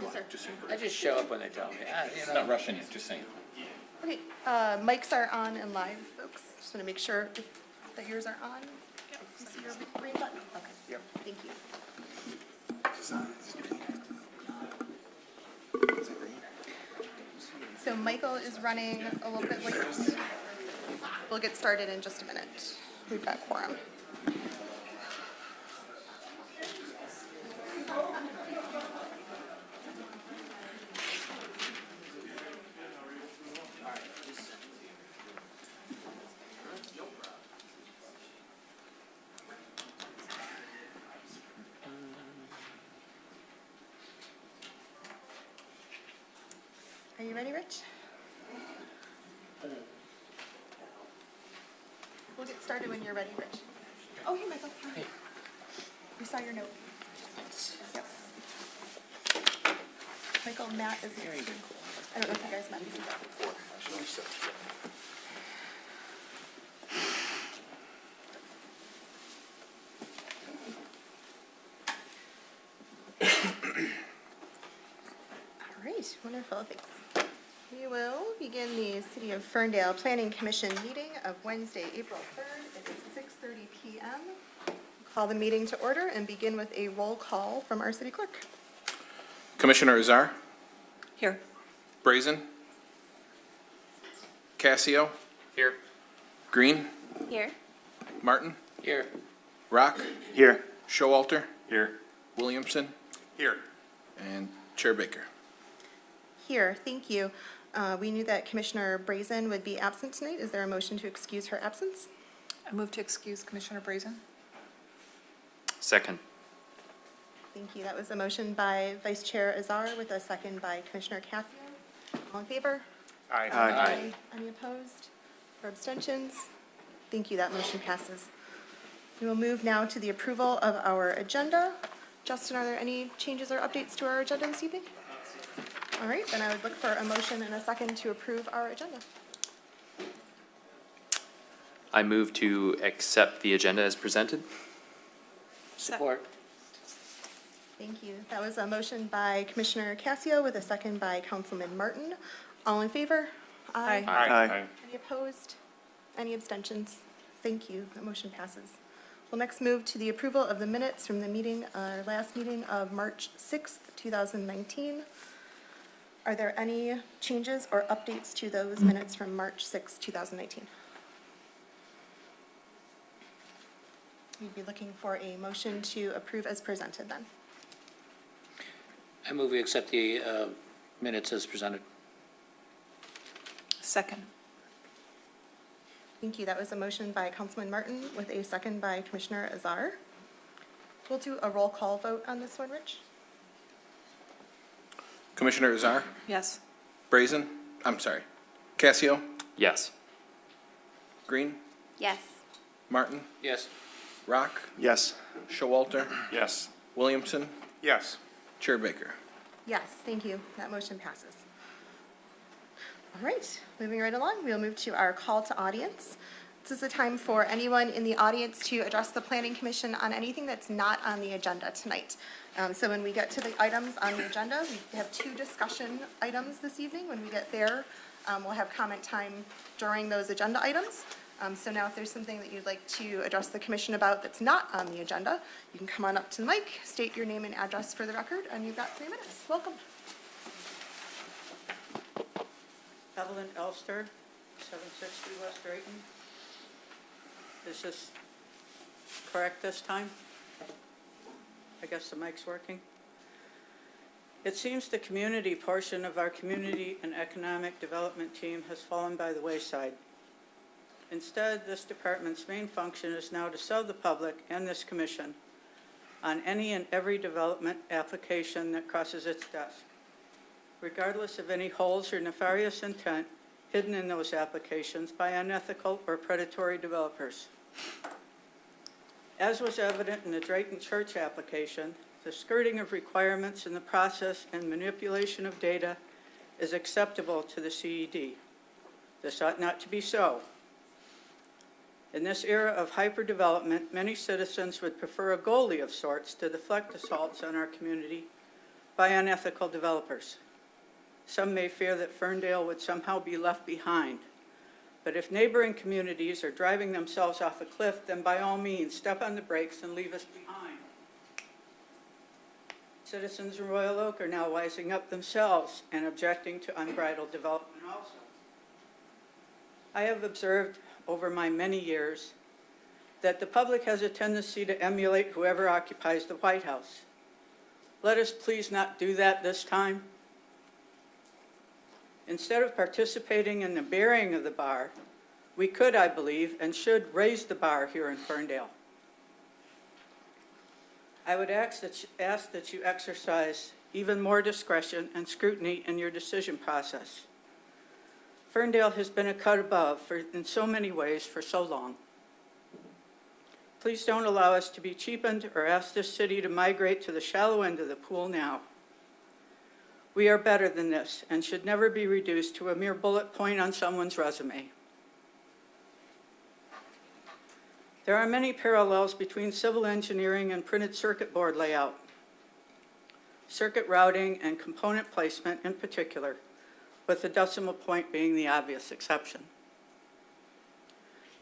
We're live, sir. just so I just show up when they tell me. not rushing it, just saying. Okay, mics are on and live, folks. Just want to make sure that yours are on. You see your green button? Okay, yep, thank you. So Michael is running a little bit late. We'll get started in just a minute. We've got quorum. Are you ready, Rich? We'll get started when you're ready, Rich. Oh, hey, Michael. Hey. We saw your note. Yep. Michael, Matt is next to you. I don't know if you guys met before. All right, wonderful, thanks. We will begin the City of Ferndale Planning Commission meeting of Wednesday, April 3rd. It is 6:30 p.m. Call the meeting to order and begin with a roll call from our city clerk. Commissioner Azar, Here. Brazen, Cassio, Here. Green, Here. Martin, Here. Rock, Here. Showalter, Here. Williamson, Here. and Chair Baker. Here, thank you. We knew that Commissioner Brazen would be absent tonight. Is there a motion to excuse her absence? I move to excuse Commissioner Brazen. Second. Thank you. That was a motion by Vice Chair Azar with a second by Commissioner Cassio. All in favor? Aye. Any opposed or abstentions? Thank you. That motion passes. We will move now to the approval of our agenda. Justin, are there any changes or updates to our agenda this evening? All right, then I would look for a motion and a second to approve our agenda. I move to accept the agenda as presented. Support. Thank you. That was a motion by Commissioner Cassio with a second by Councilman Martin. All in favor? Aye. Aye. Any opposed? Any abstentions? Thank you. That motion passes. We'll next move to the approval of the minutes from the meeting, our last meeting of March 6th, 2019. Are there any changes or updates to those minutes from March 6th, 2019? We'd be looking for a motion to approve as presented then. I move we accept the minutes as presented. Second. Thank you. That was a motion by Councilman Martin with a second by Commissioner Azar. We'll do a roll call vote on this one, Rich. Commissioner Azar, Yes. Brazen, Cassio, Yes. Green, Yes. Martin, Yes. Rock, Yes. Showalter, Yes. Williamson, Yes. Chair Baker. Yes, thank you. That motion passes. All right, moving right along, we'll move to our call to audience. This is a time for anyone in the audience to address the Planning Commission on anything that's not on the agenda tonight. So when we get to the items on the agenda, we have 2 discussion items this evening. When we get there, we'll have comment time during those agenda items. So now if there's something that you'd like to address the commission about that's not on the agenda, you can come on up to the mic, state your name and address for the record, and you've got 3 minutes. Welcome. Evelyn Elster, 760 West Drayton. Is this correct this time? I guess the mic's working. It seems the community portion of our community and economic development team has fallen by the wayside. Instead, this department's main function is now to sell the public and this commission on any and every development application that crosses its desk, regardless of any holes or nefarious intent hidden in those applications by unethical or predatory developers. As was evident in the Drayton Church application, the skirting of requirements in the process and manipulation of data is acceptable to the CED. This ought not to be so. In this era of hyperdevelopment, many citizens would prefer a goalie of sorts to deflect assaults on our community by unethical developers. Some may fear that Ferndale would somehow be left behind. But if neighboring communities are driving themselves off a cliff, then by all means, step on the brakes and leave us behind. Citizens in Royal Oak are now wising up themselves and objecting to unbridled development also. I have observed over my many years that the public has a tendency to emulate whoever occupies the White House. Let us please not do that this time. Instead of participating in the burying of the bar, we could, I believe, and should raise the bar here in Ferndale. I would ask that you exercise even more discretion and scrutiny in your decision process. Ferndale has been a cut above in so many ways for so long. Please don't allow us to be cheapened or ask this city to migrate to the shallow end of the pool now. We are better than this and should never be reduced to a mere bullet point on someone's resume. There are many parallels between civil engineering and printed circuit board layout, circuit routing and component placement in particular, with the decimal point being the obvious exception.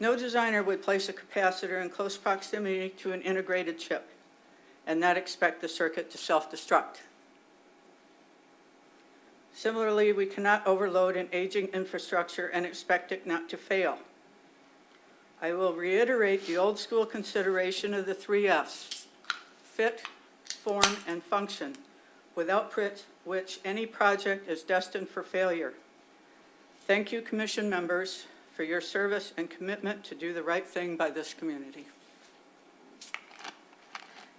No designer would place a capacitor in close proximity to an integrated chip and not expect the circuit to self-destruct. Similarly, we cannot overload an aging infrastructure and expect it not to fail. I will reiterate the old school consideration of the 3 Fs, fit, form, and function, without which any project is destined for failure. Thank you, Commission members, for your service and commitment to do the right thing by this community.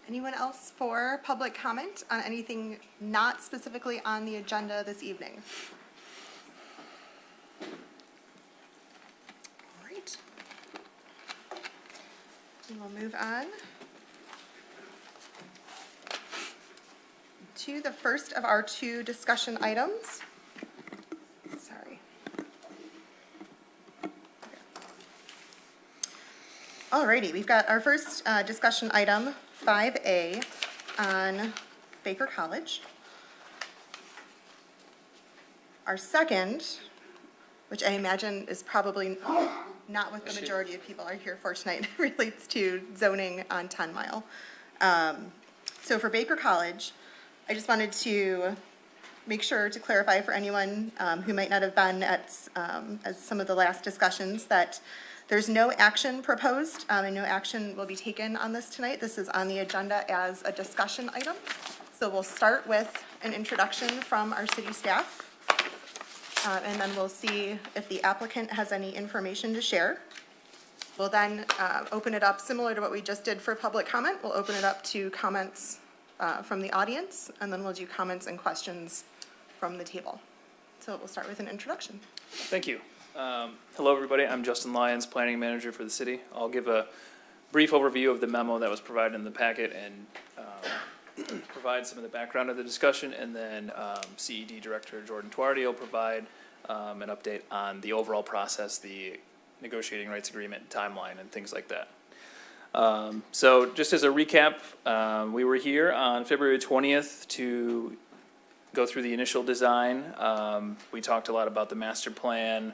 Anyone else for public comment on anything not specifically on the agenda this evening? All right. We will move on to the first of our 2 discussion items. Sorry. Alrighty, we've got our first discussion item, 5A, on Baker College. Our second, which I imagine is probably not what the majority of people are here for tonight, relates to zoning on 10 Mile. So for Baker College, I just wanted to make sure to clarify for anyone who might not have been at as some of the last discussions that there's no action proposed and no action will be taken on this tonight. This is on the agenda as a discussion item. So we'll start with an introduction from our city staff. And then we'll see if the applicant has any information to share. We'll then open it up, similar to what we just did for public comment. We'll open it up to comments from the audience, and then we'll do comments and questions from the table. So we'll start with an introduction. Thank you. Hello, everybody. I'm Justin Lyons, Planning Manager for the city. I'll give a brief overview of the memo that was provided in the packet and provide some of the background of the discussion, and then CED Director Jordan Tuardi will provide an update on the overall process, the negotiating rights agreement, timeline, and things like that. So just as a recap, we were here on February 20th to go through the initial design. We talked a lot about the master plan,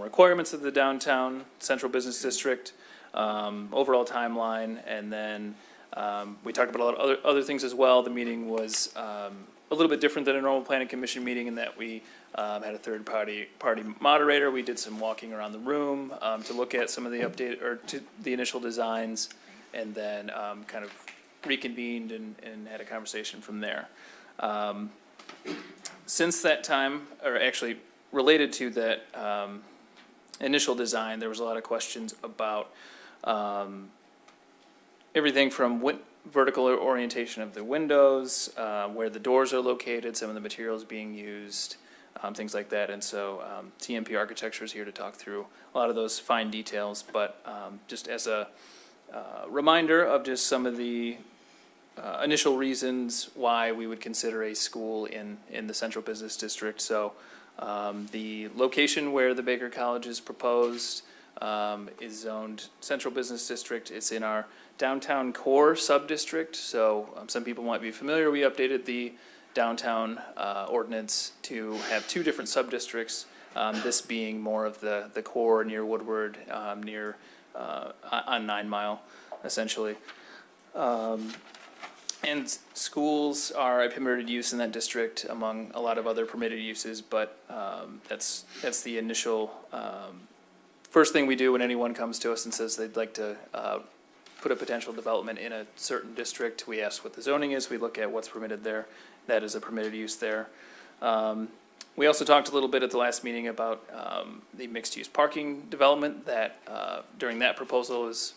requirements of the downtown central business district, overall timeline, and then we talked about a lot of other things as well. The meeting was a little bit different than a normal planning commission meeting in that we had a third party moderator. We did some walking around the room to look at some of the update or to the initial designs, and then kind of reconvened and had a conversation from there. Since that time, or actually related to that initial design, there was a lot of questions about everything from vertical orientation of the windows, where the doors are located, some of the materials being used, things like that. And so TMP Architecture is here to talk through a lot of those fine details, but just as a reminder of just some of the initial reasons why we would consider a school in the central business district. So the location where the Baker College is proposed is zoned central business district. It's in our downtown core sub-district. So some people might be familiar. We updated the downtown ordinance to have two different sub-districts, this being more of the core near Woodward, near, on 9 Mile, essentially. And schools are a permitted use in that district among a lot of other permitted uses, but that's the initial, first thing we do when anyone comes to us and says they'd like to put a potential development in a certain district. We ask what the zoning is, we look at what's permitted there. That is a permitted use there. We also talked a little bit at the last meeting about the mixed-use parking development that during that proposal is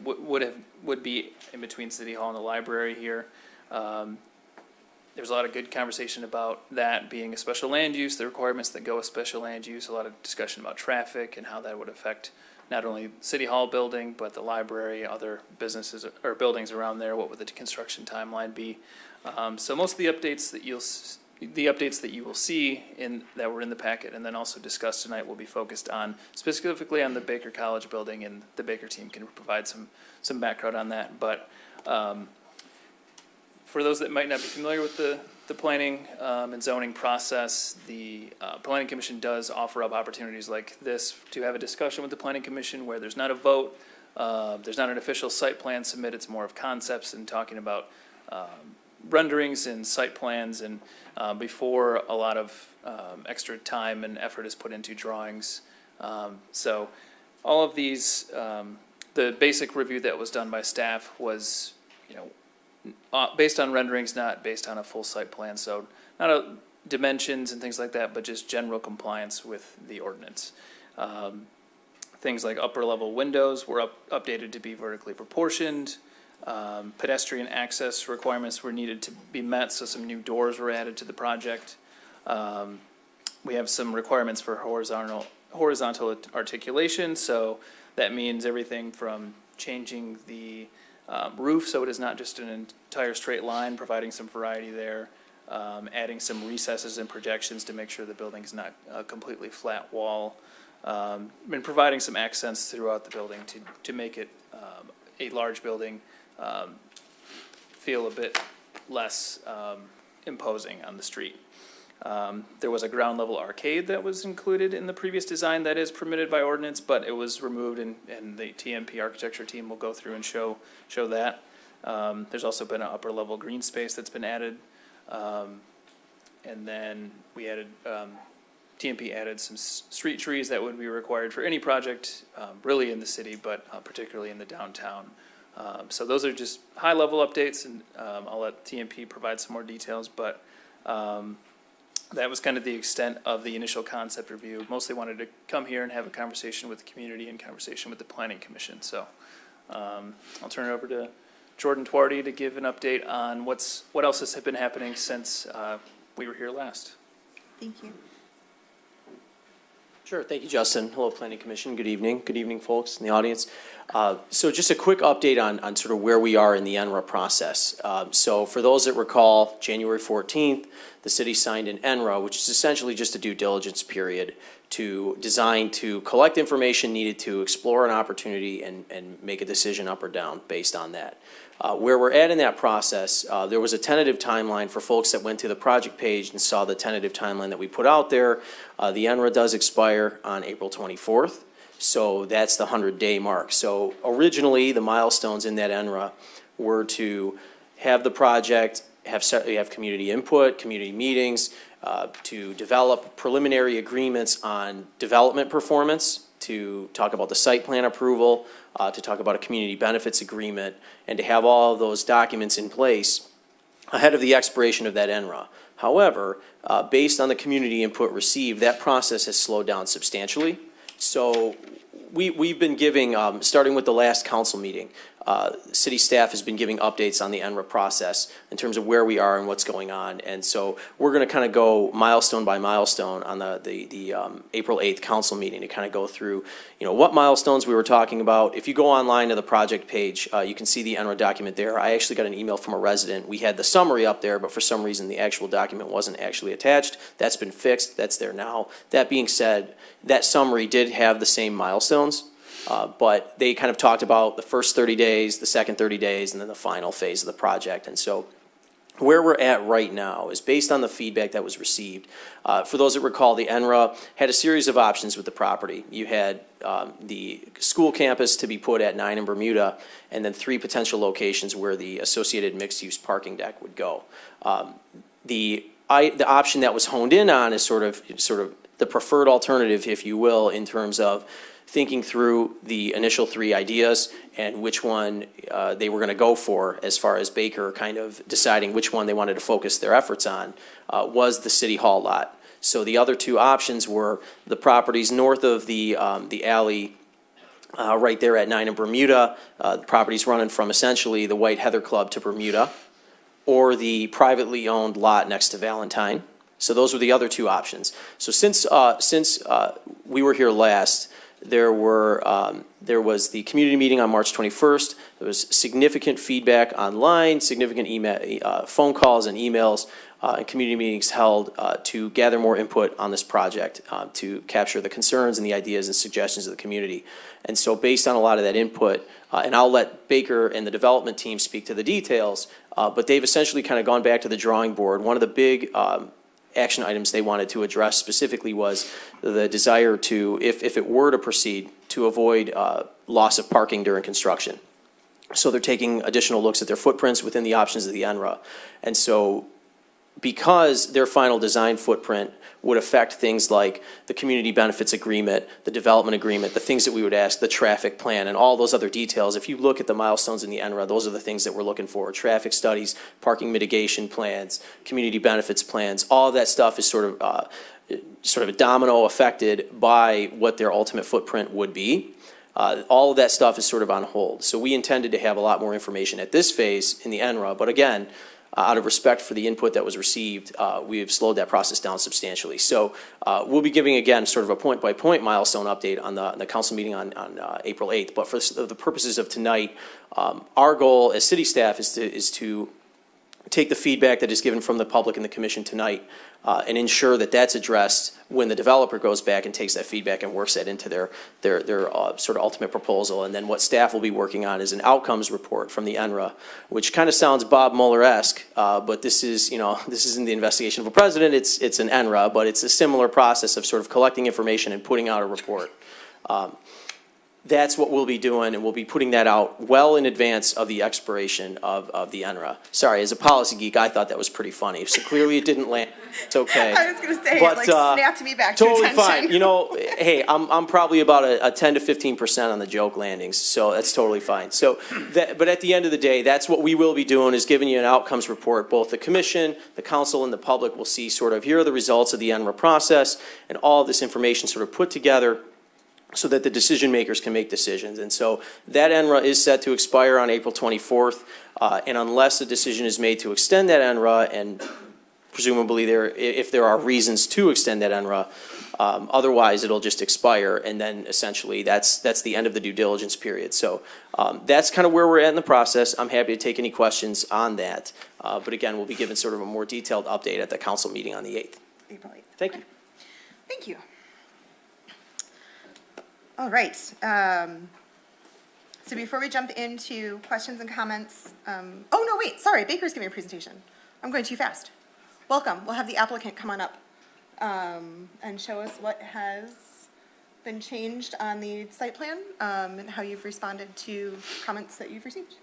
would be in between City Hall and the library here. There's a lot of good conversation about that being a special land use, the requirements that go with special land use, a lot of discussion about traffic and how that would affect not only City Hall building, but the library, other businesses or buildings around there. What would the construction timeline be? So most of the updates that you will see that were in the packet and then also discussed tonight will be focused on specifically on the Baker College building, and the Baker team can provide some background on that. But for those that might not be familiar with the planning and zoning process, the Planning Commission does offer up opportunities like this to have a discussion with the Planning Commission where there's not a vote, there's not an official site plan submit, it's more of concepts and talking about renderings and site plans, and before a lot of extra time and effort is put into drawings. So all of these, the basic review that was done by staff was, based on renderings, not based on a full site plan. So not dimensions and things like that, but just general compliance with the ordinance. Things like upper level windows were updated to be vertically proportioned. Pedestrian access requirements were needed to be met, so some new doors were added to the project. We have some requirements for horizontal articulation, so that means everything from changing the roof so it is not just an entire straight line, providing some variety there, adding some recesses and projections to make sure the building is not a completely flat wall, and providing some accents throughout the building to make it a large building feel a bit less imposing on the street. There was a ground level arcade that was included in the previous design that is permitted by ordinance, but it was removed, and the TMP architecture team will go through and show that. There's also been an upper level green space that's been added, and then we added TMP added some street trees that would be required for any project really in the city, but particularly in the downtown. So those are just high level updates, and I'll let TMP provide some more details, but that was kind of the extent of the initial concept review. Mostly wanted to come here and have a conversation with the community and conversation with the Planning Commission. So I'll turn it over to Jordan Twardy to give an update on what else has been happening since we were here last. Thank you. Sure. Thank you, Justin. Hello, Planning Commission. Good evening. Good evening, folks in the audience. So just a quick update on sort of where we are in the NRA process. So for those that recall, January 14th, the city signed an NRA, which is essentially just a due diligence period designed to collect information needed to explore an opportunity and make a decision up or down based on that. Where we're at in that process, there was a tentative timeline for folks that went to the project page and saw the tentative timeline that we put out there. The NRA does expire on April 24th, so that's the 100-day mark. So originally, the milestones in that NRA were to have the project, have community input, community meetings, to develop preliminary agreements on development performance, to talk about the site plan approval, to talk about a community benefits agreement, and to have all of those documents in place ahead of the expiration of that NRA. However, based on the community input received, that process has slowed down substantially. So we've been giving, starting with the last council meeting, city staff has been giving updates on the NRA process in terms of where we are and what's going on. And so we're going to kind of go milestone by milestone on the April 8th council meeting to kind of go through, what milestones we were talking about. If you go online to the project page, you can see the NRA document there. I actually got an email from a resident. We had the summary up there, but for some reason the actual document wasn't actually attached. That's been fixed. That's there now. That being said, that summary did have the same milestones. But they kind of talked about the first 30 days, the second 30 days, and then the final phase of the project. And so where we're at right now is based on the feedback that was received. For those that recall, the NRA had a series of options with the property. You had the school campus to be put at 9 in Bermuda, and then 3 potential locations where the associated mixed-use parking deck would go. The option that was honed in on is sort of the preferred alternative, if you will, in terms of thinking through the initial 3 ideas and which one they were going to go for, as far as Baker kind of deciding which one they wanted to focus their efforts on, was the City Hall lot. So the other 2 options were the properties north of the alley right there at 9 in Bermuda, the properties running from essentially the White Heather Club to Bermuda, or the privately owned lot next to Valentine. So those were the other 2 options. So since we were here last, there was the community meeting on March 21st. There was significant feedback online, significant email, phone calls and emails, and community meetings held to gather more input on this project, to capture the concerns and the ideas and suggestions of the community. And so based on a lot of that input, and I'll let Baker and the development team speak to the details, but they've essentially kind of gone back to the drawing board. One of the big action items they wanted to address specifically was the desire to, if it were to proceed, to avoid loss of parking during construction. So they're taking additional looks at their footprints within the options of the NRA. And so because their final design footprint would affect things like the community benefits agreement, the development agreement, the things that we would ask, the traffic plan, and all those other details. If you look at the milestones in the NRA, those are the things that we're looking for: traffic studies, parking mitigation plans, community benefits plans. All of that stuff is sort of a domino affected by what their ultimate footprint would be. All of that stuff is sort of on hold. So we intended to have a lot more information at this phase in the NRA, but again, out of respect for the input that was received, we have slowed that process down substantially. So we'll be giving, again, sort of a point-by-point milestone update on the council meeting on April 8th. But for the purposes of tonight, our goal as city staff is to take the feedback that is given from the public and the commission tonight and ensure that that's addressed when the developer goes back and takes that feedback and works that into their sort of ultimate proposal. And then what staff will be working on is an outcomes report from the NRA, which kind of sounds Bob Mueller-esque, but this isn't the investigation of a president. It's an NRA, but it's a similar process of sort of collecting information and putting out a report. That's what we'll be doing, and we'll be putting that out well in advance of the expiration of the NRA. Sorry, as a policy geek, I thought that was pretty funny. So clearly it didn't land. It's okay. I was going to say, But, it snapped me back to totally attention. fine. Hey, I'm probably about a 10 to 15% on the joke landings, so that's totally fine. So, but at the end of the day, that's what we will be doing, is giving you an outcomes report. Both the commission, the council, and the public will see sort of, here are the results of the NRA process, and all of this information sort of put together so that the decision makers can make decisions. And so that NRA is set to expire on April 24th, and unless a decision is made to extend that NRA, and presumably if there are reasons to extend that NRA, otherwise it'll just expire, and then essentially that's the end of the due diligence period. So that's kind of where we're at in the process. I'm happy to take any questions on that. But again, we'll be given sort of a more detailed update at the council meeting on the 8th. April 8th. Thank you. Thank you. All right. So before we jump into questions and comments, sorry, Baker's giving a presentation. I'm going too fast. Welcome. We'll have the applicant come on up and show us what has been changed on the site plan and how you've responded to comments that you've received.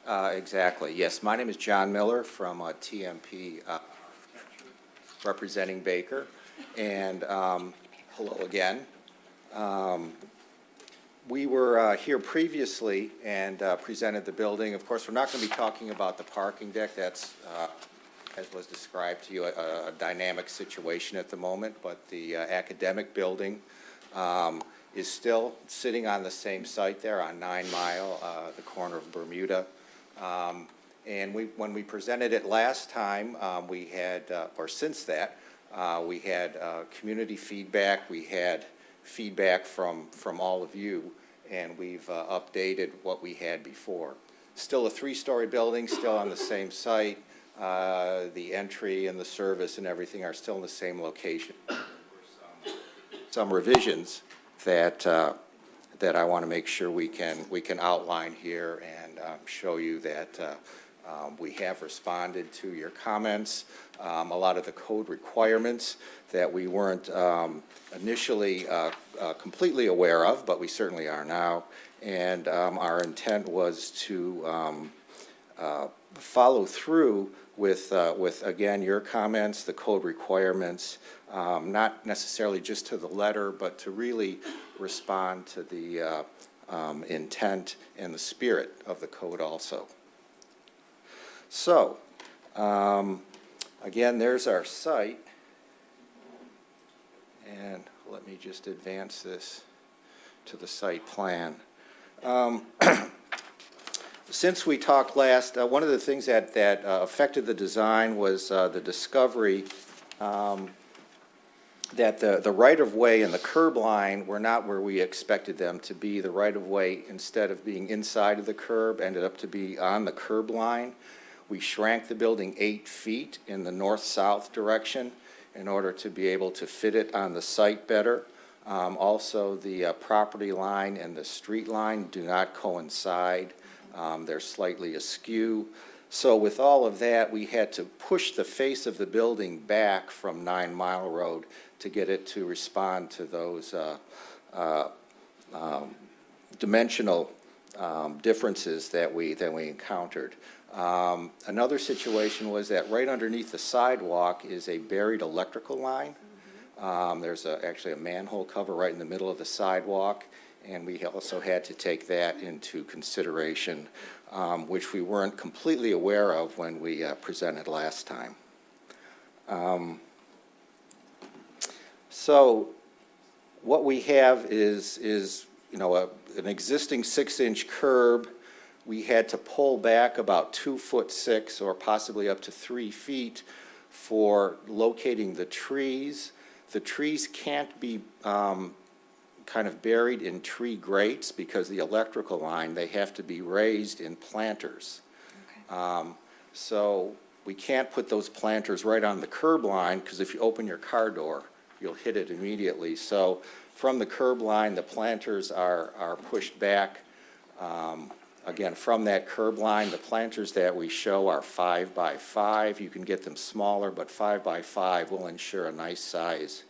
Exactly. Yes, my name is John Miller from TMP, representing Baker, and hello again. We were here previously and presented the building. Of course, we're not going to be talking about the parking deck. That's, as was described to you, a dynamic situation at the moment, but the academic building is still sitting on the same site there on 9 Mile, the corner of Bermuda. And when we presented it last time, we had, or since that, we had community feedback. We had feedback from all of you, and we've updated what we had before. Still a 3-story building, still on the same site. The entry and the service and everything are still in the same location. Some revisions that I want to make sure we can outline here and show you that We have responded to your comments, a lot of the code requirements that we weren't initially completely aware of, but we certainly are now. And our intent was to follow through with again, your comments, the code requirements, not necessarily just to the letter, but to really respond to the intent and the spirit of the code also. So, again, there's our site. And let me just advance this to the site plan. Since we talked last, one of the things that affected the design was the discovery that the right-of-way and the curb line were not where we expected them to be. The right-of-way, instead of being inside of the curb, ended up to be on the curb line. We shrank the building 8 feet in the north-south direction in order to be able to fit it on the site better. Also, the property line and the street line do not coincide. They're slightly askew. So with all of that, we had to push the face of the building back from 9 Mile Road to get it to respond to those dimensional differences that we encountered. Another situation was that right underneath the sidewalk is a buried electrical line. There's actually a manhole cover right in the middle of the sidewalk, and we also had to take that into consideration, which we weren't completely aware of when we presented last time. So what we have is an existing 6-inch curb. We had to pull back about 2'6" or possibly up to 3 feet for locating the trees. The trees can't be kind of buried in tree grates because the electrical line, they have to be raised in planters. Okay. So we can't put those planters right on the curb line because if you open your car door, you'll hit it immediately. So from the curb line, the planters are pushed back. Again, from that curb line, the planters that we show are 5 by 5. You can get them smaller, but 5 by 5 will ensure a nice size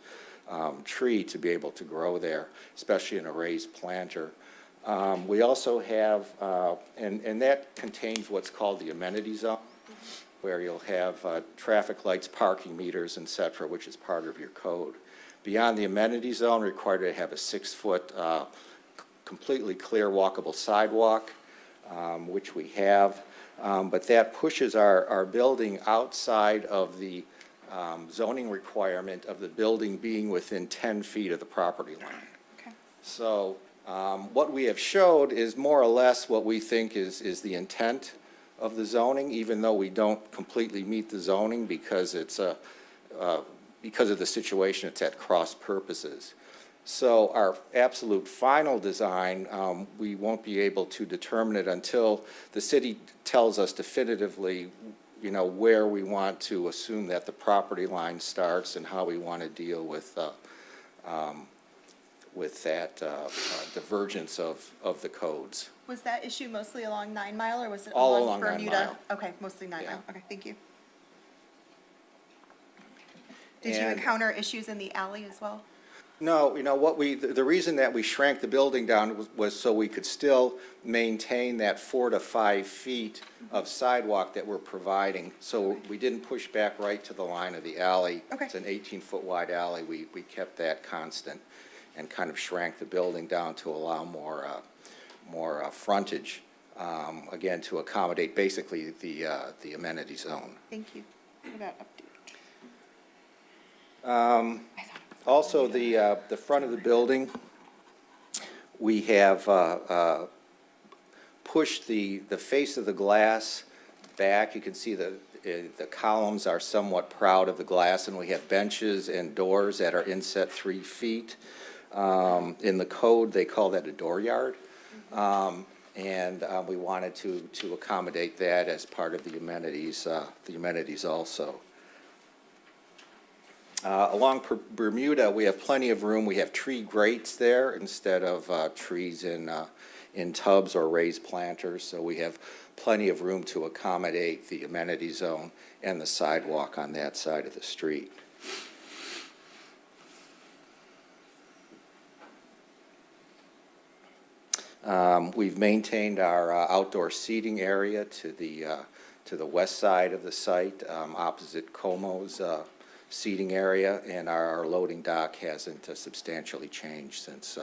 tree to be able to grow there, especially in a raised planter. We also have, and that contains what's called the amenity zone, where you'll have traffic lights, parking meters, et cetera, which is part of your code. Beyond the amenity zone, required to have a 6-foot completely clear walkable sidewalk, which we have, but that pushes our building outside of the zoning requirement of the building being within 10 feet of the property line. Okay. So what we have showed is more or less what we think is the intent of the zoning, even though we don't completely meet the zoning because it's because of the situation, it's at cross purposes. So our absolute final design, we won't be able to determine it until the city tells us definitively, where we want to assume that the property line starts and how we want to deal with that divergence of the codes. Was that issue mostly along 9 Mile or was it All along along 9 Bermuda? Mile. Okay, mostly 9 Yeah. Mile. Okay, thank you. Did you And- encounter issues in the alley as well? No, the reason that we shrank the building down was so we could still maintain that 4 to 5 feet of sidewalk that we're providing. So we didn't push back right to the line of the alley. Okay. It's an 18-foot wide alley. We kept that constant and kind of shrank the building down to allow more frontage, again, to accommodate basically the amenity zone. Thank you for that update. Also, the front of the building, we have pushed the face of the glass back. You can see the columns are somewhat proud of the glass, and we have benches and doors that are inset 3 feet. In the code, they call that a dooryard. And we wanted to accommodate that as part of the amenities also. Along Bermuda, we have plenty of room. We have tree grates there instead of trees in tubs or raised planters. So we have plenty of room to accommodate the amenity zone and the sidewalk on that side of the street. We've maintained our outdoor seating area to the west side of the site, opposite Como's seating area, and our loading dock hasn't substantially changed since,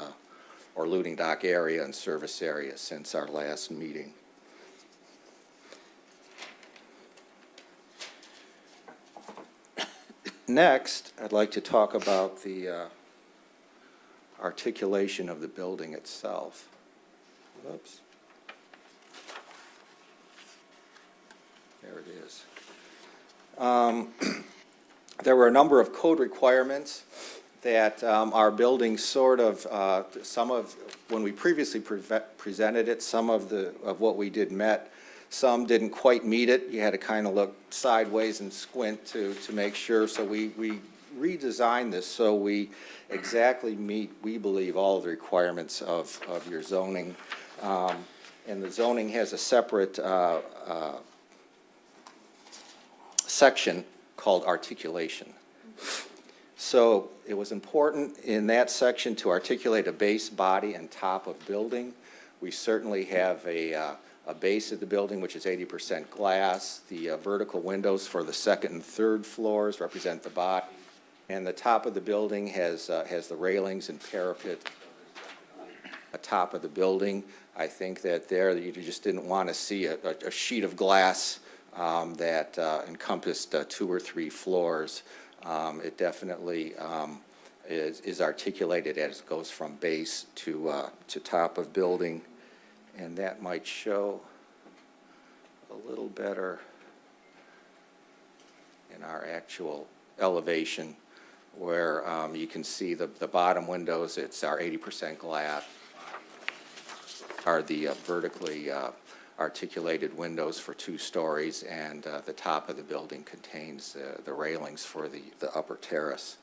or loading dock area and service area since our last meeting. Next, I'd like to talk about the articulation of the building itself. Whoops. There it is. There were a number of code requirements that our building sort of, when we previously presented it, some of what we did met, some didn't quite meet it. You had to kind of look sideways and squint to make sure. So we redesigned this so we exactly meet, we believe, all of the requirements of your zoning. And the zoning has a separate section called articulation. So it was important in that section to articulate a base, body, and top of building. We certainly have a base of the building which is 80% glass. The vertical windows for the second and third floors represent the body. And the top of the building has the railings and parapet top of the building. I think that there you just didn't want to see a sheet of glass that encompassed 2 or 3 floors. It definitely is articulated as it goes from base to top of building, and that might show a little better in our actual elevation, where you can see the bottom windows. It's our 80% glass, are the vertically articulated windows for 2 stories, and the top of the building contains the railings for the upper terrace.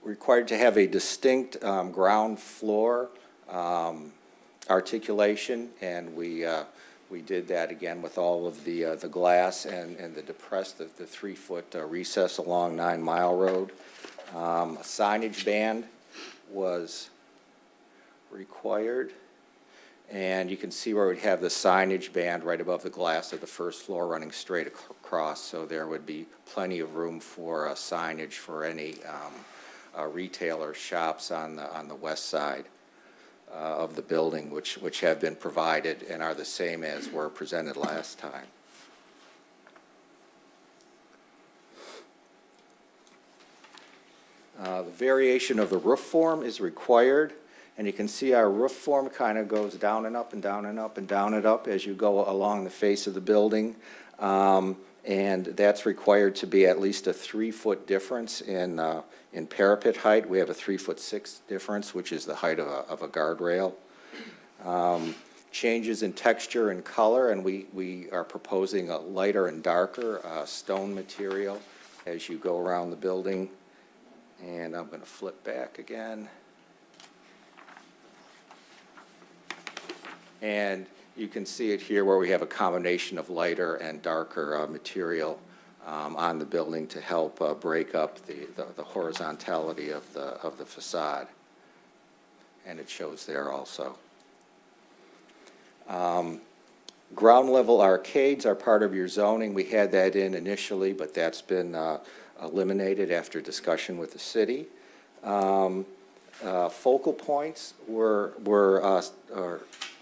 Required to have a distinct ground floor articulation, and we did that again with all of the glass and the depressed, the 3-foot recess along 9 Mile Road. A signage band was required, and you can see where we'd have the signage band right above the glass of the first floor running straight across, so there would be plenty of room for signage for any retailer shops on the west side of the building, which have been provided and are the same as were presented last time. The variation of the roof form is required, and you can see our roof form kind of goes down and up and down and up and down and up as you go along the face of the building. And that's required to be at least a 3-foot difference in parapet height. We have a 3'6" difference, which is the height of a guardrail. Changes in texture and color, and we are proposing a lighter and darker stone material as you go around the building. And I'm going to flip back again. And you can see it here where we have a combination of lighter and darker material on the building to help break up the horizontality of the facade. And it shows there also. Ground level arcades are part of your zoning. We had that in initially, but that's been eliminated after discussion with the city. Focal points were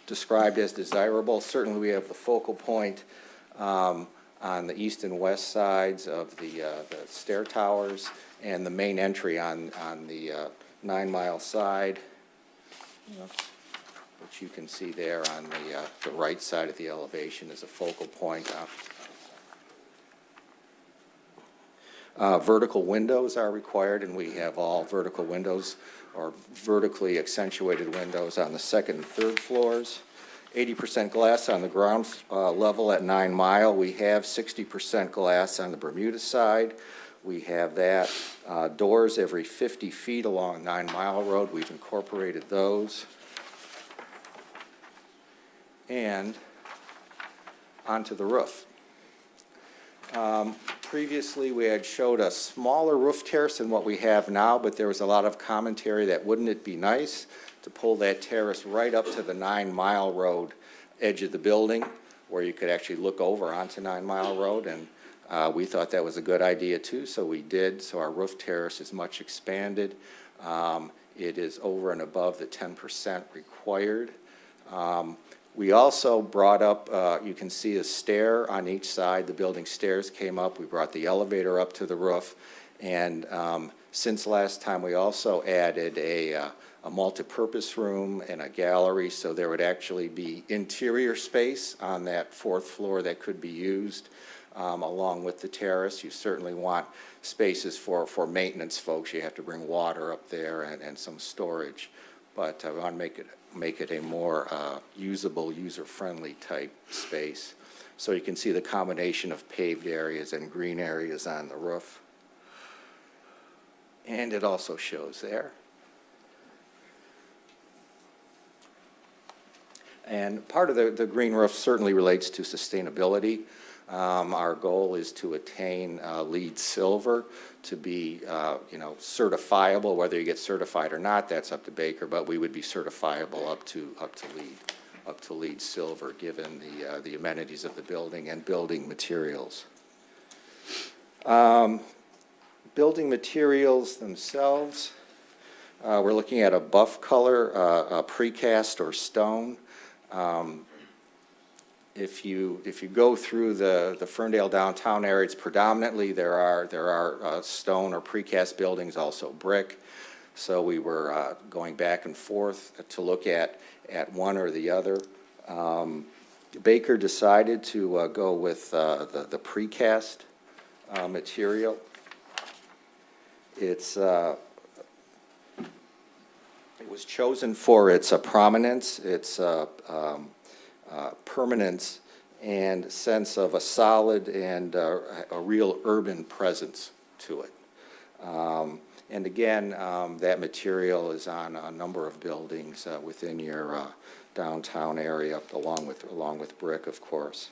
described as desirable. Certainly we have the focal point on the east and west sides of the stair towers, and the main entry on the 9 Mile side, which you can see there on the right side of the elevation is a focal point. Vertical windows are required, and we have all vertical windows or vertically accentuated windows on the second and third floors. 80% glass on the ground level at 9 Mile. We have 60% glass on the Bermuda side. We have that. Doors every 50 feet along 9 Mile Road, we've incorporated those. And onto the roof. Previously, we had showed a smaller roof terrace than what we have now, but there was a lot of commentary that wouldn't it be nice to pull that terrace right up to the 9 Mile Road edge of the building, where you could actually look over onto 9 Mile Road, and we thought that was a good idea too, so we did. So our roof terrace is much expanded. It is over and above the 10% required. We also brought up, you can see a stair on each side. The building stairs came up. We brought the elevator up to the roof. And since last time, we also added a multipurpose room and a gallery, so there would actually be interior space on that 4th floor that could be used along with the terrace. You certainly want spaces for maintenance folks. You have to bring water up there and some storage. But I want to make it a more usable, user-friendly type space. So you can see the combination of paved areas and green areas on the roof. And it also shows there. And part of the green roof certainly relates to sustainability. Our goal is to attain LEED Silver, to be, certifiable. Whether you get certified or not, that's up to Baker, but we would be certifiable up to LEED Silver, given the amenities of the building and building materials. Building materials themselves, we're looking at a buff color, a precast or stone. If you go through the Ferndale downtown area, it's predominantly there are stone or precast buildings, also brick. So we were going back and forth to look at one or the other. Baker decided to go with the precast material. It was chosen for its prominence, its permanence, and sense of a solid and a real urban presence to it. And again, that material is on a number of buildings within your downtown area, along with brick, of course.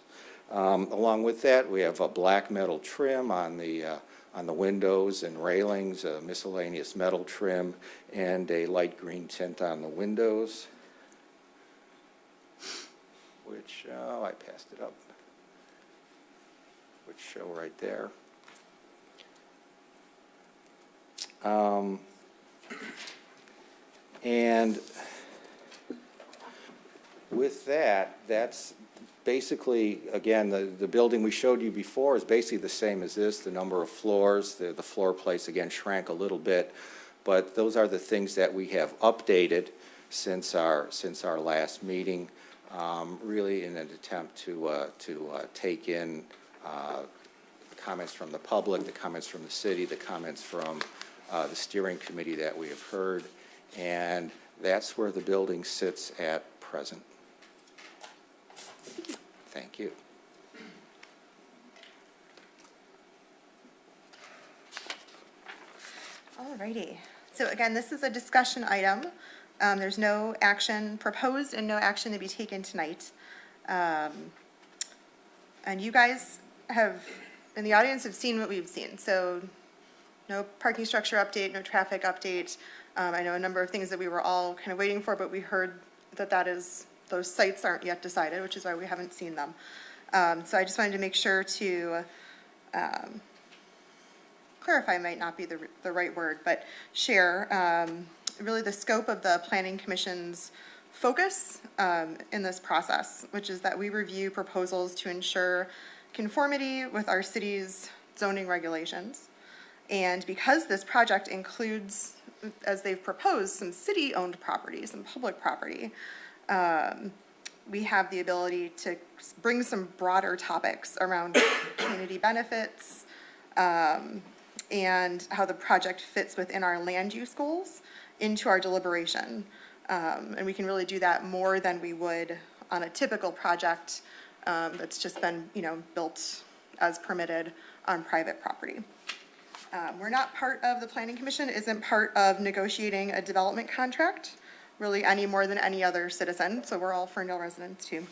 Along with that, we have a black metal trim on the windows and railings, a miscellaneous metal trim, and a light green tint on the windows, which, I passed it up, which show right there. And with that, that's basically, again, the building we showed you before is basically the same as this. The number of floors, the floor plates, again, shrank a little bit. But those are the things that we have updated since our last meeting, really in an attempt to take in the comments from the public, the comments from the city, the comments from the steering committee that we have heard. And that's where the building sits at present. Thank you. All righty. So again, this is a discussion item. There's no action proposed and no action to be taken tonight. And you guys in the audience, have seen what we've seen. So no parking structure update, no traffic update. I know a number of things that we were all kind of waiting for, but we heard that those sites aren't yet decided, which is why we haven't seen them. So I just wanted to make sure to clarify might not be the right word, but share really the scope of the Planning Commission's focus in this process, which is that we review proposals to ensure conformity with our city's zoning regulations. And because this project includes, as they've proposed, some city-owned properties and public property, we have the ability to bring some broader topics around community benefits and how the project fits within our land use goals into our deliberation. And we can really do that more than we would on a typical project that's just been, built as permitted on private property. We're not part of, the planning commission isn't part of negotiating a development contract, really any more than any other citizen, so we're all Ferndale residents too.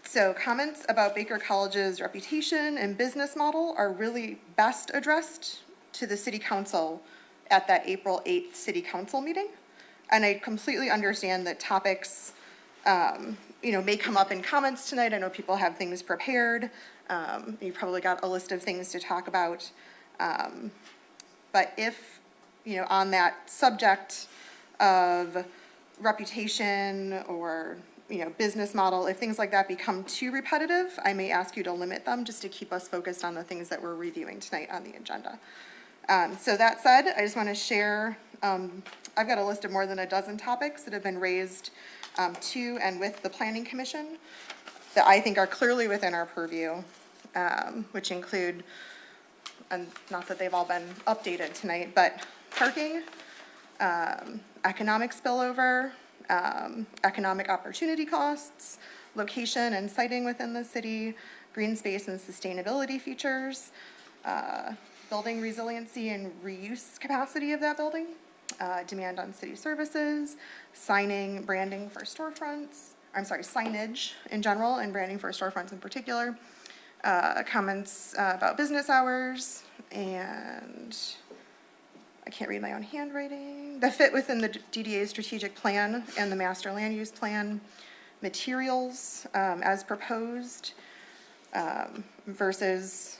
So comments about Baker College's reputation and business model are really best addressed to the city council at that April 8th city council meeting. And I completely understand that topics, may come up in comments tonight. I know people have things prepared. You've probably got a list of things to talk about. But if, on that subject of reputation or, business model, if things like that become too repetitive, I may ask you to limit them just to keep us focused on the things that we're reviewing tonight on the agenda. So that said, I just want to share, I've got a list of more than a dozen topics that have been raised to and with the Planning Commission that I think are clearly within our purview, which include, and not that they've all been updated tonight, but parking, economic spillover, economic opportunity costs, location and siting within the city, green space and sustainability features, building resiliency and reuse capacity of that building, demand on city services, signing, branding for storefronts, signage in general and branding for storefronts in particular, comments about business hours, and I can't read my own handwriting, the fit within the DDA's strategic plan and the master land use plan, materials as proposed versus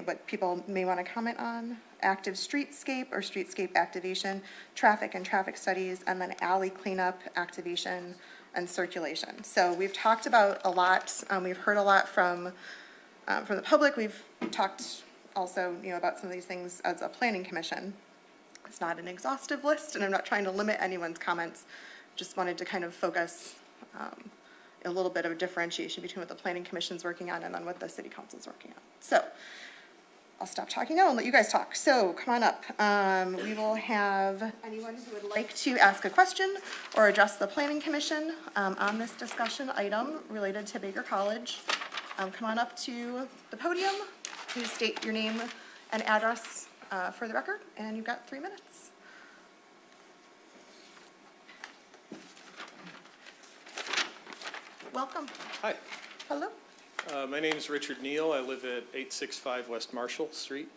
what people may want to comment on, active streetscape or streetscape activation, traffic and traffic studies, and then alley cleanup, activation, and circulation. So we've talked about a lot. We've heard a lot from the public. We've talked also, about some of these things as a planning commission. It's not an exhaustive list, and I'm not trying to limit anyone's comments. Just wanted to kind of focus a little bit of a differentiation between what the planning commission's working on and then what the city council's working on. So I'll stop talking now and let you guys talk. So come on up. We will have anyone who would like to ask a question or address the planning commission on this discussion item related to Baker College. Come on up to the podium. Please state your name and address for the record, and you've got 3 minutes. Welcome. Hi, Hello. my name is Richard Neal. I live at 865 West Marshall Street.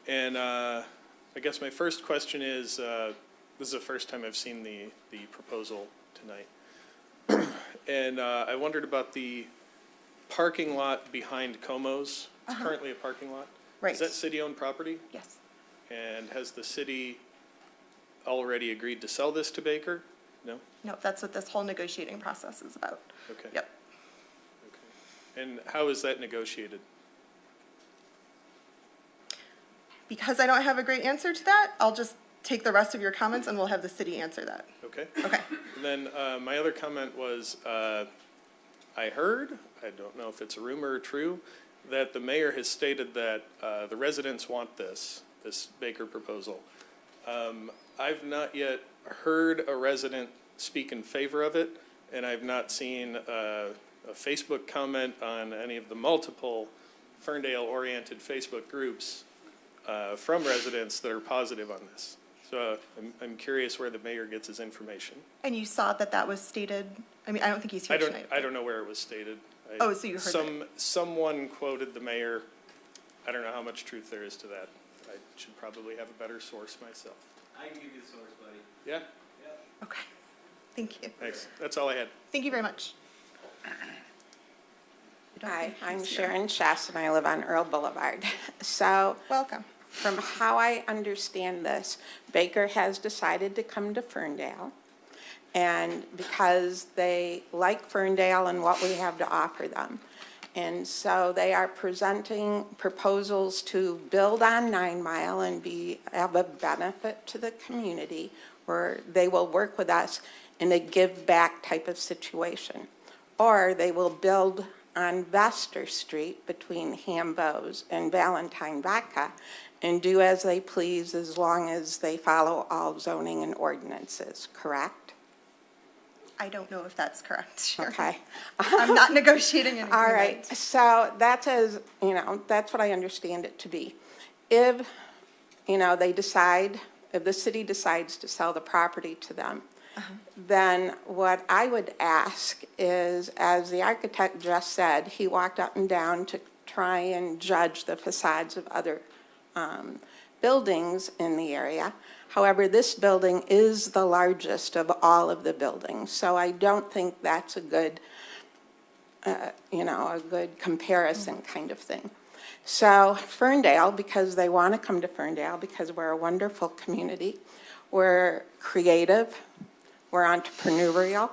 And I guess my first question is, this is the first time I've seen the proposal tonight. And I wondered about the parking lot behind Como's. It's currently a parking lot. Right. Is that city-owned property? Yes. And has the city already agreed to sell this to Baker? No? No, that's what this whole negotiating process is about. Okay. Yep. Okay. And how is that negotiated? Because I don't have a great answer to that, I'll just take the rest of your comments and we'll have the city answer that. Okay. Okay. And then my other comment was, I heard, I don't know if it's a rumor or true, that the mayor has stated that the residents want this Baker proposal. I've not yet heard a resident speak in favor of it, and I've not seen a Facebook comment on any of the multiple Ferndale-oriented Facebook groups from residents that are positive on this. So I'm curious where the mayor gets his information. And you saw that that was stated, I mean, I don't think he's here tonight. I don't know where it was stated. Oh, so you heard that. Someone quoted the mayor. I don't know how much truth there is to that. I should probably have a better source myself. I can give you the source, buddy. Yeah? Okay. Thank you. Thanks. That's all I had. Thank you very much. Hi, I'm Sharon Chess, and I live on Earl Boulevard. So, Welcome. from how I understand this, Baker has decided to come to Ferndale, and because they like Ferndale and what we have to offer them. And so they are presenting proposals to build on 9 Mile and have a benefit to the community, where they will work with us in a give-back type of situation. Or they will build on Vester Street between Hambos and Valentine Vodka and do as they please as long as they follow all zoning and ordinances, correct? I don't know if that's correct, Sharon. Okay. I'm not negotiating an agreement. All right, so that's as, you know, that's what I understand it to be. If, you know, they decide, if the city decides to sell the property to them, then what I would ask is, as the architect just said, he walked up and down to try and judge the facades of other buildings in the area. However, this building is the largest of all of the buildings, so I don't think that's a good, you know, a good comparison kind of thing. So Ferndale, because they want to come to Ferndale, because we're a wonderful community, we're creative, we're entrepreneurial,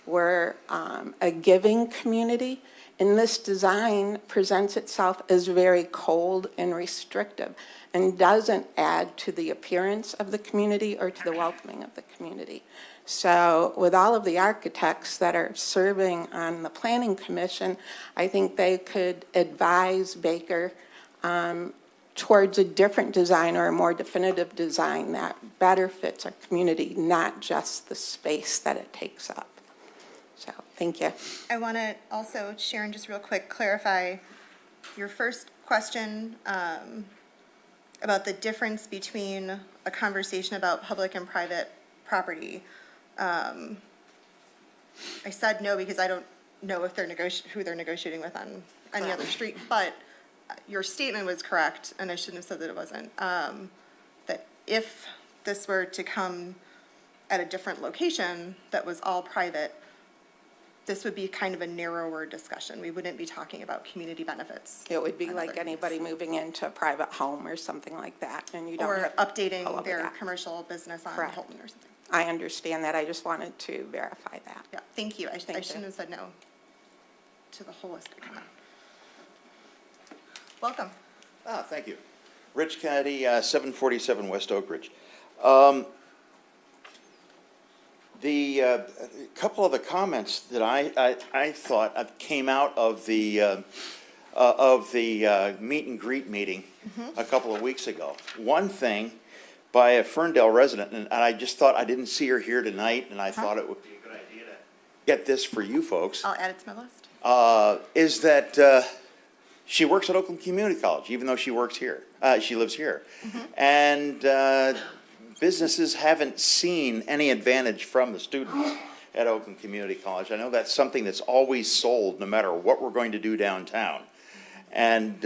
we're a giving community, and this design presents itself as very cold and restrictive and doesn't add to the appearance of the community or to the welcoming of the community. So with all of the architects that are serving on the Planning Commission, I think they could advise Baker towards a different design or a more definitive design that better fits our community, not just the space that it takes up. So, thank you. I want to also, Sharon, just real quick, clarify your first question about the difference between a conversation about public and private property. I said no because I don't know if they're who they're negotiating with on any other street, but your statement was correct, and I shouldn't have said that it wasn't. That if this were to come at a different location that was all private, this would be kind of a narrower discussion. We wouldn't be talking about community benefits. It would be and like other anybody moving into a private home or something like that, and you don't or have updating all of their that. commercial business on Correct. Hilton or something. I understand that. I just wanted to verify that. Yeah, thank you. I Thank you. shouldn't have said no to the holistic comment. Welcome. Thank you. Rich Kennedy, 747 West Oak Ridge. The couple of the comments that I thought came out of the meet and greet meeting a couple of weeks ago. One thing by a Ferndale resident, and I just thought, I didn't see her here tonight, and I thought it would be a good idea to get this for you folks, I'll add it to my list. is that she works at Oakland Community College, even though she works here. She lives here. And businesses haven't seen any advantage from the students at Oakland Community College. I know that's something that's always sold, no matter what we're going to do downtown. And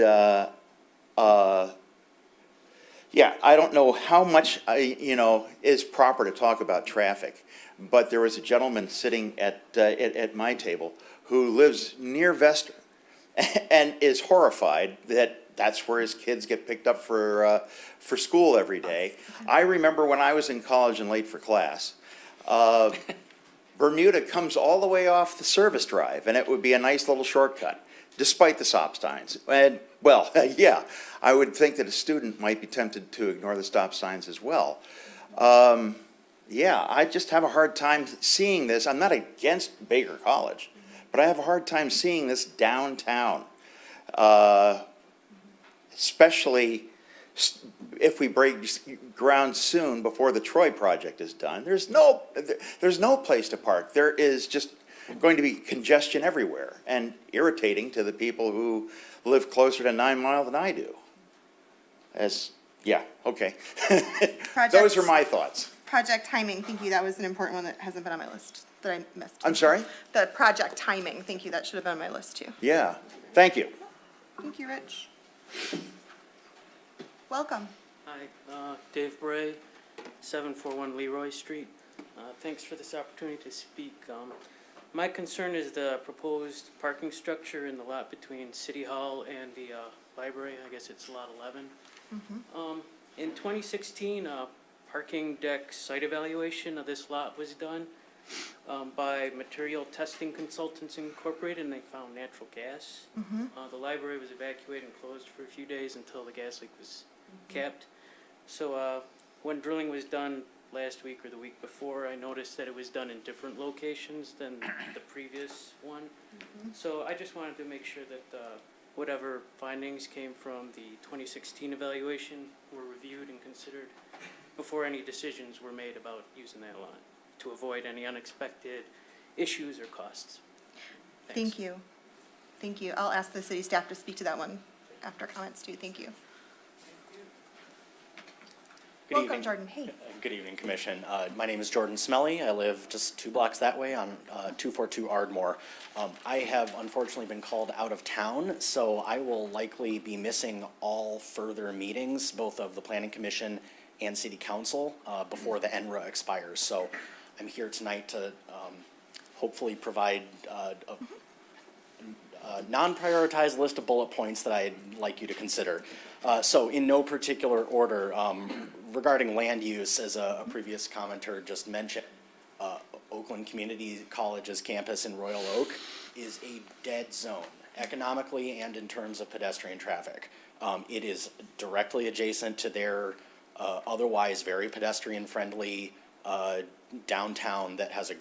yeah, I don't know how much is proper to talk about traffic, but there was a gentleman sitting at my table who lives near Vester and is horrified that that's where his kids get picked up for school every day. I remember when I was in college and late for class, Bermuda comes all the way off the service drive, and it would be a nice little shortcut, despite the stop signs. And, well, yeah, I would think that a student might be tempted to ignore the stop signs as well. Yeah, I just have a hard time seeing this. I'm not against Baker College, but I have a hard time seeing this downtown. Especially if we break ground soon before the Troy project is done. There's no place to park. There is just going to be congestion everywhere and irritating to the people who live closer to 9 Mile than I do. Yeah, okay. Those are my thoughts. Project timing, thank you. That was an important one that hasn't been on my list that I missed. I'm sorry? The project timing, thank you. That should have been on my list too. Yeah, thank you. Thank you, Rich. Welcome. Hi, Dave Bray, 741 Leroy Street. Thanks for this opportunity to speak. My concern is the proposed parking structure in the lot between City Hall and the library. I guess it's lot 11. In 2016, parking deck site evaluation of this lot was done by Material Testing Consultants Incorporated, and they found natural gas. The library was evacuated and closed for a few days until the gas leak was capped. So when drilling was done last week or the week before, I noticed that it was done in different locations than the previous one. So I just wanted to make sure that whatever findings came from the 2016 evaluation were reviewed and considered before any decisions were made about using that lot, to avoid any unexpected issues or costs. Thank you. Thank you. I'll ask the city staff to speak to that one after comments too. Thank you. Good Welcome, evening. Jordan. Hey. Good evening, Commission. My name is Jordan Smelly. I live just 2 blocks that way on 242 Ardmore. I have unfortunately been called out of town, so I will likely be missing all further meetings, both of the Planning Commission and City Council, before the NRA expires. So I'm here tonight to hopefully provide a non-prioritized list of bullet points that I'd like you to consider. So in no particular order, regarding land use, as a previous commenter just mentioned, Oakland Community College's campus in Royal Oak is a dead zone, economically and in terms of pedestrian traffic. It is directly adjacent to their otherwise very pedestrian-friendly downtown that has a,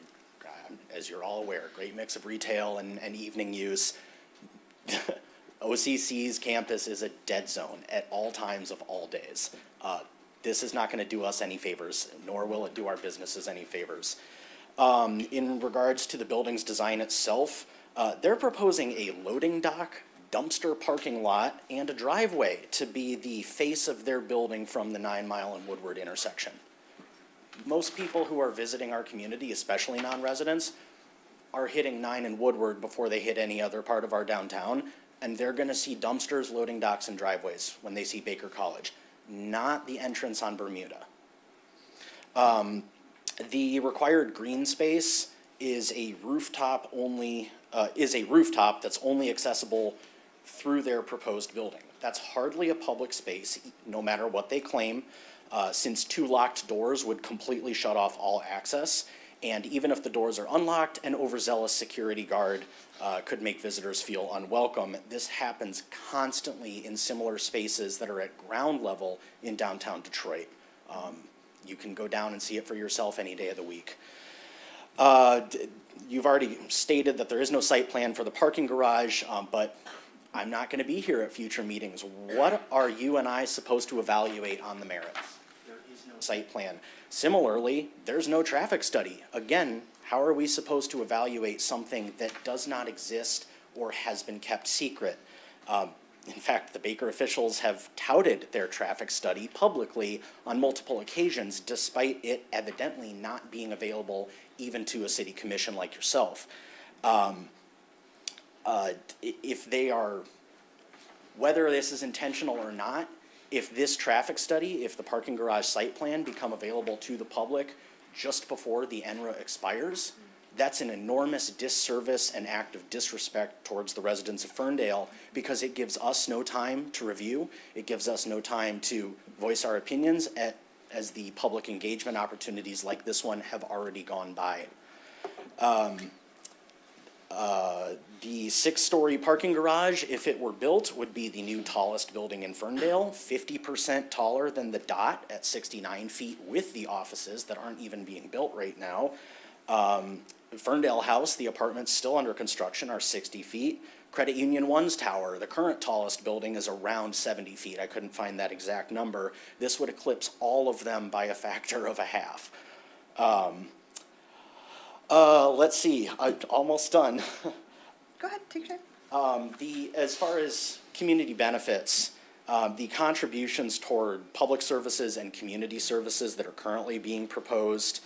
as you're all aware, great mix of retail and evening use. OCC's campus is a dead zone at all times of all days. This is not going to do us any favors, nor will it do our businesses any favors. In regards to the building's design itself, they're proposing a loading dock, dumpster parking lot, and a driveway to be the face of their building from the 9 Mile and Woodward intersection. Most people who are visiting our community, especially non-residents, are hitting 9 and Woodward before they hit any other part of our downtown, and they're going to see dumpsters, loading docks, and driveways when they see Baker College, not the entrance on Bermuda. The required green space is a rooftop that's only accessible through their proposed building. That's hardly a public space, no matter what they claim, since 2 locked doors would completely shut off all access. And even if the doors are unlocked, an overzealous security guard could make visitors feel unwelcome. This happens constantly in similar spaces that are at ground level in downtown Detroit. You can go down and see it for yourself any day of the week. You've already stated that there is no site plan for the parking garage, but I'm not going to be here at future meetings. What are you and I supposed to evaluate on the merits? There is no site plan. Similarly, there's no traffic study. Again, how are we supposed to evaluate something that does not exist or has been kept secret? In fact, the Baker officials have touted their traffic study publicly on multiple occasions, despite it evidently not being available even to a city commission like yourself. If they are, whether this is intentional or not, if this traffic study, if the parking garage site plan become available to the public just before the NRA expires, that's an enormous disservice and act of disrespect towards the residents of Ferndale, because it gives us no time to review. It gives us no time to voice our opinions as the public engagement opportunities like this one have already gone by. The 6-story parking garage, if it were built, would be the new tallest building in Ferndale, 50% taller than the Dot at 69 feet with the offices that aren't even being built right now. Ferndale House, the apartments still under construction, are 60 feet. Credit Union 1's tower, the current tallest building, is around 70 feet. I couldn't find that exact number. This would eclipse all of them by a factor of a half. Let's see, I'm almost done. Go ahead, take your time. As far as community benefits, the contributions toward public services and community services that are currently being proposed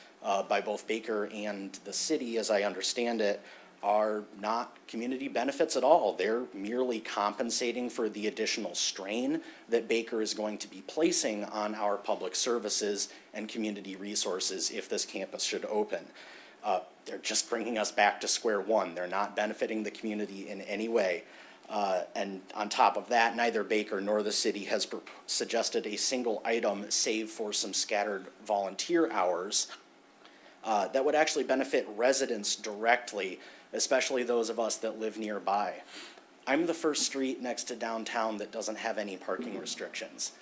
by both Baker and the city, as I understand it, are not community benefits at all. They're merely compensating for the additional strain that Baker is going to be placing on our public services and community resources if this campus should open. They're just bringing us back to square one. They're not benefiting the community in any way. And on top of that, neither Baker nor the city has suggested a single item, save for some scattered volunteer hours, that would actually benefit residents directly, especially those of us that live nearby. I'm the first street next to downtown that doesn't have any parking restrictions.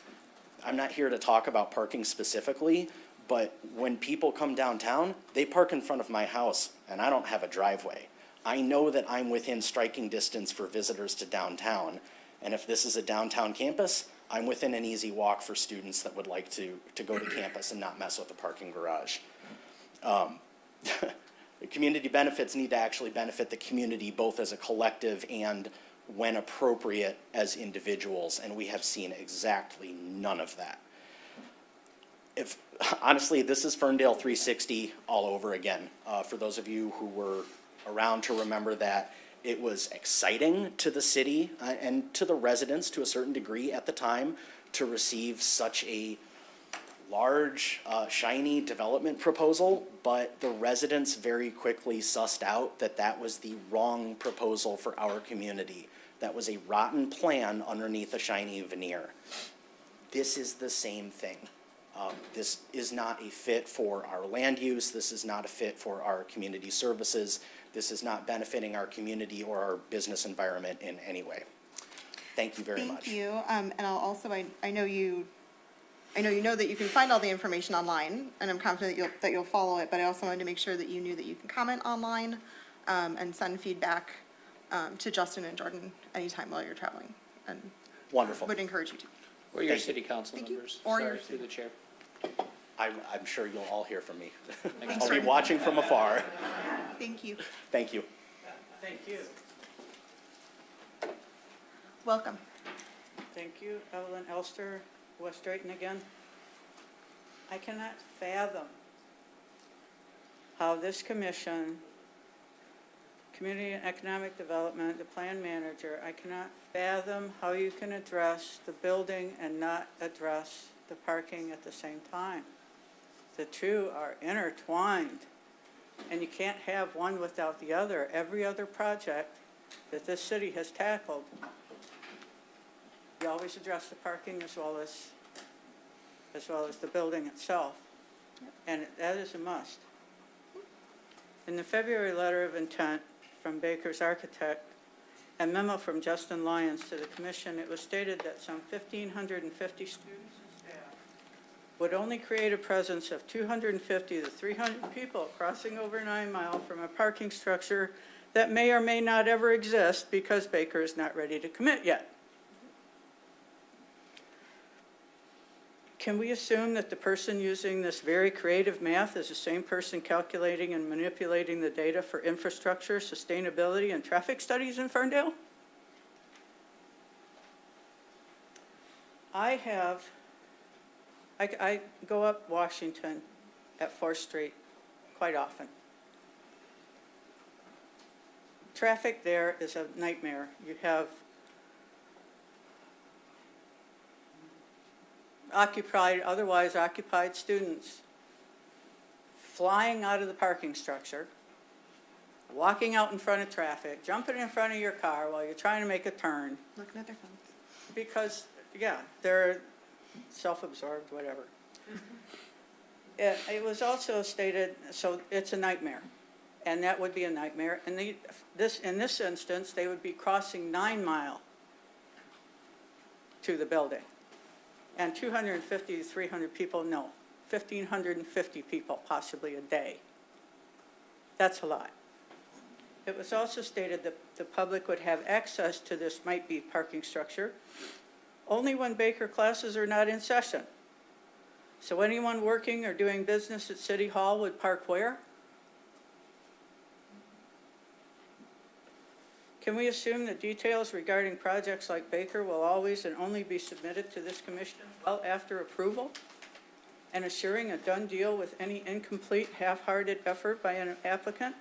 I'm not here to talk about parking specifically, but when people come downtown, they park in front of my house, and I don't have a driveway. I know that I'm within striking distance for visitors to downtown, and if this is a downtown campus, I'm within an easy walk for students that would like to go to campus and not mess with the parking garage. The community benefits need to actually benefit the community both as a collective and, when appropriate, as individuals, and we have seen exactly none of that. Honestly, this is Ferndale 360 all over again. For those of you who were around to remember that, it was exciting to the city and to the residents to a certain degree at the time to receive such a large, shiny development proposal, but the residents very quickly sussed out that that was the wrong proposal for our community. That was a rotten plan underneath a shiny veneer. This is the same thing. This is not a fit for our land use. This is not a fit for our community services. This is not benefiting our community or our business environment in any way. Thank you very much. Thank you. And I'll also, I know you know that you can find all the information online, and I'm confident that you'll follow it, but I also wanted to make sure that you knew that you can comment online and send feedback to Justin and Jordan anytime while you're traveling. And Wonderful. would encourage you to. Or your city council Thank you. members. Or Sorry, your- through the chair. I'm sure you'll all hear from me. Thanks, I'll be Jordan. watching from afar. Thank you. Thank you. Thank you. Welcome. Thank you. Evelyn Elster, West Drayton again. I cannot fathom how this commission, Community and Economic Development, the plan manager, I cannot fathom how you can address the building and not address the parking at the same time. The two are intertwined, and you can't have one without the other. Every other project that this city has tackled, you always address the parking as well as the building itself. And that is a must. In the February letter of intent from Baker's architect and memo from Justin Lyons to the commission, it was stated that some 1,550 students and staff would only create a presence of 250 to 300 people crossing over 9 Mile from a parking structure that may or may not ever exist because Baker is not ready to commit yet. Can we assume that the person using this very creative math is the same person calculating and manipulating the data for infrastructure, sustainability, and traffic studies in Ferndale? I go up Washington at 4th Street quite often. Traffic there is a nightmare. You have otherwise occupied students flying out of the parking structure, walking out in front of traffic, jumping in front of your car while you're trying to make a turn. Looking at their phones. Because, yeah, they're self-absorbed, whatever. It was also stated, so it's a nightmare, and that would be a nightmare. And in this instance, they would be crossing 9 Mile to the building. And 250 to 300 people, no, 1,550 people possibly a day. That's a lot. It was also stated that the public would have access to this might-be parking structure only when Baker classes are not in session. So anyone working or doing business at City Hall would park where? Can we assume that details regarding projects like Baker will always and only be submitted to this commission well after approval and assuring a done deal with any incomplete, half-hearted effort by an applicant?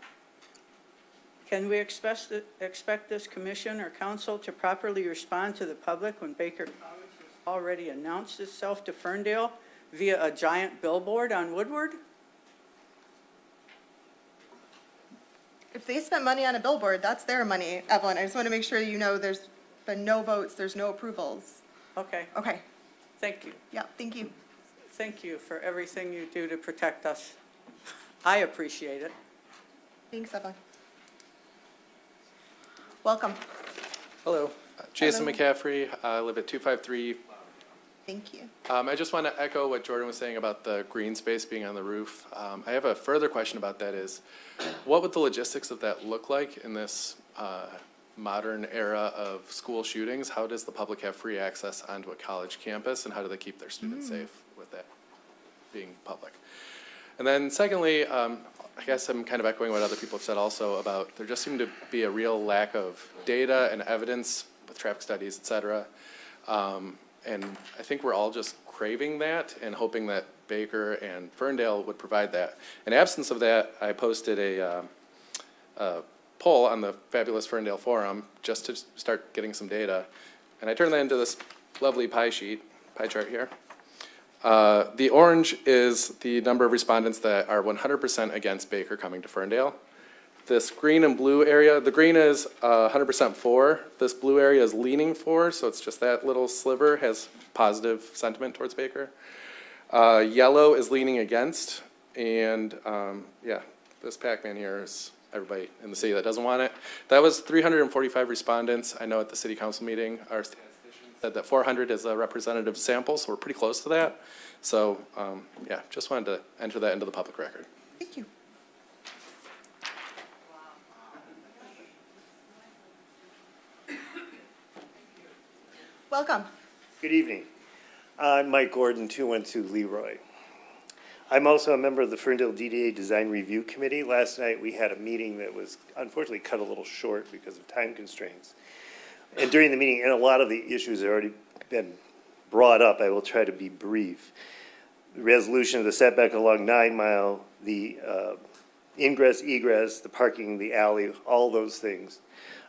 Can we expect this commission or council to properly respond to the public when Baker College has already announced itself to Ferndale via a giant billboard on Woodward? If they spent money on a billboard, that's their money, Evelyn. I just want to make sure you know there's been no votes, there's no approvals. Okay, Okay. thank you. Yeah, thank you. Thank you for everything you do to protect us. I appreciate it. Thanks, Evelyn. Welcome. Hello, Jason Hello. McCaffrey. I live at 253. Thank you. I just want to echo what Jordan was saying about the green space being on the roof. I have a further question about that is, what would the logistics of that look like in this modern era of school shootings? How does the public have free access onto a college campus, and how do they keep their students safe with that being public? And then secondly, I guess I'm kind of echoing what other people have said also about there just seemed to be a real lack of data and evidence with traffic studies, et cetera. And I think we're all just craving that and hoping that Baker and Ferndale would provide that. In absence of that, I posted a poll on the Fabulous Ferndale Forum just to start getting some data. And I turned that into this lovely pie chart here. The orange is the number of respondents that are 100% against Baker coming to Ferndale. This green and blue area, the green is 100% for. This blue area is leaning for, so it's just that little sliver has positive sentiment towards Baker. Yellow is leaning against, and yeah, this Pac-Man here is everybody in the city that doesn't want it. That was 345 respondents. I know at the city council meeting, our statistician said that 400 is a representative sample, so we're pretty close to that. So yeah, just wanted to enter that into the public record. Thank you. Welcome. Good evening. I'm Mike Gordon, 212 Leroy. I'm also a member of the Ferndale DDA Design Review Committee. Last night we had a meeting that was unfortunately cut a little short because of time constraints. And during the meeting, and a lot of the issues have already been brought up, I will try to be brief. The resolution of the setback along 9 Mile, the ingress, egress, the parking, the alley, all those things.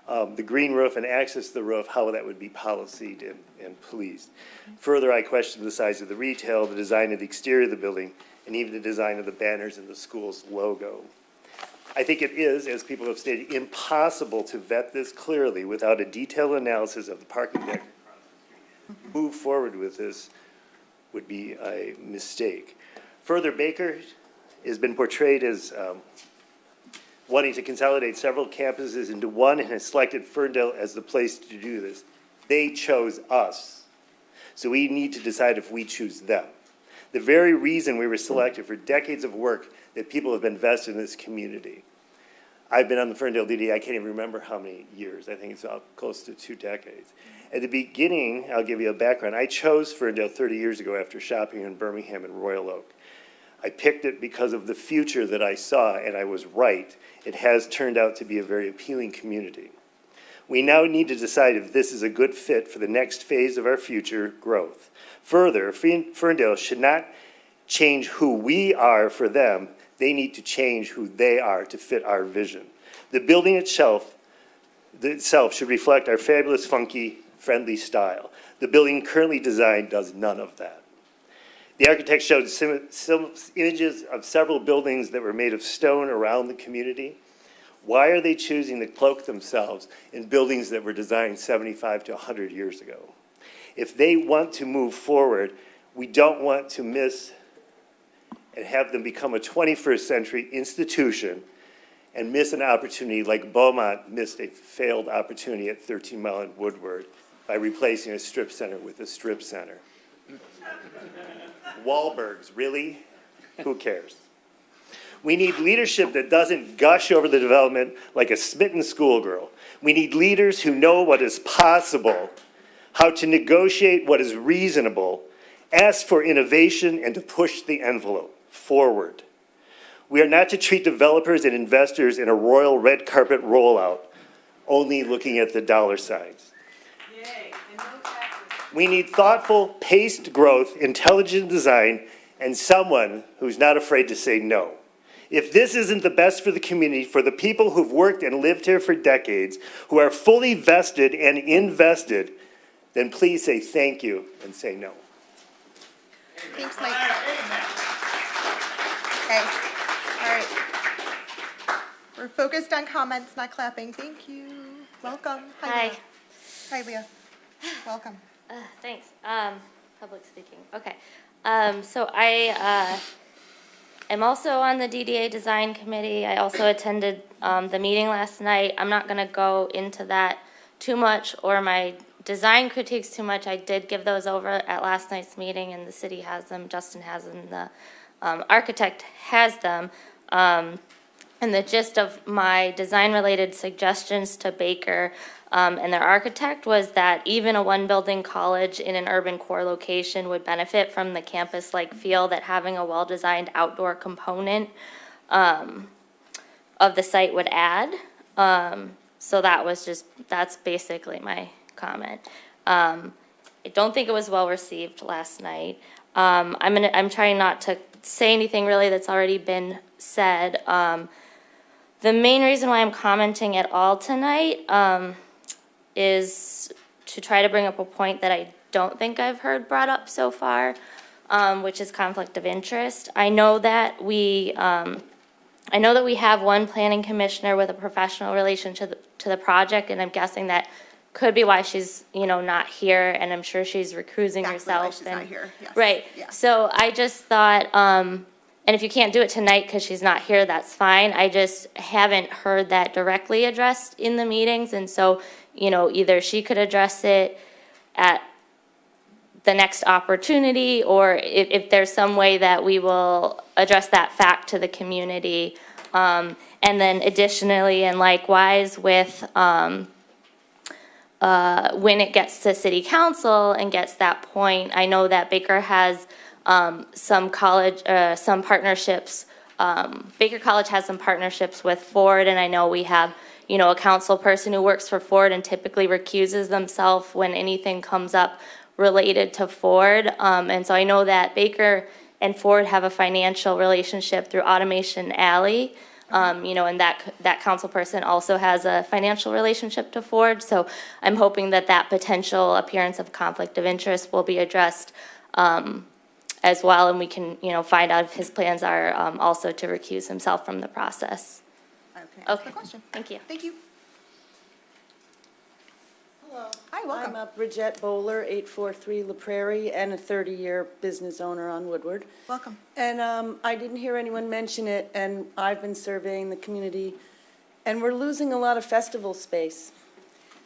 The green roof and access to the roof, how that would be policied and policed. Further, I questioned the size of the retail, the design of the exterior of the building, and even the design of the banners and the school's logo. I think it is, as people have stated, impossible to vet this clearly without a detailed analysis of the parking deck. Move forward with this would be a mistake. Further, Baker has been portrayed as wanting to consolidate several campuses into one and has selected Ferndale as the place to do this. They chose us. So we need to decide if we choose them. The very reason we were selected for decades of work that people have been vested in this community. I've been on the Ferndale DD, I can't even remember how many years. I think it's close to 2 decades. At the beginning, I'll give you a background. I chose Ferndale 30 years ago after shopping in Birmingham and Royal Oak. I picked it because of the future that I saw, and I was right. It has turned out to be a very appealing community. We now need to decide if this is a good fit for the next phase of our future growth. Further, Ferndale should not change who we are for them. They need to change who they are to fit our vision. The building itself should reflect our fabulous, funky, friendly style. The building currently designed does none of that. The architect showed some images of several buildings that were made of stone around the community. Why are they choosing to cloak themselves in buildings that were designed 75 to 100 years ago? If they want to move forward, we don't want to miss and have them become a 21st century institution and miss an opportunity like Beaumont missed a failed opportunity at 13 Mile and Woodward by replacing a strip center with a strip center. Wahlbergs, really? Who cares? We need leadership that doesn't gush over the development like a smitten schoolgirl. We need leaders who know what is possible, how to negotiate what is reasonable, ask for innovation, and to push the envelope forward. We are not to treat developers and investors in a royal red carpet rollout, only looking at the dollar signs. We need thoughtful, paced growth, intelligent design, and someone who's not afraid to say no. If this isn't the best for the community, for the people who've worked and lived here for decades, who are fully vested and invested, then please say thank you and say no. Thanks, Mike. Okay, all right. We're focused on comments, not clapping. Thank you. Welcome. Hi. Leah. Hi, Leah. Welcome. Thanks. Public speaking. Okay. So I am also on the DDA Design Committee. I also attended the meeting last night. I'm not going to go into that too much or my design critiques too much. I did give those over at last night's meeting, and the city has them. Justin has them. The architect has them. And the gist of my design-related suggestions to Baker and their architect was that even a one-building college in an urban core location would benefit from the campus-like feel that having a well-designed outdoor component of the site would add. So that's basically my comment. I don't think it was well received last night. I'm trying not to say anything really that's already been said. The main reason why I'm commenting at all tonight is to try to bring up a point that I don't think I've heard brought up so far, which is conflict of interest. I know that we have one planning commissioner with a professional relation to the project, and I'm guessing that could be why she's, not here, and I'm sure she's recusing Exactly herself. why she's not here, yes. Right. Yeah. So I just thought, and if you can't do it tonight because she's not here, that's fine. I just haven't heard that directly addressed in the meetings, and so, either she could address it at the next opportunity, or if there's some way that we will address that fact to the community. And then additionally, and likewise with, when it gets to city council and gets that point, I know that Baker has some partnerships. Baker College has some partnerships with Ford, and I know we have, a council person who works for Ford and typically recuses themselves when anything comes up related to Ford. And so I know that Baker and Ford have a financial relationship through Automation Alley. And that council person also has a financial relationship to Ford. So I'm hoping that potential appearance of conflict of interest will be addressed as well, and we can, find out if his plans are also to recuse himself from the process. Okay, ask the question. Thank you. Thank you. Hello. Hi, welcome. I'm Bridget Bowler, 843 La Prairie, and a 30-year business owner on Woodward. Welcome. And I didn't hear anyone mention it, and I've been surveying the community, and we're losing a lot of festival space.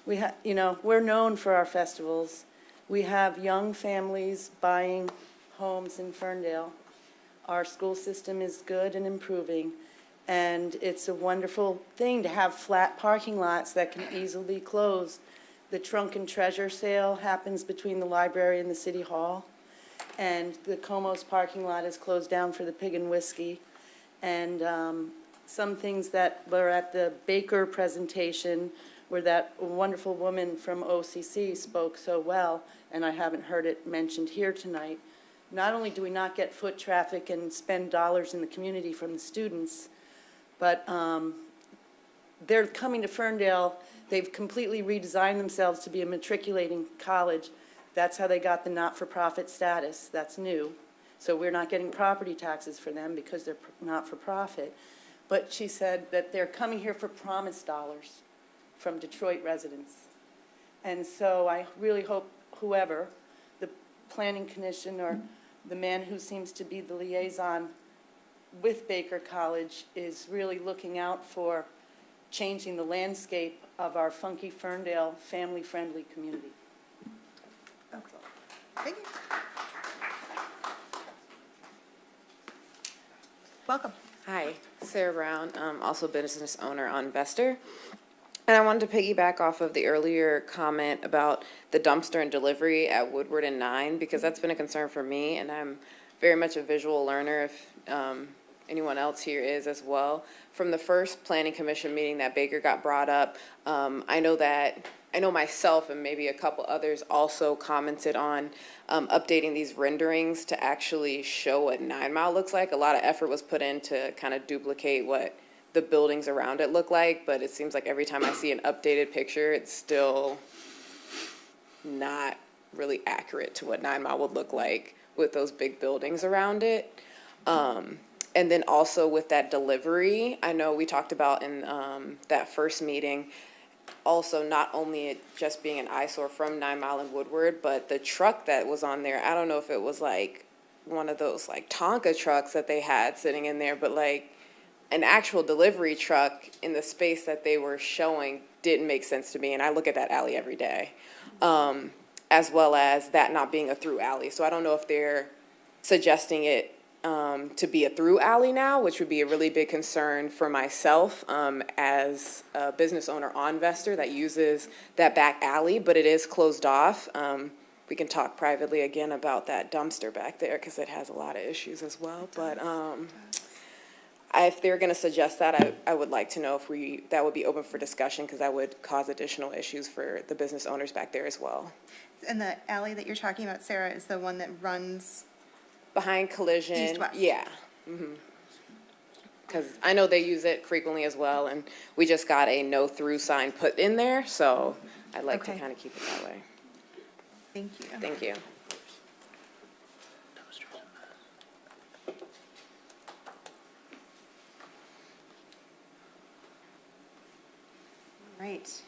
We're known for our festivals. We have young families buying homes in Ferndale. Our school system is good and improving, and it's a wonderful thing to have flat parking lots that can easily close. The trunk and treasure sale happens between the library and the city hall, and the Como's parking lot is closed down for the Pig and Whiskey. And some things that were at the Baker presentation where that wonderful woman from OCC spoke so well, and I haven't heard it mentioned here tonight. Not only do we not get foot traffic and spend dollars in the community from the students, but they're coming to Ferndale. They've completely redesigned themselves to be a matriculating college. That's how they got the not-for-profit status. That's new. So we're not getting property taxes for them because they're not-for-profit. But she said that they're coming here for promise dollars from Detroit residents. And so I really hope whoever, the Planning Commission or the man who seems to be the liaison with Baker College, is really looking out for changing the landscape of our funky Ferndale family-friendly community. Thank you. Welcome. Hi, Sarah Brown, also business owner on Vester. And I wanted to piggyback off of the earlier comment about the dumpster and delivery at Woodward and 9, because that's been a concern for me, and I'm very much a visual learner, if anyone else here is as well. From the first Planning Commission meeting that Baker got brought up, I know myself and maybe a couple others also commented on updating these renderings to actually show what 9 Mile looks like. A lot of effort was put in to kind of duplicate what the buildings around it look like, but it seems like every time I see an updated picture, it's still not really accurate to what 9 Mile would look like with those big buildings around it. And then also with that delivery, I know we talked about in that first meeting, also not only it just being an eyesore from 9 Mile and Woodward, but the truck that was on there, I don't know if it was like one of those like Tonka trucks that they had sitting in there, but like an actual delivery truck in the space that they were showing didn't make sense to me, and I look at that alley every day, as well as that not being a through alley. So I don't know if they're suggesting it to be a through alley now, which would be a really big concern for myself as a business owner on Vester that uses that back alley, but it is closed off. We can talk privately again about that dumpster back there because it has a lot of issues as well. But if they're gonna suggest that, I would like to know if that would be open for discussion, because that would cause additional issues for the business owners back there as well. And the alley that you're talking about, Sarah, is the one that runs Behind Collision. east-west? Yeah. Because I know they use it frequently as well, and we just got a no-through sign put in there, so I'd like to Okay. kind of keep it that way. Thank you. Thank you. Right.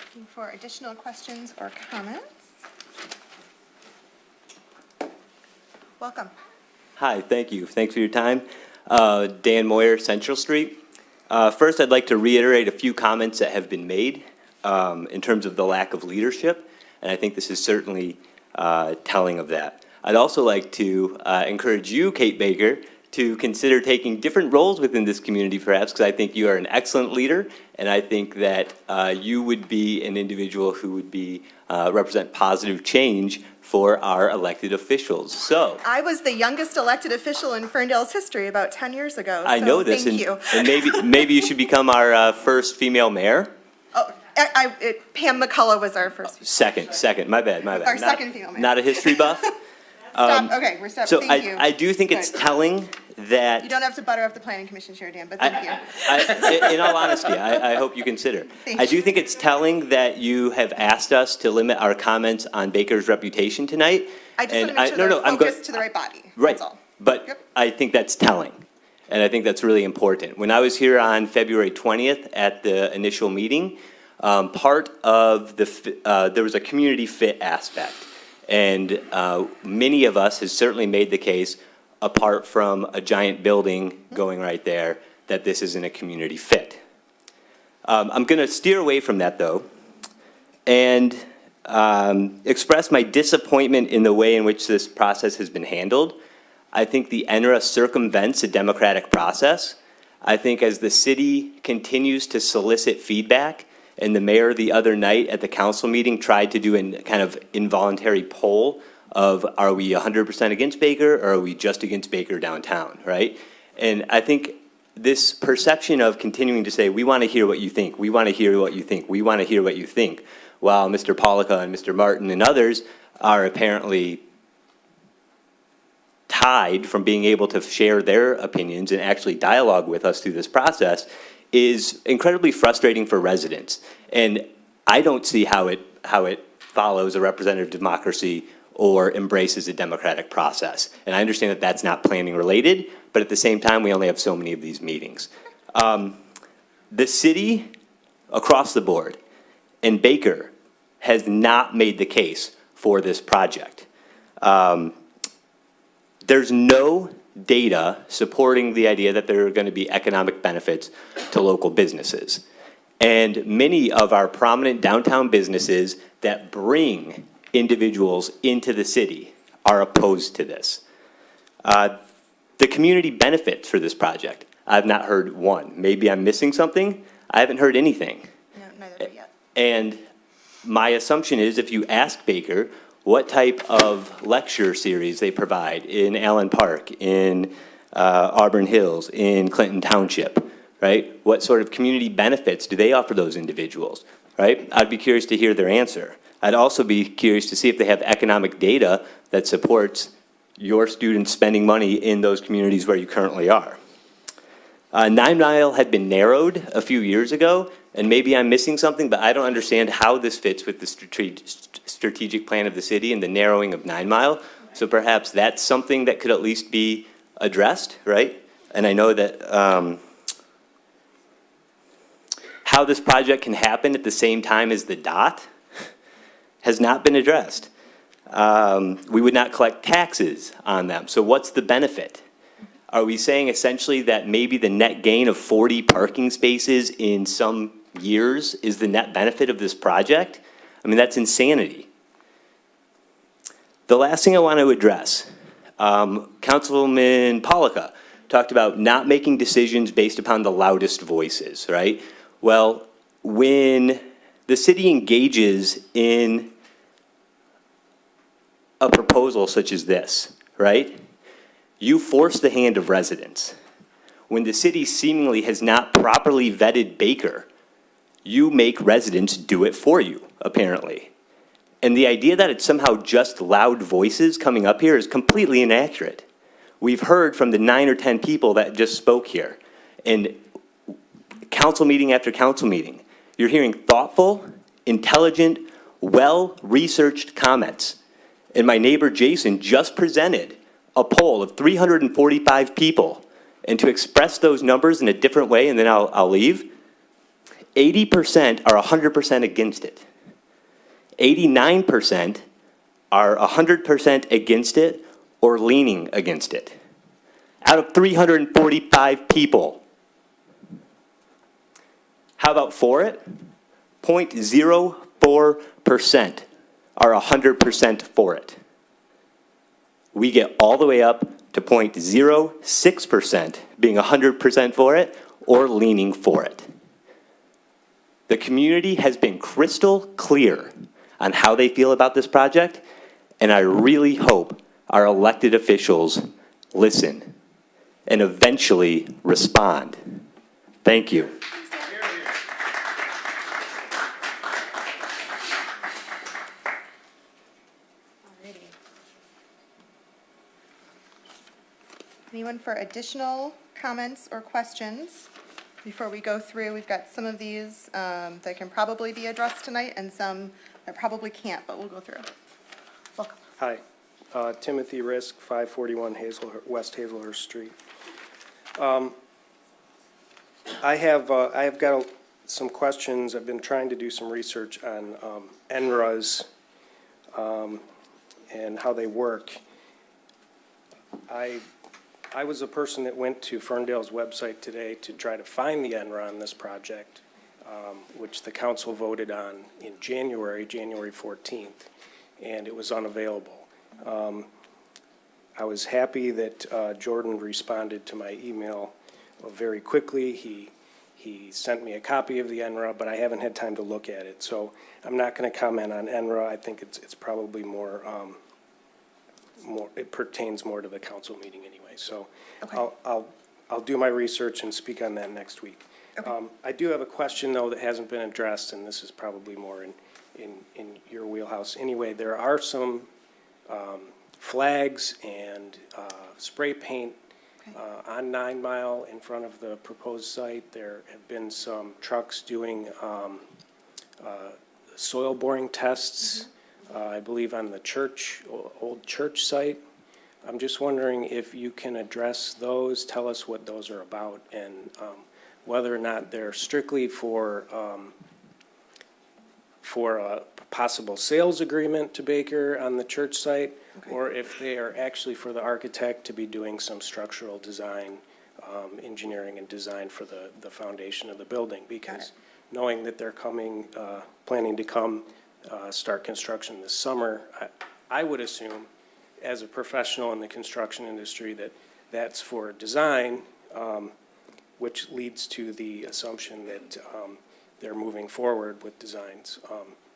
Looking for additional questions or comments? Welcome. Hi, thank you. Thanks for your time. Dan Moyer, Central Street. First, I'd like to reiterate a few comments that have been made in terms of the lack of leadership, and I think this is certainly telling of that. I'd also like to encourage you, Kate Baker, to consider taking different roles within this community, perhaps, because I think you are an excellent leader, and I think that you would be an individual who would be represent positive change for our elected officials. So I was the youngest elected official in Ferndale's history about 10 years ago. I know this, Thank you. and maybe you should become our first female mayor. Oh, Pam McCullough was our first. Second. My bad. Our second female mayor. Not a history buff. Stop. Okay, we're stopping. So Thank you. I do think it's Good. telling that. You don't have to butter up the planning commission chair, Dan, but thank you. In all honesty, I hope you consider. Thank I do you. think it's telling that you have asked us to limit our comments on Baker's reputation tonight. I just and want to make sure they're I'm focused to the right body. Right, That's all. but I think that's telling, and I think that's really important. When I was here on February 20th at the initial meeting, part of there was a community fit aspect, and many of us has certainly made the case, apart from a giant building going right there, that this isn't a community fit. I'm going to steer away from that, though, and express my disappointment in the way in which this process has been handled. I think the ENRA circumvents a democratic process. I think as the city continues to solicit feedback, and the mayor the other night at the council meeting tried to do a kind of involuntary poll of, are we 100% against Baker, or are we just against Baker downtown, right? And I think this perception of continuing to say, we want to hear what you think, we want to hear what you think, we want to hear what you think, while Mr. Pollica and Mr. Martin and others are apparently tied from being able to share their opinions and actually dialogue with us through this process, is incredibly frustrating for residents. And I don't see how it follows a representative democracy or embraces a democratic process. And I understand that that's not planning related, but at the same time, we only have so many of these meetings. The city, across the board, and Baker has not made the case for this project. There's no data supporting the idea that there are going to be economic benefits to local businesses. And many of our prominent downtown businesses that bring individuals into the city are opposed to this. The community benefits for this project, I've not heard one. Maybe I'm missing something. I haven't heard anything. No, neither have yet. And my assumption is if you ask Baker what type of lecture series they provide in Allen Park, in Auburn Hills, in Clinton Township, right? What sort of community benefits do they offer those individuals, right? I'd be curious to hear their answer. I'd also be curious to see if they have economic data that supports your students spending money in those communities where you currently are. 9 Mile had been narrowed a few years ago, and maybe I'm missing something, but I don't understand how this fits with the strategic plan of the city and the narrowing of 9 Mile. So perhaps that's something that could at least be addressed, right? And I know that how this project can happen at the same time as the DOT has not been addressed. We would not collect taxes on them. So what's the benefit? Are we saying essentially that maybe the net gain of 40 parking spaces in some years is the net benefit of this project? I mean, that's insanity. The last thing I want to address, Councilman Pollica talked about not making decisions based upon the loudest voices, right? Well, when the city engages in a proposal such as this, right? You force the hand of residents. when the city seemingly has not properly vetted Baker, you make residents do it for you, apparently. And the idea that it's somehow just loud voices coming up here is completely inaccurate. We've heard from the 9 or 10 people that just spoke here, and council meeting after council meeting, you're hearing thoughtful, intelligent, well-researched comments. And my neighbor Jason just presented a poll of 345 people. And to express those numbers in a different way, and then I'll leave, 80% are 100% against it. 89% are 100% against it or leaning against it. Out of 345 people. How about for it? 0.04% are 100% for it. We get all the way up to 0.06% being 100% for it or leaning for it. The community has been crystal clear on how they feel about this project, and I really hope our elected officials listen and eventually respond. Thank you. Anyone for additional comments or questions? Before we go through, we've got some of these that can probably be addressed tonight and some that probably can't, but we'll go through. Welcome. Hi, Timothy Risk, 541 West Hazelhurst Street. I have got some questions. I've been trying to do some research on NRAs and how they work. I was a person that went to Ferndale's website today to try to find the NRA on this project, which the council voted on in January 14th, and it was unavailable. I was happy that Jordan responded to my email very quickly. He sent me a copy of the NRA, but I haven't had time to look at it. So I'm not going to comment on NRA. I think it's probably more, it pertains more to the council meeting anyway. So okay. I'll do my research and speak on that next week. Okay. I do have a question though that hasn't been addressed, and this is probably more in your wheelhouse. Anyway, there are some flags and spray paint on 9 Mile in front of the proposed site. There have been some trucks doing soil boring tests, I believe on the church, old church site. I'm just wondering if you can address those, tell us what those are about, and whether or not they're strictly for a possible sales agreement to Baker on the church site, or if they are actually for the architect to be doing some structural design, engineering and design for the foundation of the building. Because knowing that they're coming, planning to come start construction this summer, I would assume, as a professional in the construction industry, that that's for design, which leads to the assumption that they're moving forward with designs.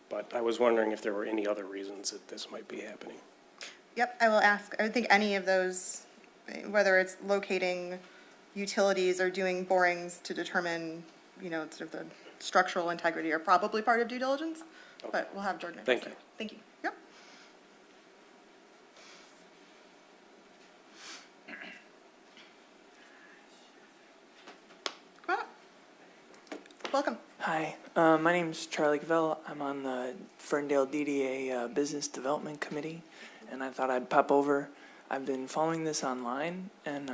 But I was wondering if there were any other reasons that this might be happening. Yep, I will ask. I would think any of those, whether it's locating utilities or doing borings to determine, sort of the structural integrity, are probably part of due diligence. Okay. But we'll have Jordan. Thank you. Thank you. Yep. Come on up. Welcome. Hi, my name is Charlie Cavell. I'm on the Ferndale DDA Business Development Committee, and I thought I'd pop over. I've been following this online, and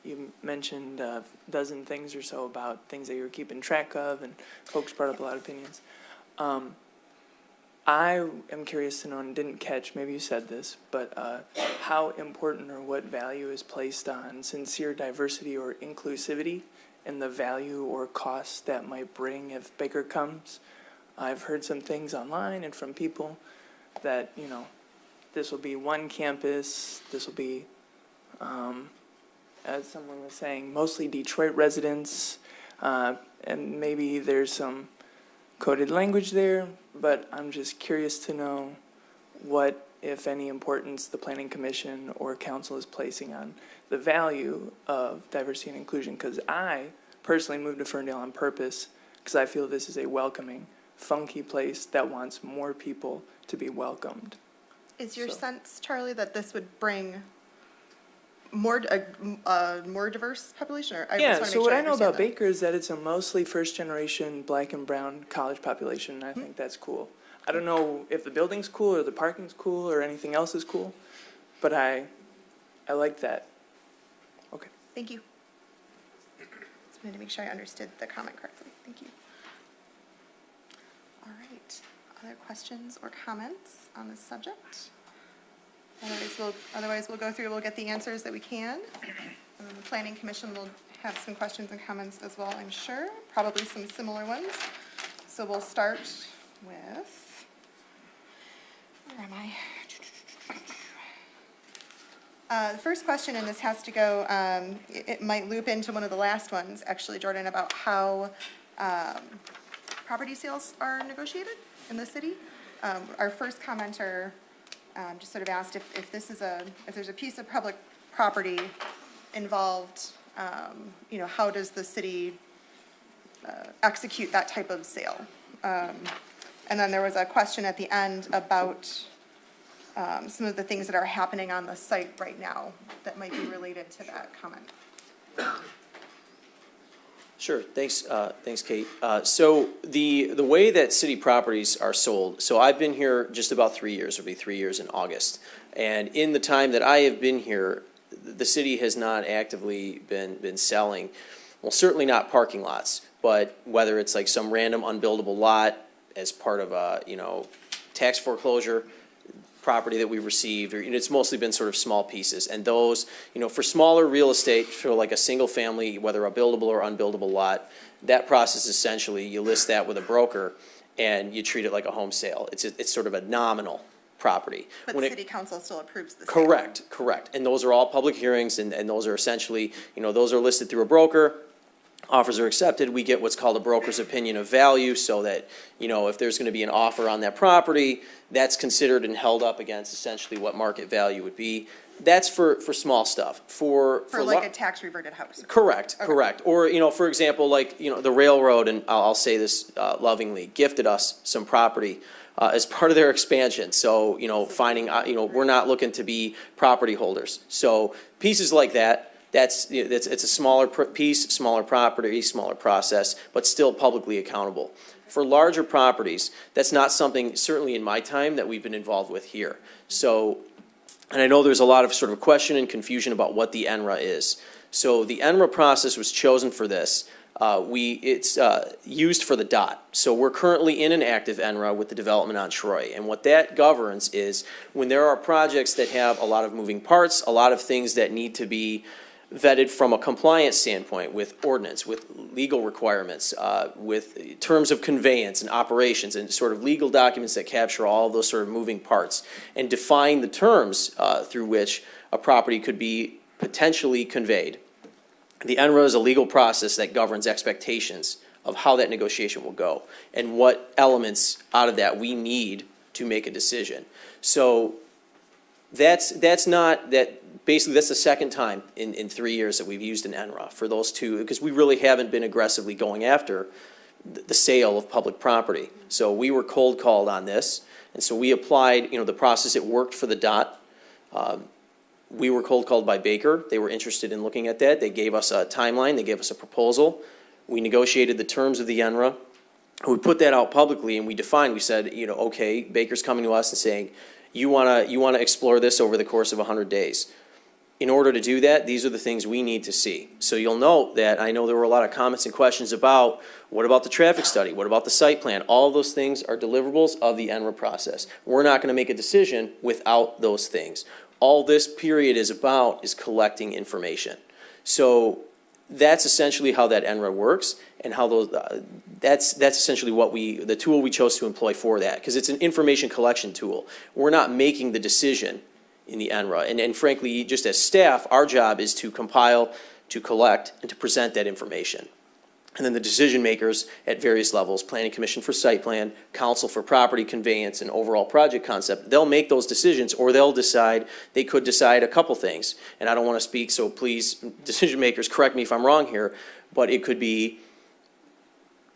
you mentioned a dozen things or so about things that you were keeping track of, and folks brought up a lot of opinions. I am curious to know, and didn't catch, maybe you said this, but how important or what value is placed on sincere diversity or inclusivity, and the value or cost that might bring if Baker comes. I've heard some things online and from people that, this will be one campus, this will be, as someone was saying, mostly Detroit residents, and maybe there's some coded language there, but I'm just curious to know what if any importance the planning commission or council is placing on the value of diversity and inclusion, because I personally moved to Ferndale on purpose because I feel this is a welcoming, funky place that wants more people to be welcomed. Is your So- sense, Charlie, that this would bring more, more diverse population? Or I just Yeah, wanna make so sure what I know understand about that. Baker is that it's a mostly first-generation black and brown college population, and I think that's cool. I don't know if the building's cool or the parking's cool or anything else is cool, but I like that. Okay. Thank you. Just wanted to make sure I understood the comment correctly. Thank you. All right. Other questions or comments on this subject? Otherwise we'll go through, we'll get the answers that we can. And then the planning commission will have some questions and comments as well, I'm sure, probably some similar ones. So we'll start with, where am I? The first question, and this has to go, it might loop into one of the last ones, actually, Jordan, about how property sales are negotiated in the city. Our first commenter just sort of asked if this is if there's a piece of public property involved, how does the city execute that type of sale? And then there was a question at the end about some of the things that are happening on the site right now that might be related to that comment. Sure, thanks, Kate. So the way that city properties are sold, so I've been here just about 3 years, it'll be 3 years in August. And in the time that I have been here, the city has not actively been selling, well, certainly not parking lots, but whether it's like some random unbuildable lot as part of a, tax foreclosure property that we received, or it's mostly been sort of small pieces. And those, for smaller real estate, for like a single family, whether a buildable or unbuildable lot, that process essentially, you list that with a broker and you treat it like a home sale. It's sort of a nominal property. But When the it- city council still approves the sale. Correct. And those are all public hearings, and those are essentially, those are listed through a broker. Offers are accepted, we get what's called a broker's opinion of value, so that, if there's gonna be an offer on that property, that's considered and held up against essentially what market value would be. That's for small stuff. For like a tax reverted house. Correct. Or, for example, like, the railroad, and I'll say this lovingly, gifted us some property as part of their expansion. So, finding, we're not looking to be property holders. So pieces like that, it's a smaller piece, smaller property, smaller process, but still publicly accountable. For larger properties, that's not something, certainly in my time, that we've been involved with here. So, and I know there's a lot of sort of question and confusion about what the NRA is. So the NRA process was chosen for this. It's used for the DOT. So we're currently in an active NRA with the development on Troy. And what that governs is when there are projects that have a lot of moving parts, a lot of things that need to be vetted from a compliance standpoint with ordinance, with legal requirements, with terms of conveyance and operations, and sort of legal documents that capture all of those sort of moving parts and define the terms through which a property could be potentially conveyed. The NRA is a legal process that governs expectations of how that negotiation will go and what elements out of that we need to make a decision. So that's not that. Basically, that's the second time in 3 years that we've used an NRA for those two, because we really haven't been aggressively going after the sale of public property. So we were cold called on this, and so we applied, the process. It worked for the DOT. We were cold called by Baker. They were interested in looking at that. They gave us a timeline. They gave us a proposal. We negotiated the terms of the NRA. We put that out publicly, and we defined. We said, okay, Baker's coming to us and saying, you wanna explore this over the course of 100 days. In order to do that, these are the things we need to see. So you'll note that I know there were a lot of comments and questions about what about the traffic study? What about the site plan? All of those things are deliverables of the NRA process. We're not going to make a decision without those things. All this period is about is collecting information. So that's essentially how that NRA works, and how those that's essentially what the tool we chose to employ for that, because it's an information collection tool. We're not making the decision in the NRA. And frankly, just as staff, our job is to compile, to collect, and to present that information. And then the decision makers at various levels, planning commission for site plan, council for property conveyance and overall project concept, they'll make those decisions, or they could decide a couple things. And I don't want to speak, so please, decision makers, correct me if I'm wrong here, but it could be,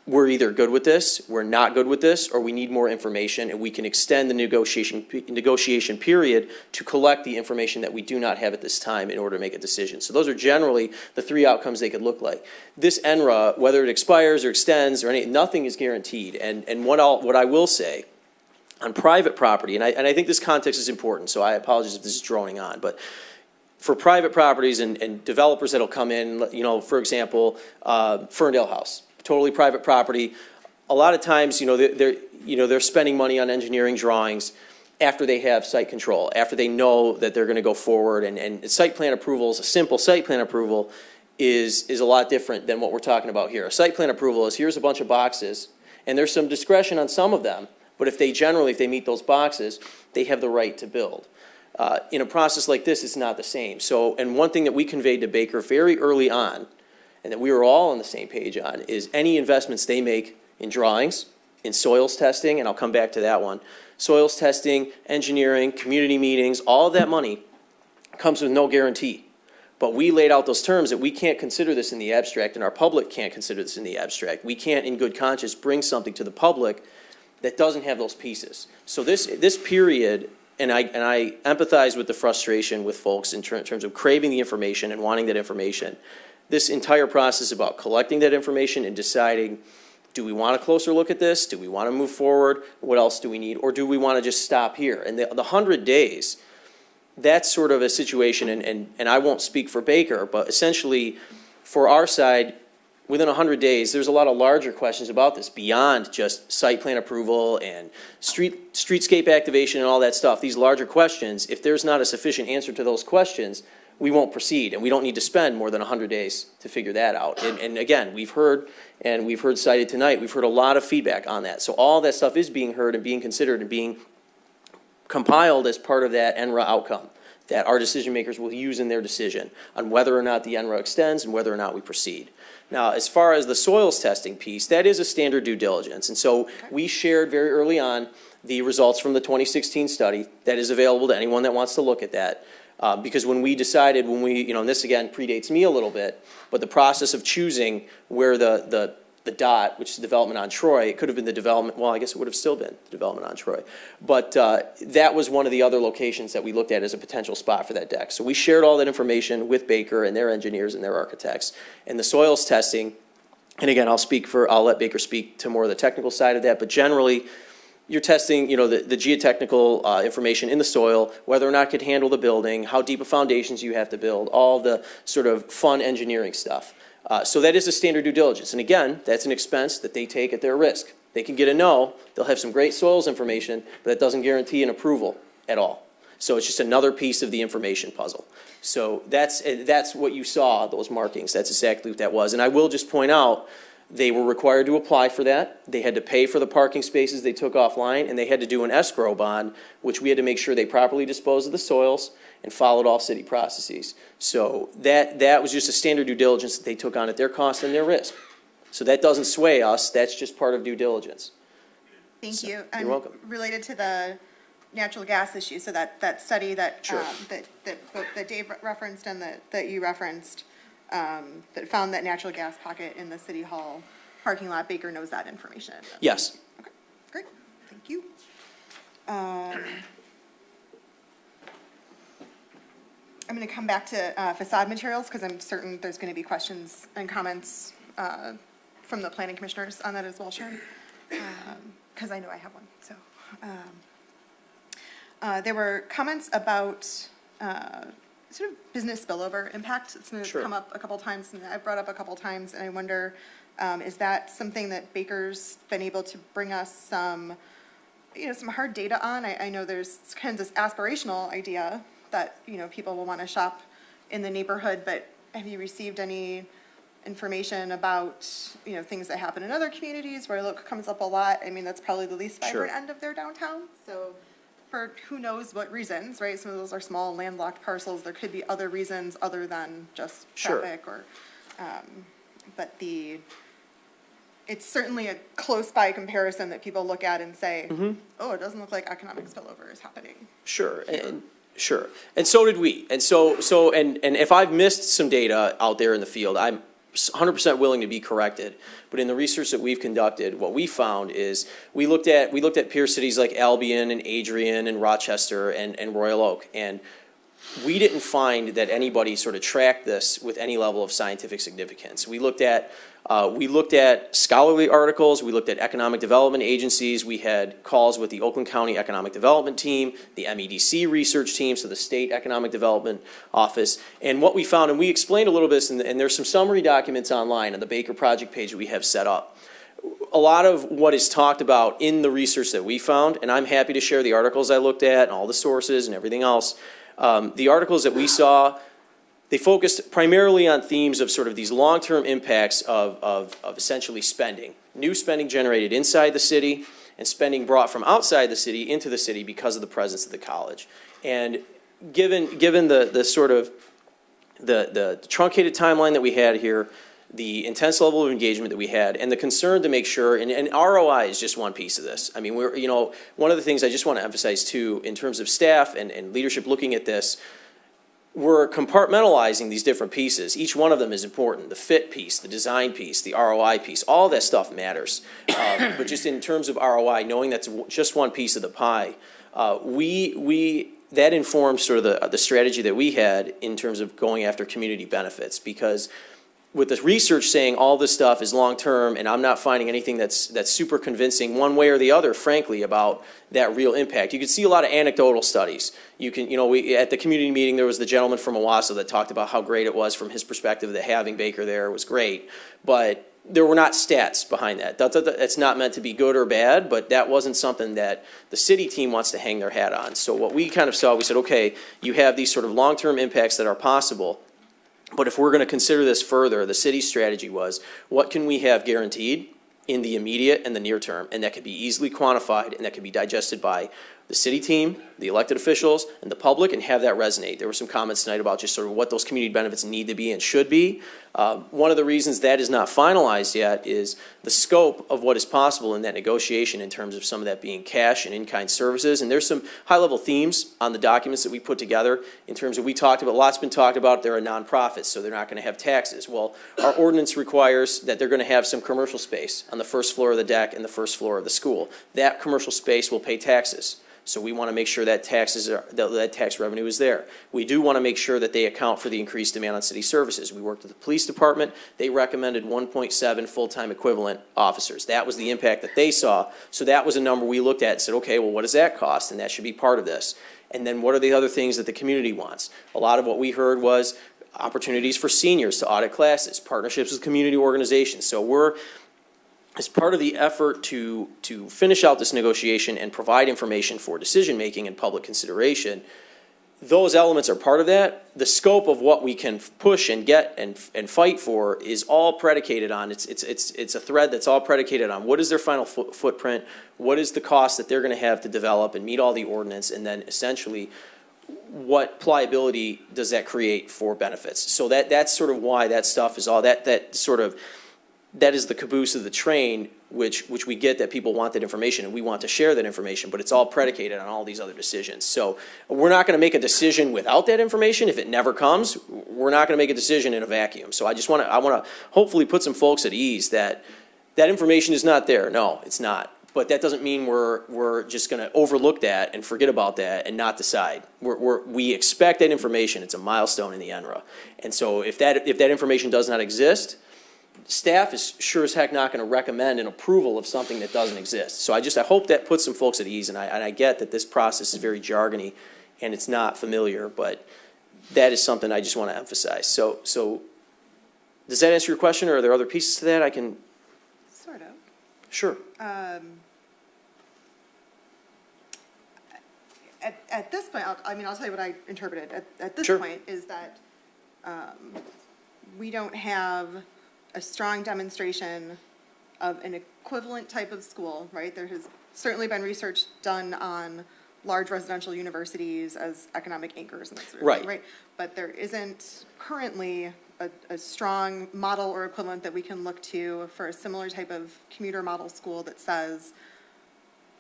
we're either good with this, we're not good with this, or we need more information, and we can extend the negotiation period to collect the information that we do not have at this time in order to make a decision. So those are generally the three outcomes they could look like. This NRA, whether it expires or extends or nothing is guaranteed. And what I will say on private property, and I think this context is important, so I apologize if this is droning on, but for private properties and developers that'll come in, for example, Ferndale House. Totally private property. A lot of times, they're spending money on engineering drawings after they have site control, after they know that they're going to go forward. And site plan approvals, a simple site plan approval is a lot different than what we're talking about here. A site plan approval is, here's a bunch of boxes, and there's some discretion on some of them, but if they meet those boxes, they have the right to build. In a process like this, it's not the same. So, and one thing that we conveyed to Baker very early on, and that we were all on the same page on, is any investments they make in drawings, in soils testing, and I'll come back to that one, soils testing, engineering, community meetings, all of that money comes with no guarantee. But we laid out those terms that we can't consider this in the abstract, and our public can't consider this in the abstract. We can't, in good conscience, bring something to the public that doesn't have those pieces. So this period, and I empathize with the frustration with folks in terms of craving the information and wanting that information. This entire process about collecting that information and deciding, do we want a closer look at this? Do we want to move forward? What else do we need? Or do we want to just stop here? And the 100 days, that's sort of a situation, and I won't speak for Baker, but essentially for our side, within 100 days, there's a lot of larger questions about this beyond just site plan approval and streetscape activation and all that stuff. These larger questions, if there's not a sufficient answer to those questions, we won't proceed, and we don't need to spend more than 100 days to figure that out. And again, we've heard cited tonight, we've heard a lot of feedback on that. So all that stuff is being heard and being considered and being compiled as part of that NRA outcome that our decision makers will use in their decision on whether or not the NRA extends and whether or not we proceed. Now, as far as the soils testing piece, that is a standard due diligence. And so we shared very early on the results from the 2016 study that is available to anyone that wants to look at that. Because when we decided, and this again predates me a little bit, but the process of choosing where the dot, which is development on Troy, it could have been the development, well, I guess it would have still been development on Troy. But that was one of the other locations that we looked at as a potential spot for that deck. So we shared all that information with Baker and their engineers and their architects. And the soils testing, and again, I'll let Baker speak to more of the technical side of that, but generally, you're testing, the geotechnical information in the soil, whether or not it could handle the building, how deep of foundations you have to build, all the sort of fun engineering stuff. So that is a standard due diligence. And again, that's an expense that they take at their risk. They can get a no, they'll have some great soils information, but that doesn't guarantee an approval at all. So it's just another piece of the information puzzle. So that's what you saw, those markings. That's exactly what that was. And I will just point out, they were required to apply for that. They had to pay for the parking spaces they took offline, and they had to do an escrow bond, which we had to make sure they properly disposed of the soils and followed all city processes. So that was just a standard due diligence that they took on at their cost and their risk. So that doesn't sway us. That's just part of due diligence. Thank you. You're And welcome. related to the natural gas issue, so that study that Sure. that Dave referenced and that you referenced, that found that natural gas pocket in the city hall parking lot, Baker knows that information. Yes. Okay, great, thank you. I'm going to come back to facade materials because I'm certain there's going to be questions and comments from the planning commissioners on that as well, Sharon, because I know I have one. So there were comments about sort of business spillover impact. It's something that's come up a couple times, and I've brought up a couple times, and I wonder, is that something that Baker's been able to bring us some hard data on? I know there's kind of this aspirational idea that, people will want to shop in the neighborhood, but have you received any information about, things that happen in other communities where look comes up a lot? I mean, that's probably the least vibrant end of their downtown, so for who knows what reasons, right? Some of those are small landlocked parcels. There could be other reasons other than just traffic or, but it's certainly a close by comparison that people look at and say, Mm-hmm. oh, it doesn't look like economic spillover is happening. Sure, sure. And so did we. And and if I've missed some data out there in the field, I'm 100% willing to be corrected. But in the research that we've conducted, what we found is we looked at peer cities like Albion and Adrian and Rochester and Royal Oak, and we didn't find that anybody sort of tracked this with any level of scientific significance. We looked at scholarly articles, we looked at economic development agencies, we had calls with the Oakland County Economic Development Team, the MEDC research team, so the State Economic Development Office, and what we found, and we explained a little bit, and there's some summary documents online on the Baker Project page that we have set up. A lot of what is talked about in the research that we found, and I'm happy to share the articles I looked at and all the sources and everything else, the articles that we saw, they focused primarily on themes of sort of these long-term impacts of essentially spending. New spending generated inside the city and spending brought from outside the city into the city because of the presence of the college. And given the sort of the truncated timeline that we had here, the intense level of engagement that we had, and the concern to make sure, and ROI is just one piece of this. I mean, one of the things I just want to emphasize too, in terms of staff and leadership looking at this, we're compartmentalizing these different pieces. Each one of them is important. The fit piece, the design piece, the ROI piece, all that stuff matters. But just in terms of ROI, knowing that's just one piece of the pie, that informs sort of the strategy that we had in terms of going after community benefits, because with the research saying all this stuff is long-term, and I'm not finding anything that's super convincing one way or the other, frankly, about that real impact. You can see a lot of anecdotal studies. You can, at the community meeting, there was the gentleman from Owasso that talked about how great it was from his perspective that having Baker there was great, but there were not stats behind that. That's not meant to be good or bad, but that wasn't something that the city team wants to hang their hat on. So what we kind of saw, we said, okay, you have these sort of long-term impacts that are possible, but if we're going to consider this further, the city's strategy was, what can we have guaranteed in the immediate and the near term? And that could be easily quantified, and that could be digested by the city team, the elected officials, and the public, and have that resonate. There were some comments tonight about just sort of what those community benefits need to be and should be. One of the reasons that is not finalized yet is the scope of what is possible in that negotiation in terms of some of that being cash and in-kind services. And there's some high-level themes on the documents that we put together in terms of, we talked about, lots been talked about, they're a nonprofit, so they're not going to have taxes. Well, our ordinance requires that they're going to have some commercial space on the first floor of the deck and the first floor of the school. That commercial space will pay taxes. So we want to make sure that that tax revenue is there. We do want to make sure that they account for the increased demand on city services. We worked with the police department. They recommended 1.7 full-time equivalent officers. That was the impact that they saw. So that was a number we looked at and said, okay, well, what does that cost? And that should be part of this. And then what are the other things that the community wants? A lot of what we heard was opportunities for seniors to audit classes, partnerships with community organizations. So we're, as part of the effort to finish out this negotiation and provide information for decision-making and public consideration, those elements are part of that. The scope of what we can push and get and fight for is all predicated on, it's a thread that's all predicated on what is their final footprint, what is the cost that they're going to have to develop and meet all the ordinance, and then essentially what pliability does that create for benefits. So that's sort of why that stuff is all, that is the caboose of the train, which we get that people want that information and we want to share that information, but it's all predicated on all these other decisions. So we're not going to make a decision without that information. If it never comes, we're not going to make a decision in a vacuum. So I want to hopefully put some folks at ease that information is not there. No, it's not. But that doesn't mean we're just going to overlook that and forget about that and not decide. We expect that information. It's a milestone in the NRA. And so if that information does not exist, staff is sure as heck not going to recommend an approval of something that doesn't exist. So I hope that puts some folks at ease, and I get that this process is very jargony and it's not familiar, but that is something I just want to emphasize. So does that answer your question, or are there other pieces to that I can? Sort of. Sure. At this point, I'll tell you what I interpreted. At this Sure. point is that we don't have a strong demonstration of an equivalent type of school, right? There has certainly been research done on large residential universities as economic anchors and that sort of thing, right? But there isn't currently a strong model or equivalent that we can look to for a similar type of commuter model school that says,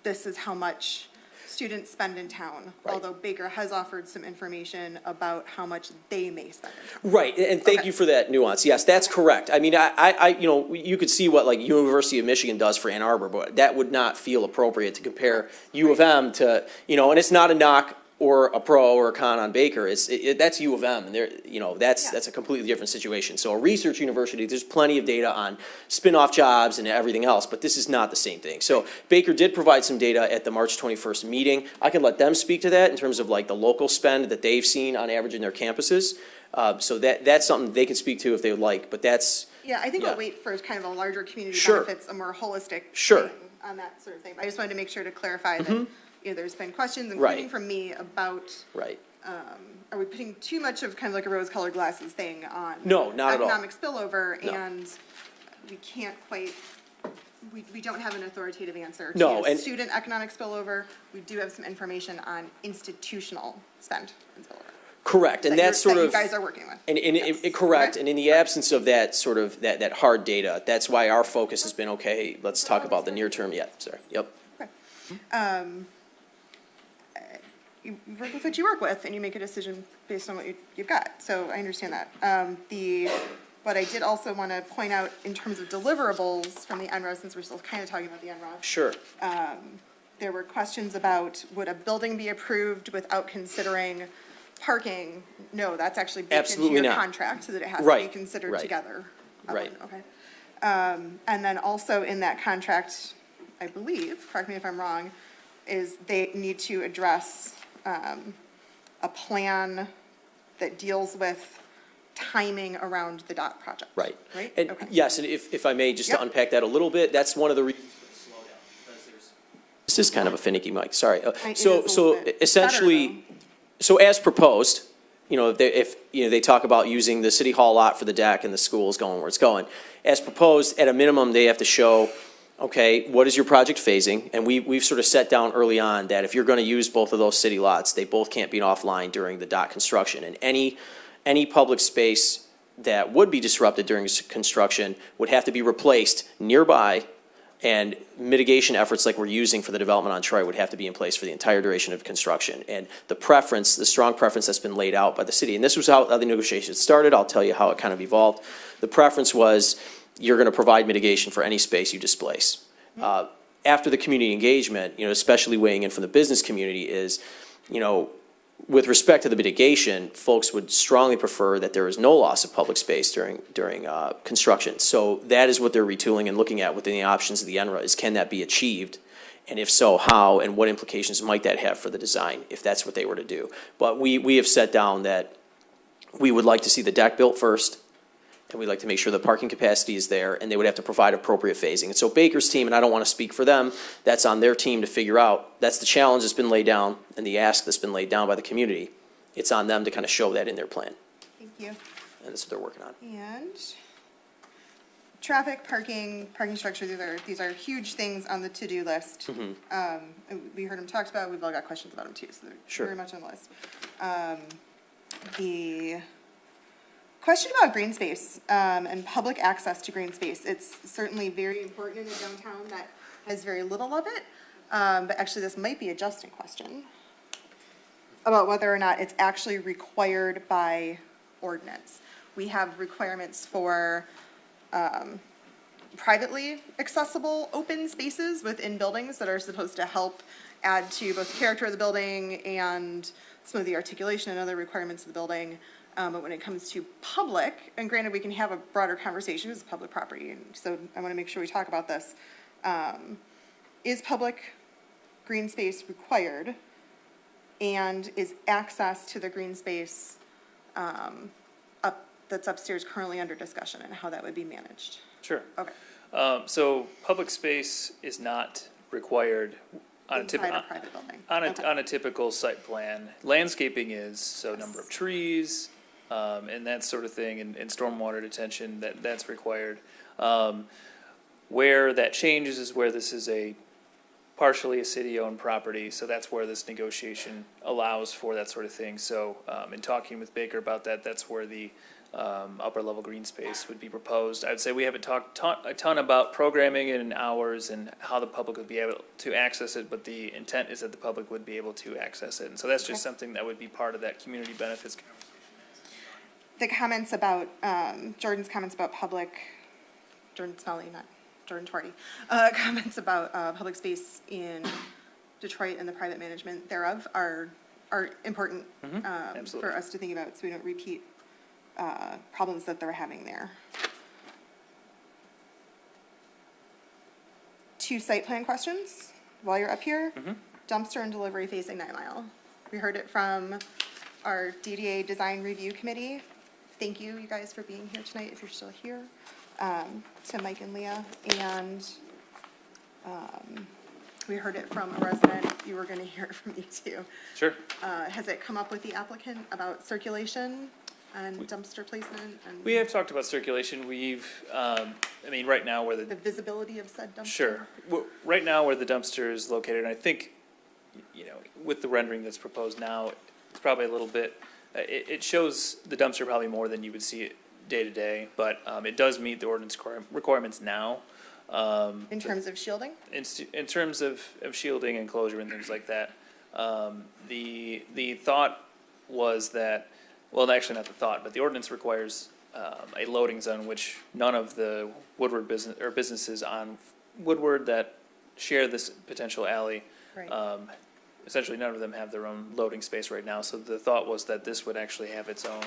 this is how much students spend in town, although Baker has offered some information about how much they may spend in town. Right, and thank you for that nuance. Yes, that's correct. I mean, you could see what like University of Michigan does for Ann Arbor, but that would not feel appropriate to compare U of M to, and it's not a knock or a pro or a con on Baker. That's U of M, and that's a completely different situation. So a research university, there's plenty of data on spin-off jobs and everything else, but this is not the same thing. So Baker did provide some data at the March 21st meeting. I can let them speak to that in terms of like the local spend that they've seen on average in their campuses. So that's something they can speak to if they would like, but that's. Yeah, I think I'll wait for kind of a larger community benefits, a more holistic thing on that sort of thing. I just wanted to make sure to clarify that there's been questions, including from me, about are we putting too much of kind of like a rose-colored glasses thing on No, not at all. economic spillover, and we can't quite, we don't have an authoritative answer to student economic spillover. We do have some information on institutional spend and spillover. Correct, and that's sort of. You guys are working with. And correct, and in the absence of that sort of, that hard data, that's why our focus has been, okay, let's talk about the near term yet, sorry, yep. Okay. You work with what you work with, and you make a decision based on what you've got, so I understand that. But I did also want to point out in terms of deliverables from the NRA, since we're still kind of talking about the NRA. Sure. There were questions about, would a building be approved without considering parking? No, that's actually baked into your contract, so that it has to be considered together. Right. Okay. And then also in that contract, I believe, correct me if I'm wrong, is they need to address a plan that deals with timing around the dock project. Right. Right? And Okay. yes, and if I may, just to unpack that a little bit, that's one of the reasons for the slowdown, because this is kind of a finicky mic, sorry. So essentially, so as proposed, if they talk about using the city hall lot for the deck and the school's going where it's going, as proposed, at a minimum, they have to show, okay, what is your project phasing? And we've sort of set down early on that if you're going to use both of those city lots, they both can't be offline during the dock construction. And any public space that would be disrupted during construction would have to be replaced nearby, and mitigation efforts like we're using for the development on Troy would have to be in place for the entire duration of construction. And the strong preference that's been laid out by the city, and this was how the negotiations started, I'll tell you how it kind of evolved. The preference was you're going to provide mitigation for any space you displace. After the community engagement, especially weighing in from the business community is, with respect to the mitigation, folks would strongly prefer that there is no loss of public space during construction. So that is what they're retooling and looking at within the options of the NRA is, can that be achieved? And if so, how, and what implications might that have for the design, if that's what they were to do? But we have set down that we would like to see the deck built first, and we'd like to make sure the parking capacity is there, and they would have to provide appropriate phasing. And so Baker's team, and I don't want to speak for them, that's on their team to figure out. That's the challenge that's been laid down and the ask that's been laid down by the community. It's on them to kind of show that in their plan. Thank you. And that's what they're working on. And traffic, parking structure, these are huge things on the to-do list. And we heard them talked about, we've all got questions about them too, so they're very much on the list. The question about green space and public access to green space. It's certainly very important in a downtown that has very little of it. But actually, this might be a Justin question about whether or not it's actually required by ordinance. We have requirements for privately accessible open spaces within buildings that are supposed to help add to both the character of the building and some of the articulation and other requirements of the building. But when it comes to public, and granted we can have a broader conversation, it's public property, and so I want to make sure we talk about this. Is public green space required? And is access to the green space that's upstairs currently under discussion, and how that would be managed? Sure. Okay. So public space is not required on a private building. On a typical site plan. Landscaping is, so number of trees, and that sort of thing, and stormwater detention, that's required. Where that changes is where this is partially a city-owned property, so that's where this negotiation allows for that sort of thing. So in talking with Baker about that, that's where the upper level green space would be proposed. I'd say we haven't talked a ton about programming and hours and how the public would be able to access it, but the intent is that the public would be able to access it. And so that's just something that would be part of that community benefits. The comments about, Jordan's comments about Jordan Smelly, not Jordan Twardy, comments about public space in Detroit and the private management thereof are important for us to think about, so we don't repeat problems that they're having there. 2 site plan questions while you're up here. Dumpster and delivery facing 9 Mile. We heard it from our DDA Design Review Committee. Thank you, you guys, for being here tonight, if you're still here, to Mike and Leah. And we heard it from a resident. You were going to hear it from you too. Sure. Has it come up with the applicant about circulation and dumpster placement? And We have talked about circulation. We've, I mean, right now where the visibility of said dumpster? Sure. Right now where the dumpster is located, and I think, you know, with the rendering that's proposed now, it's probably a little bit, it shows the dumpster probably more than you would see it day to day, but it does meet the ordinance requirements now. In terms of shielding? In terms of shielding and closure and things like that. The thought was that, well, actually not the thought, but the ordinance requires a loading zone, which none of the Woodward businesses on Woodward that share this potential alley, essentially none of them have their own loading space right now. So the thought was that this would actually have its own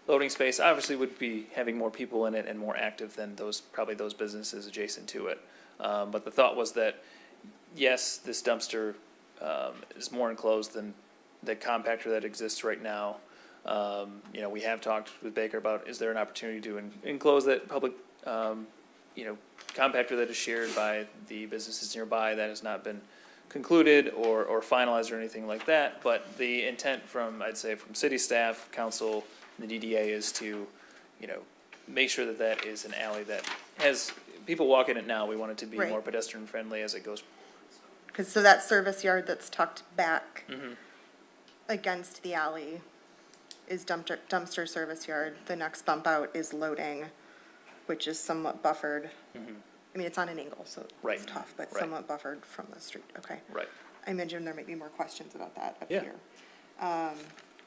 loading space. Obviously would be having more people in it and more active than probably those businesses adjacent to it. But the thought was that, yes, this dumpster is more enclosed than the compactor that exists right now. You know, we have talked with Baker about, is there an opportunity to enclose that public, you know, compactor that is shared by the businesses nearby. That has not been concluded or finalized or anything like that. But the intent I'd say from city staff, council, and the DDA is to, you know, make sure that that is an alley that has people walk in it now. We want it to be more pedestrian friendly as it goes. So that service yard that's tucked back against the alley is dumpster service yard. The next bump out is loading, which is somewhat buffered. I mean, it's on an angle, so it's tough, but somewhat buffered from the street. Okay. Right. I imagine there might be more questions about that up here.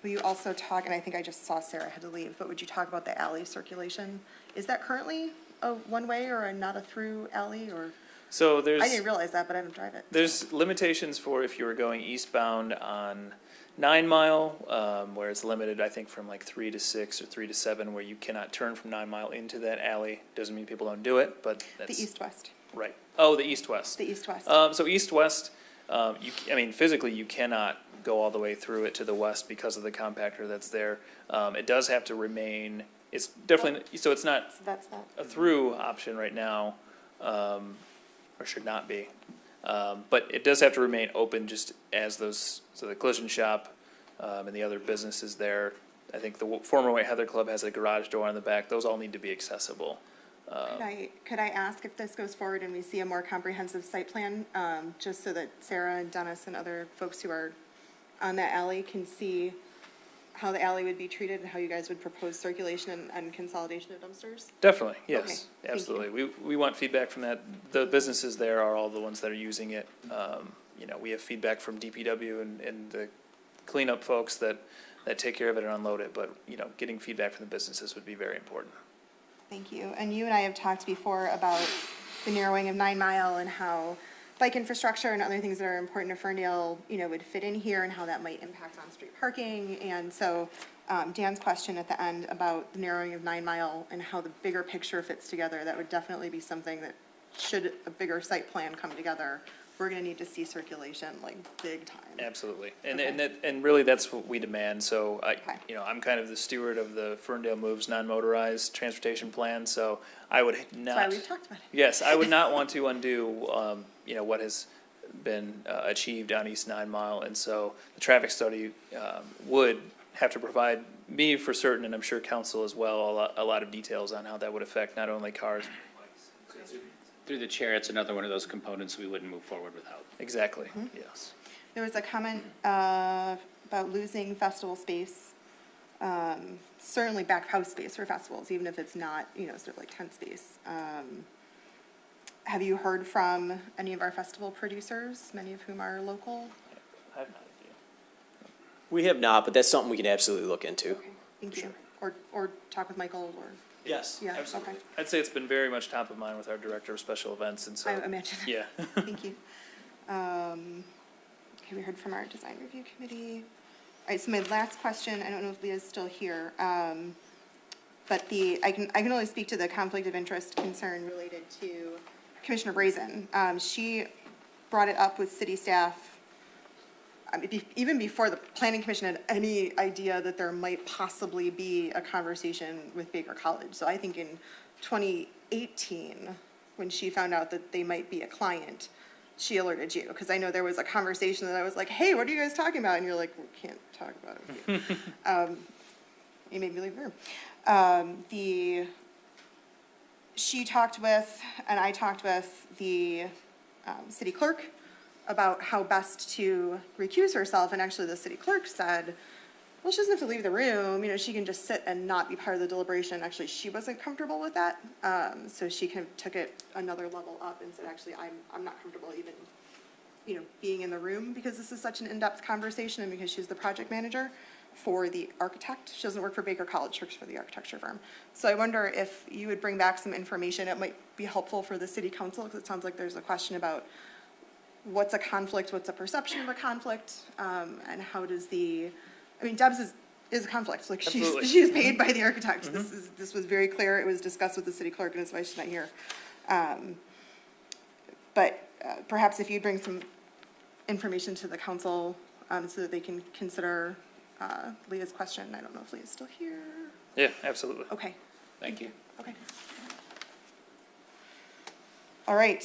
Will you also talk, and I think I just saw Sarah had to leave, but would you talk about the alley circulation? Is that currently a one-way or not a through alley, or? So I didn't realize that, but I haven't driven it. There's limitations for if you were going eastbound on 9 Mile, where it's limited, I think, from like 3 to 6 or 3 to 7, where you cannot turn from 9 Mile into that alley. Doesn't mean people don't do it, but that's. The east-west. Right. Oh, the east-west. The east-west. So east-west, I mean, physically, you cannot go all the way through it to the west because of the compactor that's there. It does have to remain, it's definitely, so it's not a through option right now, or should not be. But it does have to remain open just as so the collision shop and the other businesses there. I think the former White Heather Club has a garage door on the back. Those all need to be accessible. Could I ask if this goes forward and we see a more comprehensive site plan, just so that Sarah and Dennis and other folks who are on that alley can see how the alley would be treated and how you guys would propose circulation and consolidation of dumpsters? Definitely, yes, absolutely. We want feedback from that. The businesses there are all the ones that are using it. You know, we have feedback from DPW and the cleanup folks that take care of it and unload it, but, you know, getting feedback from the businesses would be very important. Thank you. And you and I have talked before about the narrowing of 9 Mile and how bike infrastructure and other things that are important to Ferndale, you know, would fit in here and how that might impact on street parking. And so Dan's question at the end about the narrowing of 9 Mile and how the bigger picture fits together, that would definitely be something that should a bigger site plan come together, we're going to need to see circulation like big time. Absolutely. And really that's what we demand. So you know, I'm kind of the steward of the Ferndale Moves non-motorized transportation plan. So I would not. That's why we've talked about it. Yes, I would not want to undo, you know, what has been achieved on East 9 Mile. And so the traffic study would have to provide me for certain, and I'm sure council as well, a lot of details on how that would affect not only cars. Through the chair, it's another one of those components we wouldn't move forward without. Exactly, yes. There was a comment about losing festival space certainly back house space for festivals, even if it's not, sort of like tent space. Have you heard from any of our festival producers, many of whom are local? I have no idea. We have not, but that's something we can absolutely look into. Okay, thank you. Or talk with Michael, or, Yes, yeah, absolutely. okay, I'd say it's been very much top of mind with our director of special events, and so. I imagine. Yeah. Thank you. Okay, we heard from our design review committee. All right, so my last question, I don't know if Leah's still here, but I can only speak to the conflict of interest concern related to Commissioner Brazen. She brought it up with city staff, even before the planning commission had any idea that there might possibly be a conversation with Baker College. So I think in 2018, when she found out that they might be a client, she alerted you, because I know there was a conversation that I was like, hey, what are you guys talking about? And you're like, we can't talk about it with you. You made me leave the room. She talked with, and I talked with the city clerk about how best to recuse herself, and actually the city clerk said, well, she doesn't have to leave the room, she can just sit and not be part of the deliberation. Actually, she wasn't comfortable with that, so she kind of took it another level up and said, actually, I'm not comfortable even, being in the room, because this is such an in-depth conversation, and because she's the project manager for the architect. She doesn't work for Baker College, she works for the architecture firm. So I wonder if you would bring back some information. It might be helpful for the city council, because it sounds like there's a question about what's a conflict, what's a perception of a conflict, and how does Deb's is a conflict. Like, she's paid by the architect. Mm-hmm. This was very clear. It was discussed with the city clerk, and that's why she's not here. But perhaps if you bring some information to the council, so that they can consider Leah's question. I don't know if Leah's still here. Yeah, absolutely. Okay. Thank you. Okay. All right.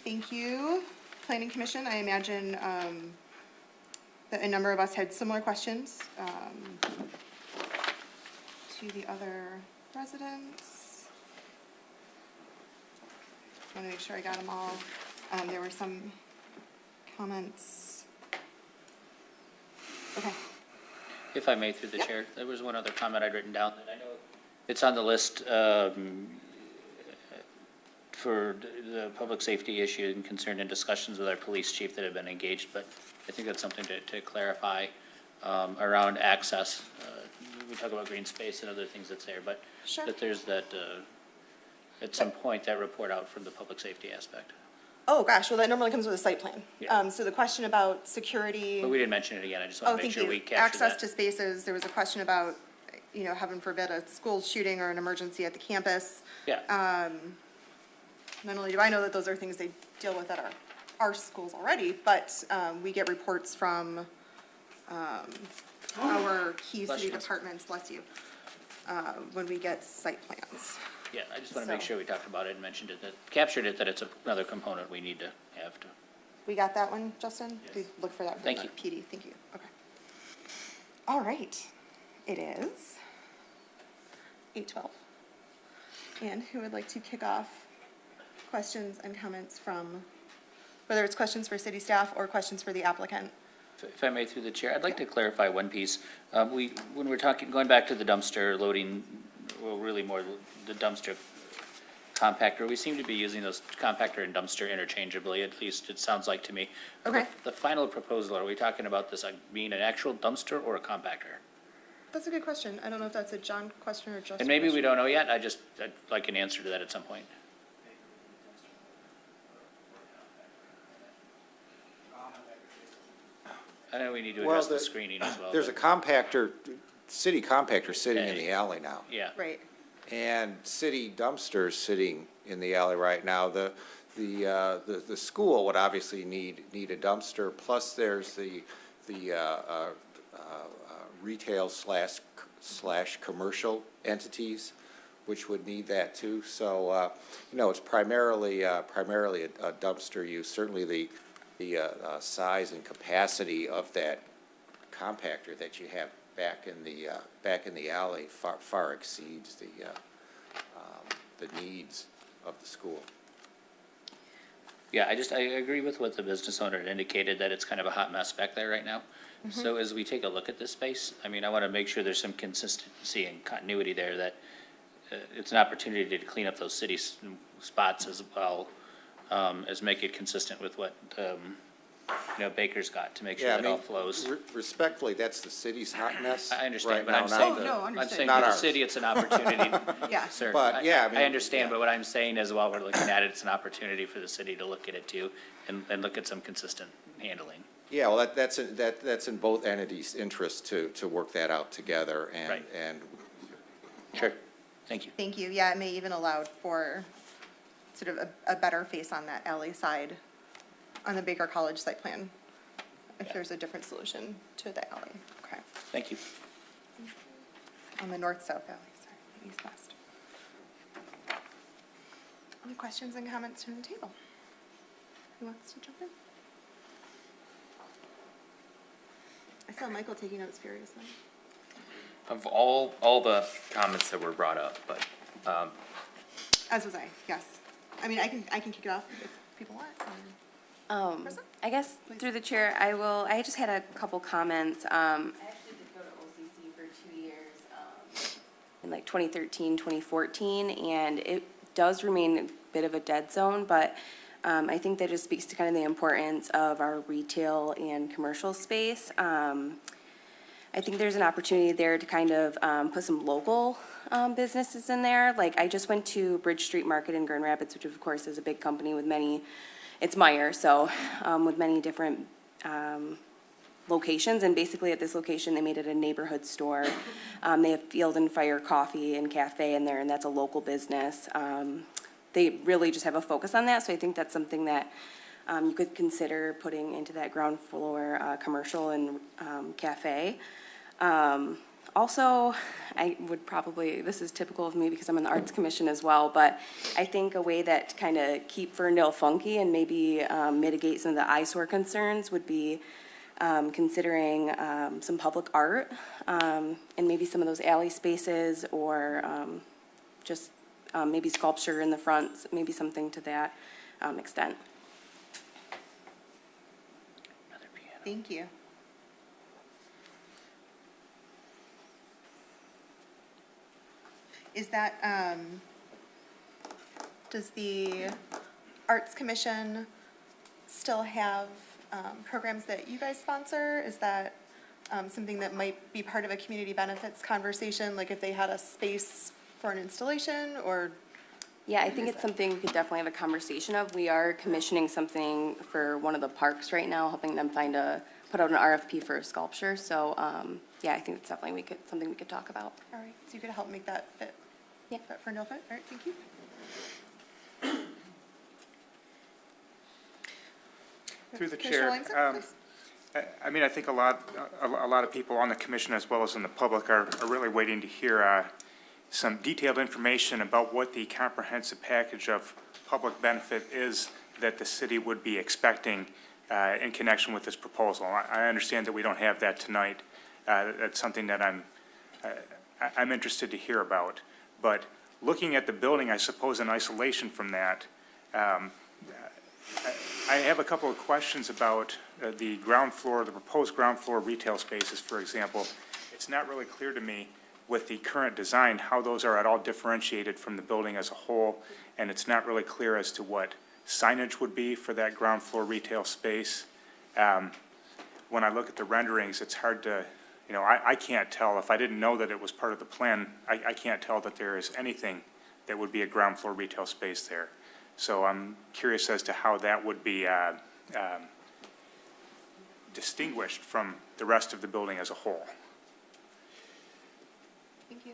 Thank you, Planning Commission. I imagine that a number of us had similar questions to the other residents. I want to make sure I got them all. There were some comments. Okay. If I may, through the chair, there was one other comment I'd written down that I know it's on the list for the public safety issue and concern and discussions with our police chief that have been engaged, but I think that's something to clarify around access. We talk about green space and other things that's there, but Sure. that there's that, at some point, that report out from the public safety aspect. Oh, gosh, well, that normally comes with a site plan. Yeah. So the question about security. But we didn't mention it again, I just want to make sure we capture that. Access to spaces, there was a question about, heaven forbid, a school shooting or an emergency at the campus. Yeah. Not only do I know that those are things they deal with at our schools already, but we get reports from our key city departments, bless you, when we get site plans. Yeah, I just want to make So- sure we talked about it and mentioned it, captured it, that it's another component we need to have to. We got that one, Justin? Yes. We look for that. For Thank the you. PD, thank you, okay. All right, it is 8:12. And who would like to kick off questions and comments from, whether it's questions for city staff or questions for the applicant? If I may, through the chair, I'd like to clarify one piece. When we're talking, going back to the dumpster loading, well, really more the dumpster compactor, we seem to be using those compactor and dumpster interchangeably, at least it sounds like to me. Okay. The final proposal, are we talking about this being an actual dumpster or a compactor? That's a good question. I don't know if that's a John question or Justin. And maybe we question. don't know yet, I'd like an answer to that at some point. I know we need to address the screening as well. There's a compactor, city compactor sitting in Okay. the alley now. Yeah. Right. And city dumpsters sitting in the alley right now. The school would obviously need a dumpster, plus there's the retail slash commercial entities, which would need that too. So, it's primarily a dumpster use. Certainly the size and capacity of that compactor that you have back in the alley far exceeds the needs of the school. Yeah, I agree with what the business owner indicated, that it's kind of a hot mess back there right now. So as we take a look at this space, I mean, I want to make sure there's some consistency and continuity there, that it's an opportunity to clean up those city spots as well, as make it consistent with what, Baker's got, to make sure Yeah, that all flows. Respectfully, that's the city's hot mess. I understand, right but now, I'm not saying, the- no, I'm understood. saying Not for the ours. city, it's an opportunity. Yeah. Sir, But, yeah, I mean, I understand, yeah. but what I'm saying is, while we're looking at it, it's an opportunity for the city to look at it too, and look at some consistent handling. Yeah, well, that's in both entities' interest to work that out together, and, Right. and Sure, thank you. Thank you. Yeah, it may even allow for sort of a better face on that alley side on the Baker College site plan, if there's a different solution to the alley. Okay. Thank you. On the north-south alley, sorry, east-west. Any questions and comments from the table? Who wants to jump in? I saw Michael taking notes furiously. Of all the comments that were brought up, but, As was I, yes. I mean, I can kick it off if people want. Krista? I guess through the chair, I just had a couple comments. I actually did go to OCC for 2 years, in like 2013, 2014, and it does remain a bit of a dead zone, but I think that just speaks to kind of the importance of our retail and commercial space. I think there's an opportunity there to kind of put some local businesses in there. Like, I just went to Bridge Street Market in Grand Rapids, which of course is a big company with many, it's Meyer, so with many different locations. And basically at this location, they made it a neighborhood store. They have Field and Fire Coffee and Cafe in there, and that's a local business. They really just have a focus on that, so I think that's something that you could consider putting into that ground floor commercial and cafe. Also, I would probably, this is typical of me because I'm on the Arts Commission as well, but I think a way that kind of keep Ferndale funky and maybe mitigate some of the eyesore concerns would be considering some public art and maybe some of those alley spaces, or just maybe sculpture in the front, maybe something to that extent. Thank you. Is that, does the Arts Commission still have programs that you guys sponsor? Is that something that might be part of a community benefits conversation, like if they had a space for an installation, or? Yeah, I think it's something we could definitely have a conversation of. We are commissioning something for one of the parks right now, helping them put out an RFP for a sculpture. So, yeah, I think it's definitely something we could talk about. All right, so you could help make that fit? Yeah. That Ferndale fit? All right, thank you. Through the Commissioner chair, Langson, please. I mean, I think a lot of people on the commission as well as in the public are really waiting to hear some detailed information about what the comprehensive package of public benefit is that the city would be expecting in connection with this proposal. I understand that we don't have that tonight. That's something that I'm interested to hear about. But looking at the building, I suppose in isolation from that, I have a couple of questions about the ground floor, the proposed ground floor retail spaces, for example. It's not really clear to me with the current design how those are at all differentiated from the building as a whole, and it's not really clear as to what signage would be for that ground floor retail space. When I look at the renderings, it's hard to, I can't tell. If I didn't know that it was part of the plan, I can't tell that there is anything that would be a ground floor retail space there. So I'm curious as to how that would be distinguished from the rest of the building as a whole. Thank you.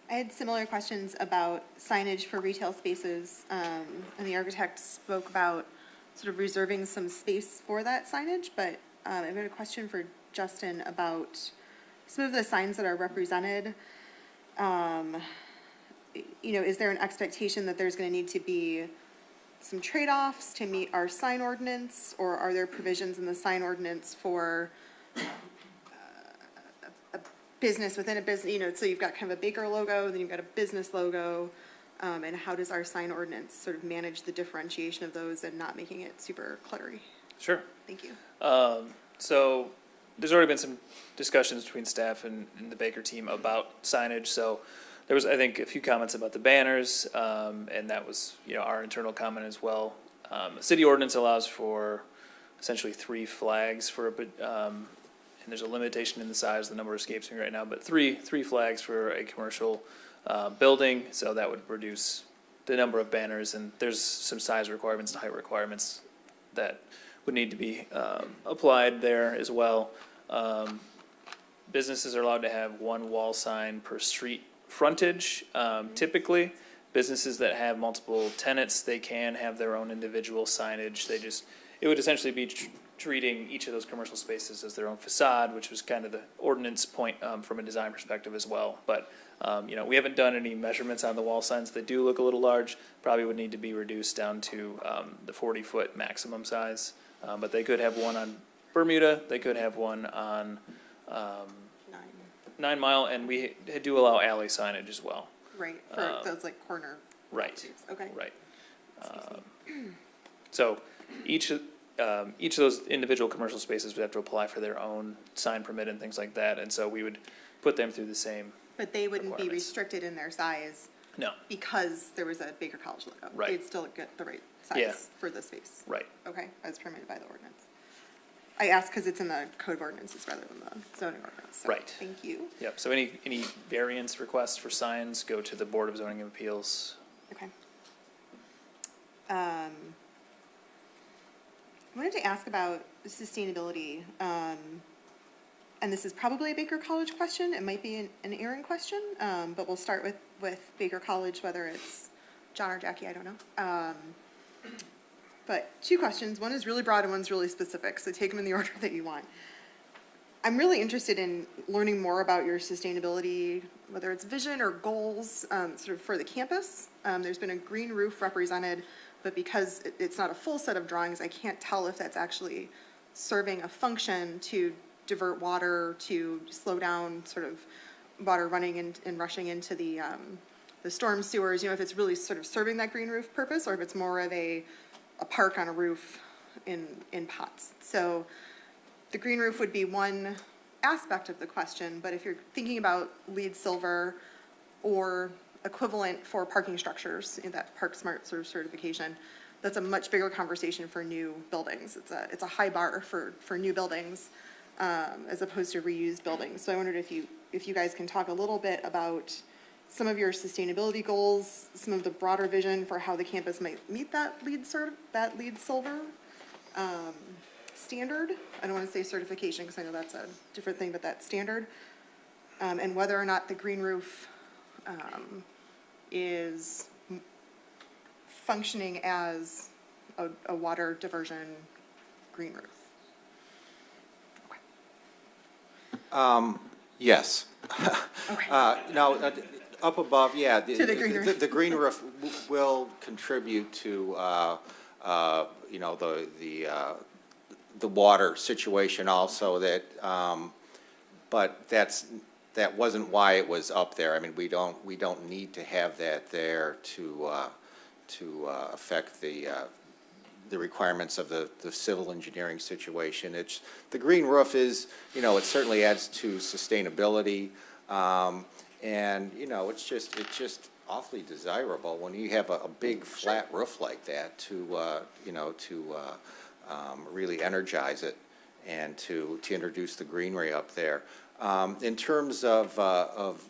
I had similar questions about signage for retail spaces, and the architect spoke about sort of reserving some space for that signage, but I've got a question for Justin about some of the signs that are represented. Is there an expectation that there's going to need to be some trade-offs to meet our sign ordinance, or are there provisions in the sign ordinance for a business within a business, so you've got kind of a Baker logo, then you've got a business logo. And how does our sign ordinance sort of manage the differentiation of those and not making it super cluttery? Sure. Thank you. So there's already been some discussions between staff and the Baker team about signage. So there was, I think, a few comments about the banners, and that was, our internal comment as well. The city ordinance allows for essentially 3 flags for and there's a limitation in the size. The number escapes me right now, but three flags for a commercial building. So that would reduce the number of banners, and there's some size requirements and height requirements that would need to be applied there as well. Businesses are allowed to have 1 wall sign per street frontage. Typically, businesses that have multiple tenants, they can have their own individual signage. It would essentially be treating each of those commercial spaces as their own facade, which was kind of the ordinance point from a design perspective as well. But we haven't done any measurements on the wall signs. They do look a little large. Probably would need to be reduced down to the 40-foot maximum size. But they could have one on Bermuda. They could have one on 9 Mile, and we do allow alley signage as well. Right, for those like corner. Right. Okay. Right. So each of those individual commercial spaces would have to apply for their own sign permit and things like that, and so we would put them through the same. But they wouldn't be requirements. restricted in their size. No. Because there was a Baker College logo. Right. They'd still get the right size Yeah. for the space. Right. Okay, as permitted by the ordinance. I asked because it's in the code of ordinances rather than the zoning ordinance. So Right. Thank you. Yep. So any variance requests for signs go to the Board of Zoning Appeals. Okay. I wanted to ask about sustainability, and this is probably a Baker College question. It might be an Aaron question, but we'll start with Baker College, whether it's John or Jackie, I don't know. But 2 questions. One is really broad and one's really specific, so take them in the order that you want. I'm really interested in learning more about your sustainability, whether it's vision or goals, sort of for the campus. There's been a green roof represented, but because it's not a full set of drawings, I can't tell if that's actually serving a function to divert water, to slow down sort of water running and rushing into the storm sewers, if it's really sort of serving that green roof purpose, or if it's more of a park on a roof in pots. So the green roof would be one aspect of the question, but if you're thinking about LEED Silver or equivalent for parking structures in that Park Smart sort of certification, that's a much bigger conversation for new buildings. It's a high bar for new buildings as opposed to reused buildings. So I wondered if you guys can talk a little bit about some of your sustainability goals, some of the broader vision for how the campus might meet that LEED Silver standard. I don't want to say certification because I know that's a different thing, but that standard. And whether or not the green roof is functioning as a water diversion green roof. Yes. Now, up above, yeah, To the green roof. the green roof will contribute to, the water situation also that, but that wasn't why it was up there. I mean, we don't need to have that there to affect the requirements of the civil engineering situation. The green roof is, it certainly adds to sustainability. And, it's just awfully desirable when you have a big flat roof like that to really energize it and to introduce the greenery up there. In terms of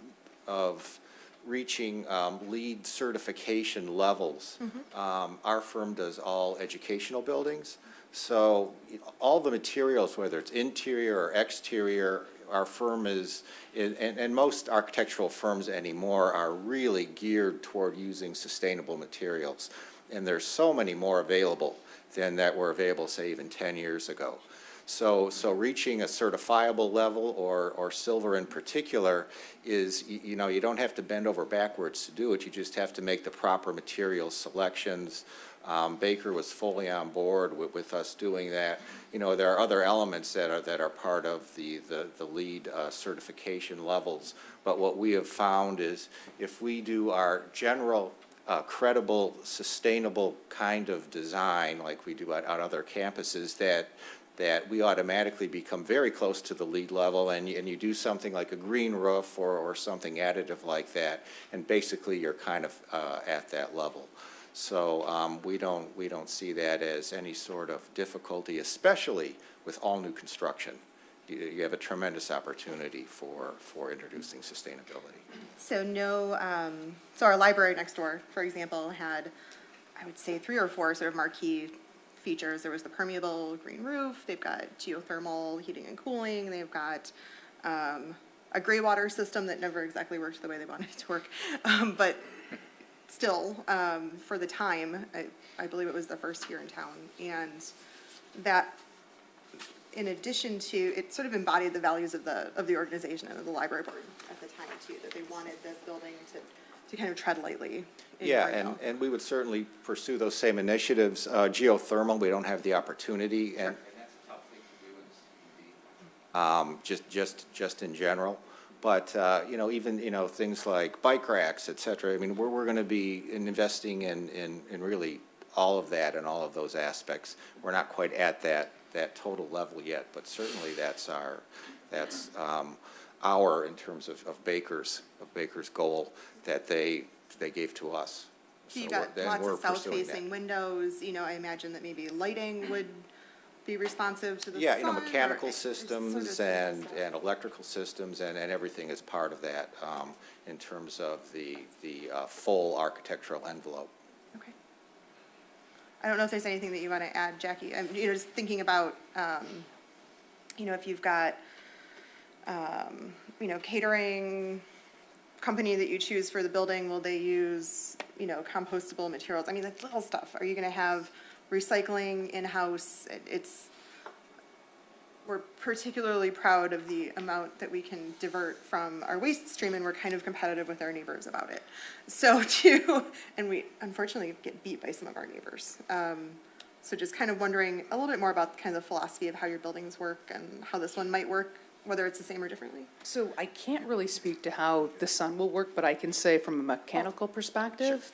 reaching LEED certification levels, our firm does all educational buildings. So all the materials, whether it's interior or exterior, our firm is, and most architectural firms anymore are really geared toward using sustainable materials. And there's so many more available than that were available, say, even 10 years ago. So reaching a certifiable level or silver in particular is, you don't have to bend over backwards to do it. You just have to make the proper material selections. Baker was fully on board with us doing that. There are other elements that are part of the LEED certification levels. But what we have found is if we do our general credible, sustainable kind of design like we do at other campuses, that we automatically become very close to the LEED level, and you do something like a green roof or something additive like that, and basically you're kind of at that level. So we don't see that as any sort of difficulty, especially with all new construction. You have a tremendous opportunity for introducing sustainability. So so our library next door, for example, had, I would say, 3 or 4 sort of marquee features. There was the permeable green roof, they've got geothermal heating and cooling, they've got a gray water system that never exactly worked the way they wanted it to work, but still, for the time, I believe it was the first here in town, and that, in addition to, it sort of embodied the values of the organization and of the library board at the time too, that they wanted this building to kind of tread lightly. Yeah, and we would certainly pursue those same initiatives. Geothermal, we don't have the opportunity, and that's a tough thing to do in CBD, just in general. But, even, things like bike racks, et cetera, I mean, we're going to be investing in really all of that and all of those aspects. We're not quite at that total level yet, but certainly that's our in terms of Baker's goal that they gave to us. So you've got lots of south-facing windows, I imagine that maybe lighting would be responsive to the sun? Yeah, mechanical systems and electrical systems and everything is part of that in terms of the full architectural envelope. Okay. I don't know if there's anything that you want to add, Jackie. Just thinking about, if you've got, catering company that you choose for the building, will they use, compostable materials? I mean, like little stuff. Are you going to have recycling in-house? We're particularly proud of the amount that we can divert from our waste stream, and we're kind of competitive with our neighbors about it. And we unfortunately get beat by some of our neighbors. So just kind of wondering a little bit more about kind of the philosophy of how your buildings work and how this one might work, whether it's the same or differently. So I can't really speak to how the sun will work, but I can say from a mechanical perspective,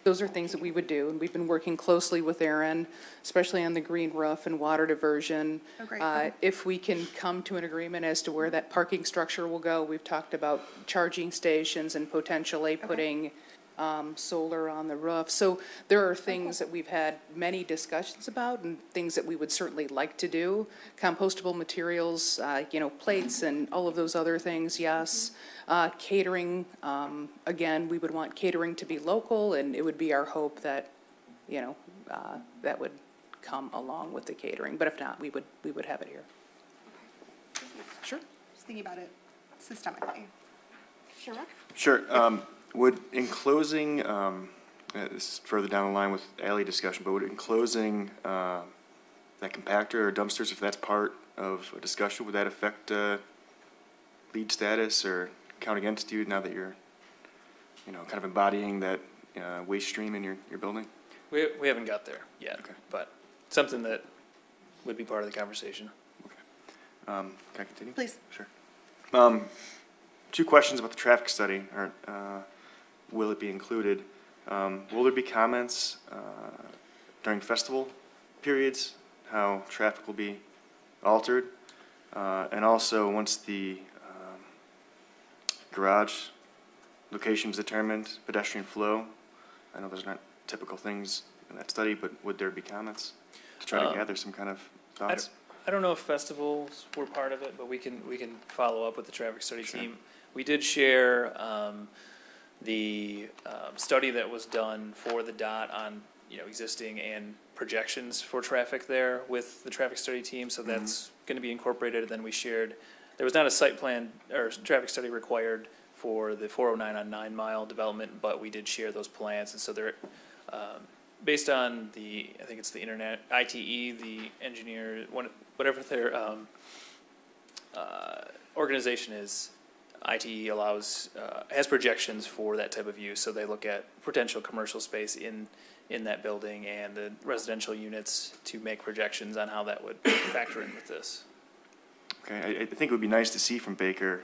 those are things that we would do, and we've been working closely with Aaron, especially on the green roof and water diversion. Oh, great. Okay. If we can come to an agreement as to where that parking structure will go, we've talked about charging stations and potentially putting solar on the roof. So there are things that we've had many discussions about and things that we would certainly like to do. Compostable materials, plates and all of those other things, yes. Catering, again, we would want catering to be local, and it would be our hope that, that would come along with the catering. But if not, we would have it here. Sure. Just thinking about it systemically. Sure, Rick? Sure. Would enclosing, this is further down the line with alley discussion, but would enclosing that compactor or dumpsters, if that's part of a discussion, would that affect LEED status or count against you now that you're, kind of embodying that waste stream in your building? We haven't got there yet, Okay. but something that would be part of the conversation. Can I continue? Please. Sure. 2 questions about the traffic study. Will it be included? Will there be comments during festival periods, how traffic will be altered? And also, once the garage location is determined, pedestrian flow, I know those aren't typical things in that study, but would there be comments to try to gather some kind of thoughts? I don't know if festivals were part of it, but we can follow up with the traffic study team. We did share the study that was done for the DOT on existing and projections for traffic there with the traffic study team, so that's going to be incorporated. And then we shared, there was not a site plan or traffic study required for the 409 on 9 Mile development, but we did share those plans, and so they're based on I think it's the internet, ITE, the engineer, whatever their organization is, ITE has projections for that type of use, so they look at potential commercial space in that building and the residential units to make projections on how that would factor in with this. Okay, I think it would be nice to see from Baker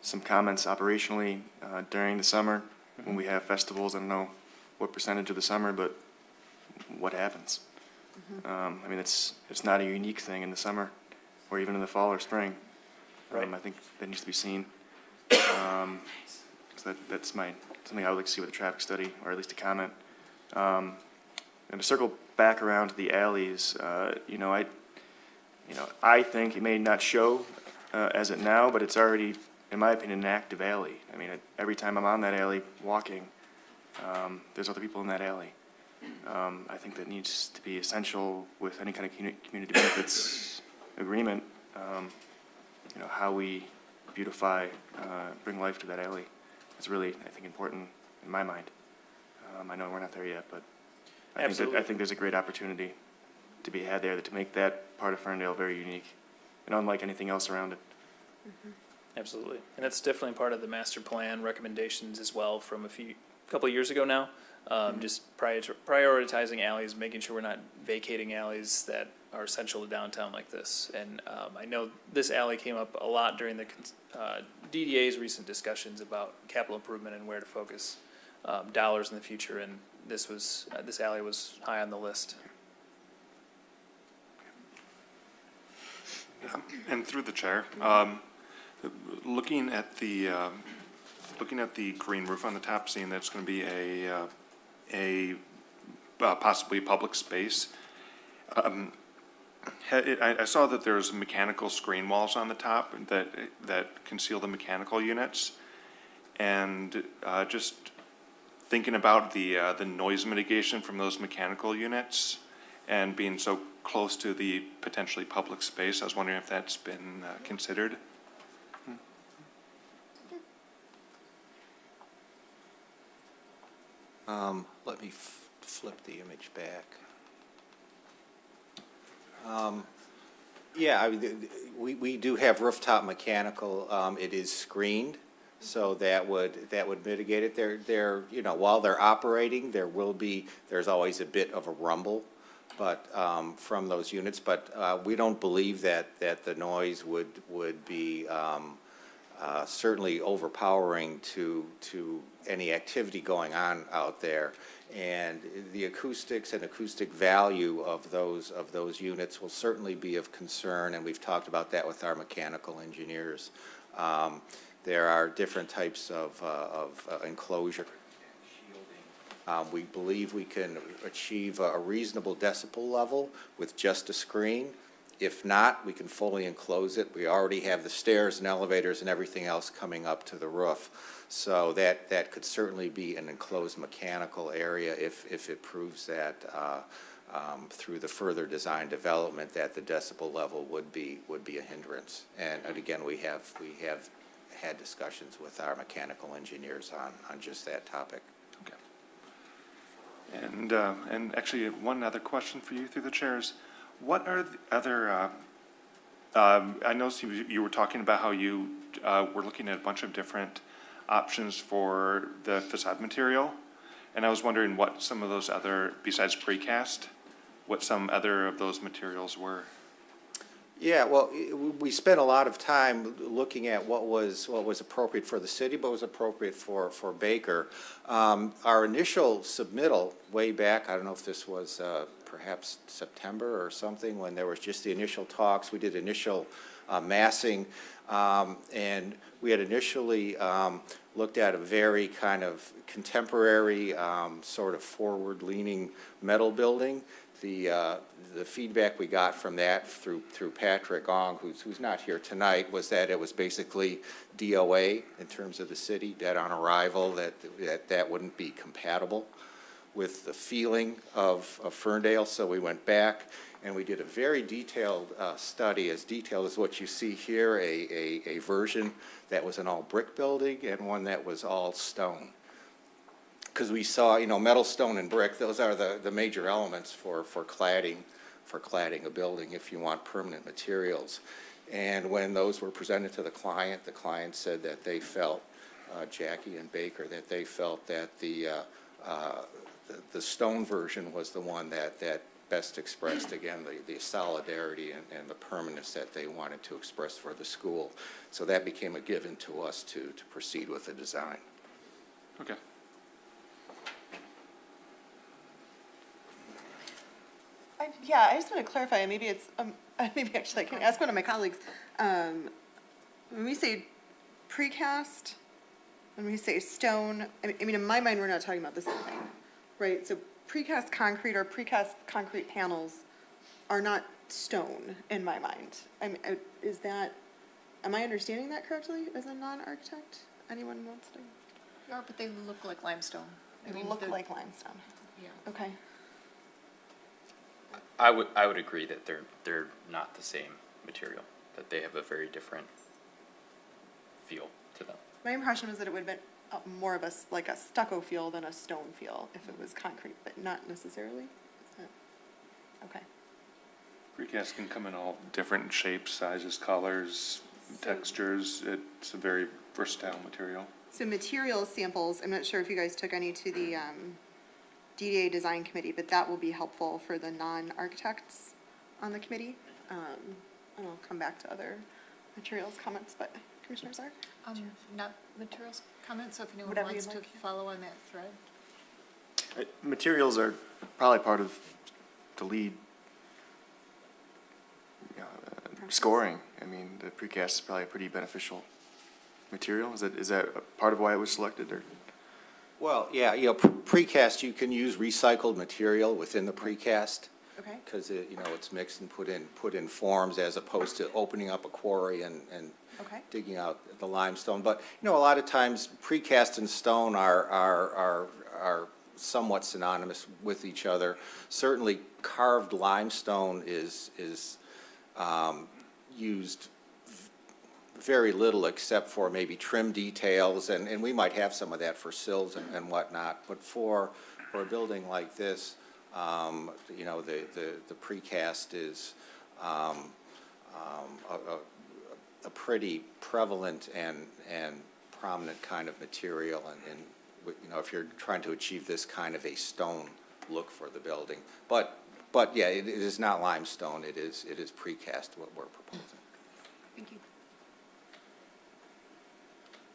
some comments operationally during the summer when we have festivals. I don't know what percentage of the summer, but what happens? I mean, it's not a unique thing in the summer or even in the fall or spring. I think that needs to be seen. So that's something I would like to see with a traffic study, or at least a comment. And to circle back around to the alleys, I think it may not show as it now, but it's already, in my opinion, an active alley. I mean, every time I'm on that alley walking, there's other people in that alley. I think that needs to be essential with any kind of community benefits agreement. How we beautify, bring life to that alley is really, I think, important in my mind. I know we're not there yet, but I think there's a great opportunity to be had there to make that part of Ferndale very unique and unlike anything else around it. Absolutely. And it's definitely part of the master plan recommendations as well from a couple of years ago now. Just prioritizing alleys, making sure we're not vacating alleys that are essential to downtown like this. And I know this alley came up a lot during the DDA's recent discussions about capital improvement and where to focus dollars in the future. And this alley was high on the list. And through the chair, looking at the green roof on the top, seeing that it's going to be a possibly public space. I saw that there's mechanical screen walls on the top that conceal the mechanical units, and just thinking about the noise mitigation from those mechanical units and being so close to the potentially public space, I was wondering if that's been considered. Let me flip the image back. Yeah, I mean, we do have rooftop mechanical. It is screened, so that would mitigate it. While they're operating, there's always a bit of a rumble, but from those units. But we don't believe that the noise would be certainly overpowering to any activity going on out there. And the acoustics and acoustic value of those units will certainly be of concern, and we've talked about that with our mechanical engineers. There are different types of enclosure. We believe we can achieve a reasonable decibel level with just a screen. If not, we can fully enclose it. We already have the stairs and elevators and everything else coming up to the roof. So that could certainly be an enclosed mechanical area if it proves that through the further design development that the decibel level would be a hindrance. And again, we have had discussions with our mechanical engineers on just that topic. Okay. And actually, one other question for you through the chairs. What are the other, I noticed you were talking about how you were looking at a bunch of different options for the facade material, and I was wondering what some of those other, besides precast, what some other of those materials were. Yeah, well, we spent a lot of time looking at what was appropriate for the city, but was appropriate for Baker. Our initial submittal way back, I don't know if this was perhaps September or something, when there was just the initial talks. We did initial massing, and we had initially looked at a very kind of contemporary, sort of forward-leaning metal building. The feedback we got from that through Patrick Ong, who's not here tonight, was that it was basically DOA in terms of the city, dead on arrival, that wouldn't be compatible with the feeling of Ferndale. So we went back and we did a very detailed study, as detailed as what you see here, a version that was an all brick building and one that was all stone. Because we saw, metal, stone, and brick, those are the major elements for cladding a building if you want permanent materials. And when those were presented to the client said that they felt, Jackie and Baker, that they felt that the stone version was the one that best expressed, again, the solidarity and the permanence that they wanted to express for the school. So that became a given to us to proceed with the design. Okay. Yeah, I just want to clarify, and maybe it's, maybe actually I can ask one of my colleagues. When we say precast, when we say stone, I mean, in my mind, we're not talking about the same thing, right? So precast concrete or precast concrete panels are not stone in my mind. I mean, is that, am I understanding that correctly as a non-architect? Anyone wants to? Yeah, but they look like limestone. They look like limestone. Yeah. Okay. I would agree that they're not the same material, that they have a very different feel to them. My impression was that it would have been more of like a stucco feel than a stone feel if it was concrete, but not necessarily. Is that, okay. Precast can come in all different shapes, sizes, colors, textures. It's a very versatile material. So material samples, I'm not sure if you guys took any to the DDA design committee, but that will be helpful for the non-architects on the committee. And I'll come back to other materials comments, but Commissioner Czar? Not materials comments, so if anyone Whatever wants you'd to like. follow on that thread. Materials are probably part of the lead scoring. I mean, the precast is probably a pretty beneficial material. Is that a part of why it was selected, or? Well, yeah, precast, you can use recycled material within the precast. Okay. Because it's mixed and put in forms as opposed to opening up a quarry and Okay. digging out the limestone. But, a lot of times precast and stone are somewhat synonymous with each other. Certainly carved limestone is used very little except for maybe trim details, and we might have some of that for sills and whatnot. But for a building like this, the precast is a pretty prevalent and prominent kind of material, and if you're trying to achieve this kind of a stone look for the building. But yeah, it is not limestone. It is precast what we're proposing. Thank you.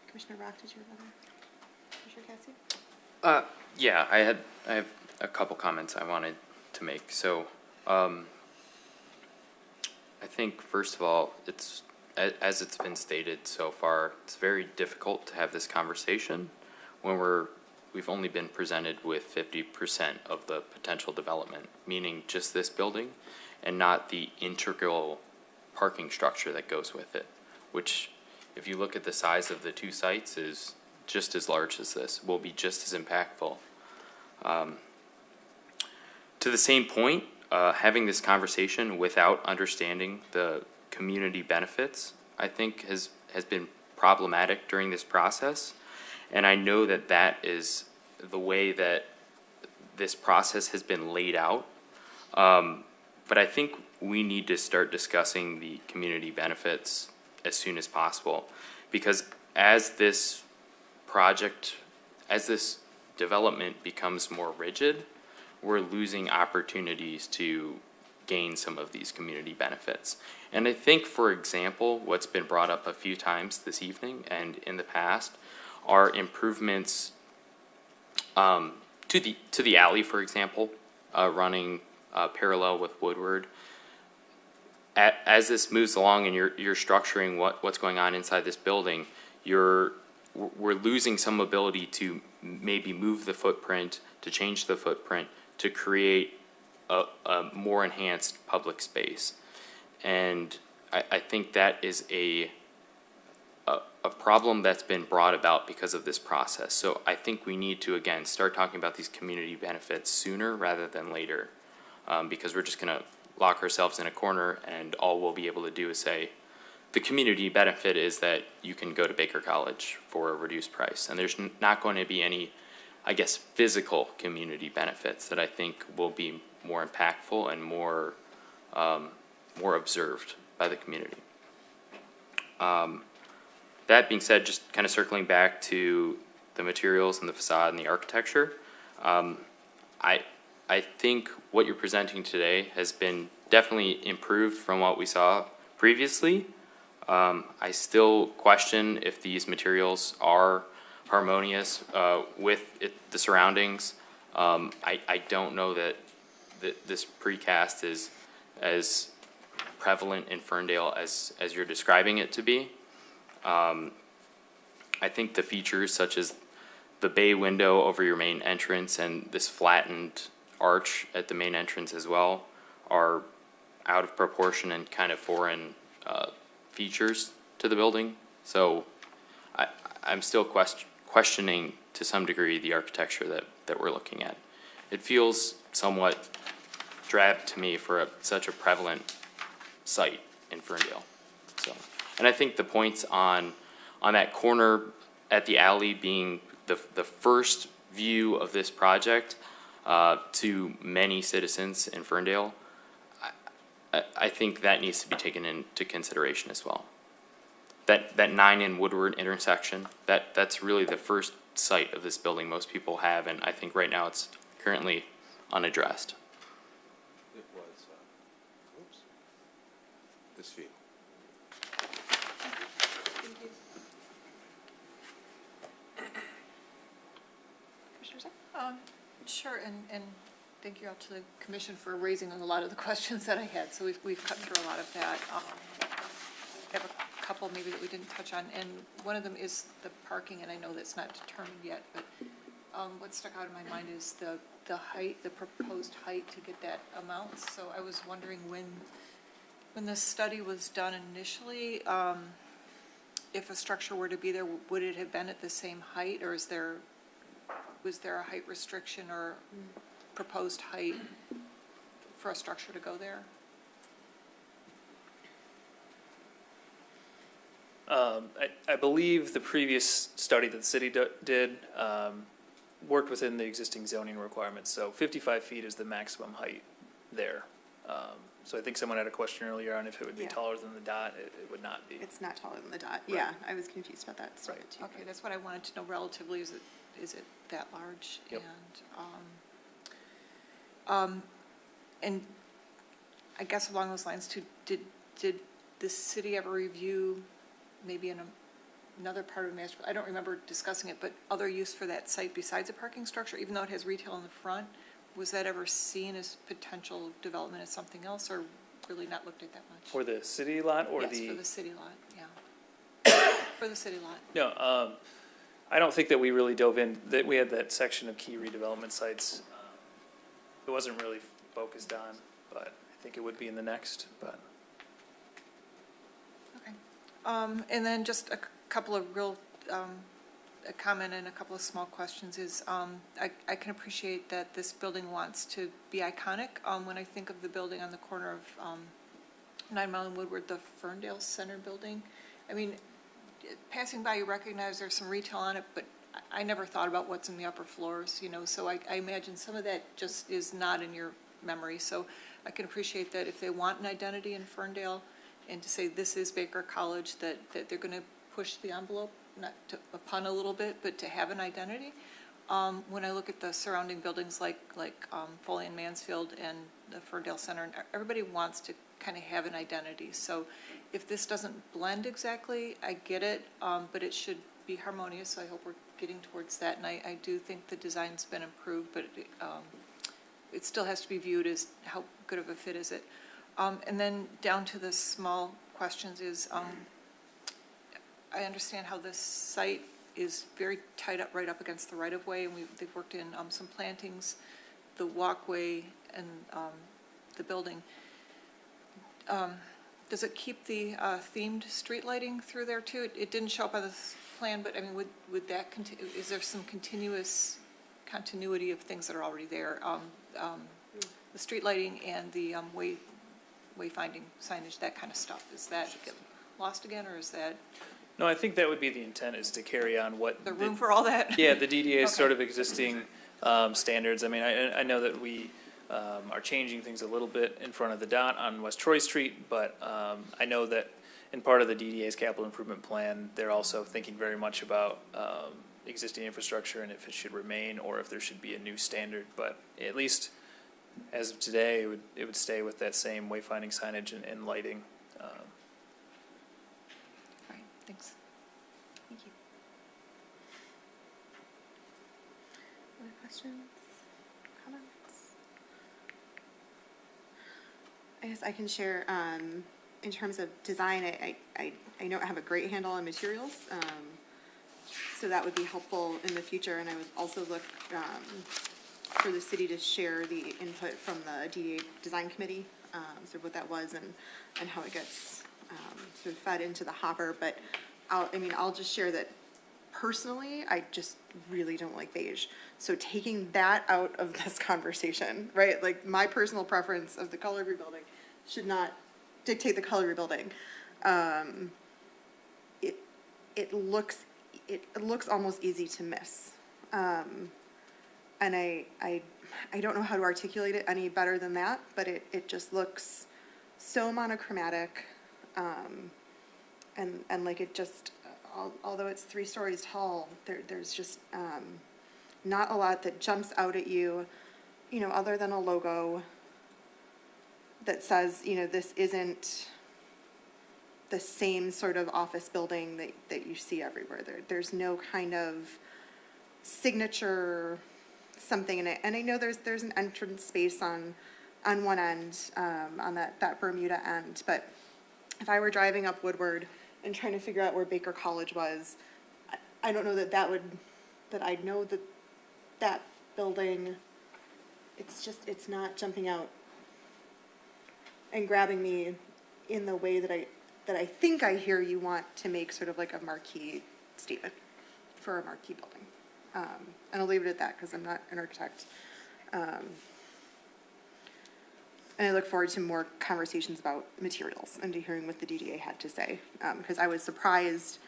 Commissioner Rock, did you have other? Commissioner Cassie? Yeah, I have a couple comments I wanted to make. So, I think first of all, as it's been stated so far, it's very difficult to have this conversation when we've only been presented with 50% of the potential development, meaning just this building, and not the integral parking structure that goes with it, which, if you look at the size of the two sites, is just as large as this, will be just as impactful. To the same point, having this conversation without understanding the community benefits, I think has been problematic during this process. And I know that is the way that this process has been laid out. But I think we need to start discussing the community benefits as soon as possible, because as this development becomes more rigid, we're losing opportunities to gain some of these community benefits. And I think, for example, what's been brought up a few times this evening and in the past are improvements to the alley, for example, running parallel with Woodward. As this moves along and you're structuring what's going on inside this building, we're losing some ability to maybe move the footprint, to change the footprint, to create a more enhanced public space. And I think that is a problem that's been brought about because of this process. So I think we need to, again, start talking about these community benefits sooner rather than later, because we're just going to lock ourselves in a corner, and all we'll be able to do is say, the community benefit is that you can go to Baker College for a reduced price. And there's not going to be any, I guess, physical community benefits that I think will be more impactful and more observed by the community. That being said, just kind of circling back to the materials and the facade and the architecture, I I think what you're presenting today has been definitely improved from what we saw previously. I still question if these materials are harmonious with the surroundings. I don't know that this precast is as prevalent in Ferndale as you're describing it to be. I think the features such as the bay window over your main entrance and this flattened arch at the main entrance as well are out of proportion and kind of foreign features to the building. So I'm still questioning to some degree the architecture that we're looking at. It feels somewhat drab to me for such a prevalent site in Ferndale. So, and I think the points on that corner at the alley being the first view of this project to many citizens in Ferndale, I think that needs to be taken into consideration as well. That 9 in Woodward intersection, that's really the first site of this building most people have, and I think right now it's currently unaddressed. It was, this view. Sure, and thank you all to the commission for raising a lot of the questions that I had. So we've cut through a lot of that. I have a couple maybe that we didn't touch on, and one of them is the parking, and I know that's not determined yet, but what stuck out in my mind is the height, the proposed height to get that amount. So I was wondering when the study was done initially, if a structure were to be there, would it have been at the same height, or was there a height restriction or proposed height for a structure to go there? I believe the previous study that the city did worked within the existing zoning requirements, so 55 feet is the maximum height there. So I think someone had a question earlier on if it would be taller than the dot. It would not be. It's not taller than the dot. Right. Yeah, I was confused about that. Right. Okay, That's what I wanted to know relatively. Is it that large? Yep. And I guess along those lines too, did the city ever review maybe in another part of the master, I don't remember discussing it, but other use for that site besides a parking structure, even though it has retail in the front? Was that ever seen as potential development as something else, or really not looked at that much? For the city lot or Yes, the? for the city lot, yeah. For the city lot. No, I don't think that we really dove in, that we had that section of key redevelopment sites. It wasn't really focused on, but I think it would be in the next, but. Okay. And then just a couple of real, a comment and a couple of small questions is, I can appreciate that this building wants to be iconic. When I think of the building on the corner of 9 Mile and Woodward, the Ferndale Center building, I mean, passing by, you recognize there's some retail on it, but I never thought about what's in the upper floors, so I imagine some of that just is not in your memory. So I can appreciate that if they want an identity in Ferndale and to say this is Baker College, that they're going to push the envelope, not to a pun a little bit, but to have an identity. When I look at the surrounding buildings like Foley and Mansfield and the Ferndale Center, and everybody wants to kind of have an identity. So if this doesn't blend exactly, I get it, but it should be harmonious, so I hope we're getting towards that. And I do think the design's been improved, but it still has to be viewed as how good of a fit is it. And then down to the small questions is, I understand how this site is very tight up, right up against the right-of-way, and they've worked in some plantings, the walkway, and the building. Does it keep the themed street lighting through there too? It didn't show up on this plan, but I mean, would that continue? Is there some continuity of things that are already there? The street lighting and the wayfinding signage, that kind of stuff. Is that get lost again, or is that? No, I think that would be the intent, is to carry on what. The room for all that? Yeah, the DDA's sort of existing standards. I mean, I know that we are changing things a little bit in front of the dot on West Troy Street, but I know that in part of the DDA's capital improvement plan, they're also thinking very much about existing infrastructure and if it should remain or if there should be a new standard. But at least as of today, it would stay with that same wayfinding signage and lighting. All right, thanks. Thank you. Other questions, comments? I guess I can share, in terms of design, I know I have a great handle on materials, so that would be helpful in the future, and I would also look, for the city to share the input from the DDA Design Committee, sort of what that was and how it gets, sort of fed into the hopper, but I'll just share that personally, I just really don't like beige. So taking that out of this conversation, right? Like my personal preference of the color of your building should not dictate the color of your building. It looks almost easy to miss. And I don't know how to articulate it any better than that, but it just looks so monochromatic. And like it just, although it's 3 stories tall, there's just not a lot that jumps out at you, other than a logo that says, this isn't the same sort of office building that you see everywhere. There's no kind of signature something in it. And I know there's an entrance space on one end, on that Bermuda end, but if I were driving up Woodward and trying to figure out where Baker College was, I don't know that I'd know that building, it's not jumping out and grabbing me in the way that I think I hear you want to make sort of like a marquee statement for a marquee building. And I'll leave it at that because I'm not an architect. And I look forward to more conversations about materials and to hearing what the DDA had to say. Because I was surprised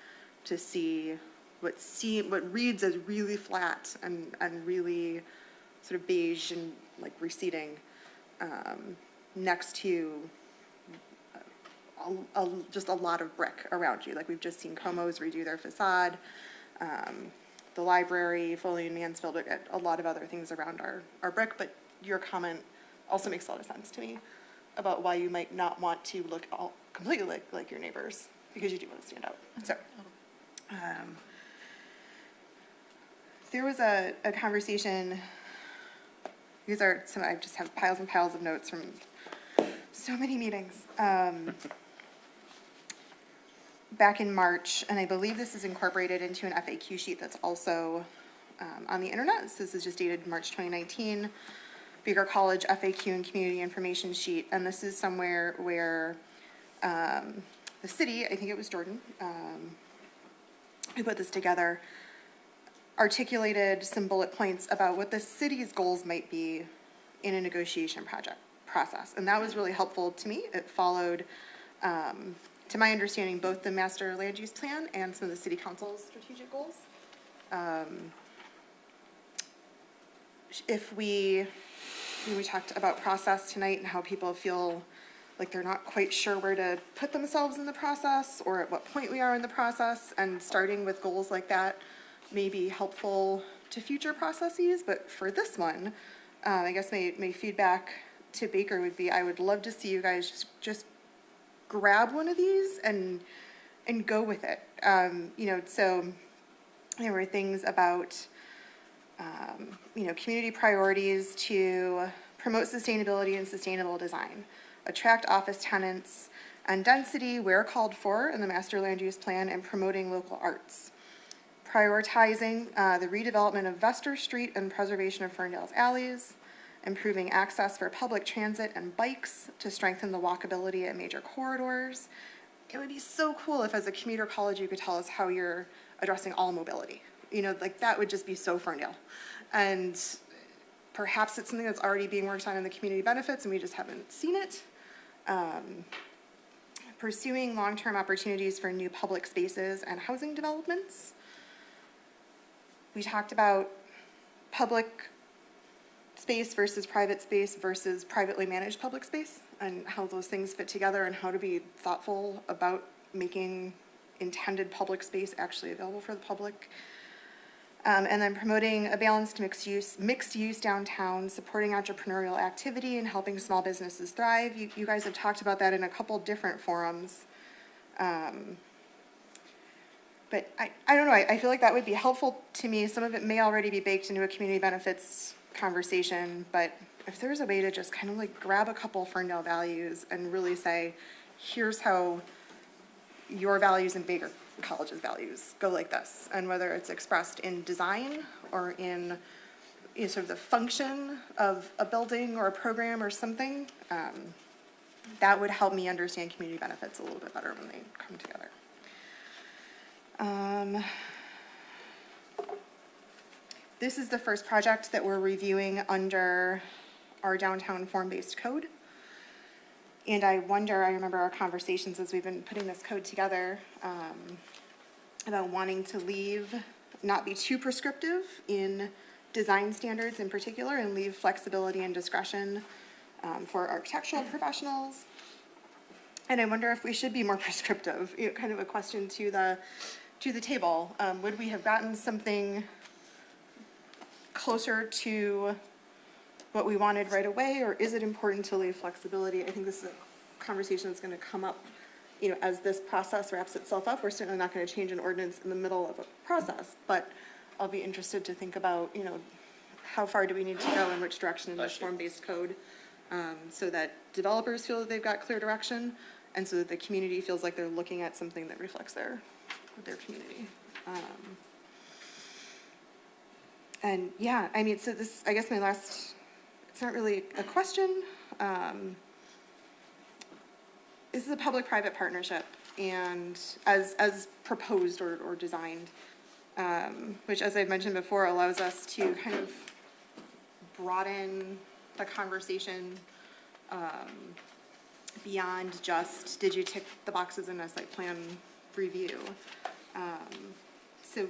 to see what reads as really flat and really sort of beige and like receding next to just a lot of brick around you. Like we've just seen Como's redo their facade, the library, Foley and Mansfield, a lot of other things around our brick, but your comment also makes a lot of sense to me about why you might not want to look completely like your neighbors, because you do want to stand out. So, there was a conversation, I just have piles and piles of notes from so many meetings. Back in March, and I believe this is incorporated into an FAQ sheet that's also on the internet. So this is just dated March 2019, Baker College FAQ and Community Information Sheet. And this is somewhere where the city, I think it was Jordan, who put this together, articulated some bullet points about what the city's goals might be in a negotiation process. And that was really helpful to me. It followed, to my understanding, both the master land use plan and some of the city council's strategic goals. We talked about process tonight and how people feel like they're not quite sure where to put themselves in the process or at what point we are in the process, and starting with goals like that may be helpful to future processes. But for this one, I guess my feedback to Baker would be, I would love to see you guys just grab one of these and go with it. So there were things about, community priorities to promote sustainability and sustainable design, attract office tenants and density where called for in the master land use plan, and promoting local arts. Prioritizing the redevelopment of Vester Street and preservation of Ferndale's alleys, improving access for public transit and bikes to strengthen the walkability at major corridors. It would be so cool if as a commuter college you could tell us how you're addressing all mobility. That would just be so Ferndale. And perhaps it's something that's already being worked on in the community benefits and we just haven't seen it. Pursuing long-term opportunities for new public spaces and housing developments. We talked about public space versus privately managed public space, and how those things fit together, and how to be thoughtful about making intended public space actually available for the public. And then promoting a balanced mixed use downtown, supporting entrepreneurial activity and helping small businesses thrive. You guys have talked about that in a couple different forums. But I don't know, I feel like that would be helpful to me. Some of it may already be baked into a community benefits conversation, but if there's a way to just kind of like grab a couple Ferndale values and really say, here's how your values and Baker College's values go like this, and whether it's expressed in design or in sort of the function of a building or a program or something, that would help me understand community benefits a little bit better when they come together. This is the first project that we're reviewing under our downtown form-based code. And I remember our conversations as we've been putting this code together, about wanting to not be too prescriptive in design standards in particular, and leave flexibility and discretion for architectural professionals. And I wonder if we should be more prescriptive, kind of a question to the table. Would we have gotten something closer to what we wanted right away, or is it important to leave flexibility? I think this is a conversation that's going to come up, as this process wraps itself up. We're certainly not going to change an ordinance in the middle of a process, but I'll be interested to think about, how far do we need to go in which direction in this form-based code, so that developers feel that they've got clear direction, and so that the community feels like they're looking at something that reflects their community. And yeah, so this, I guess it's not really a question. This is a public-private partnership, and as proposed or designed, which, as I've mentioned before, allows us to kind of broaden the conversation beyond just, did you tick the boxes in a site plan review? So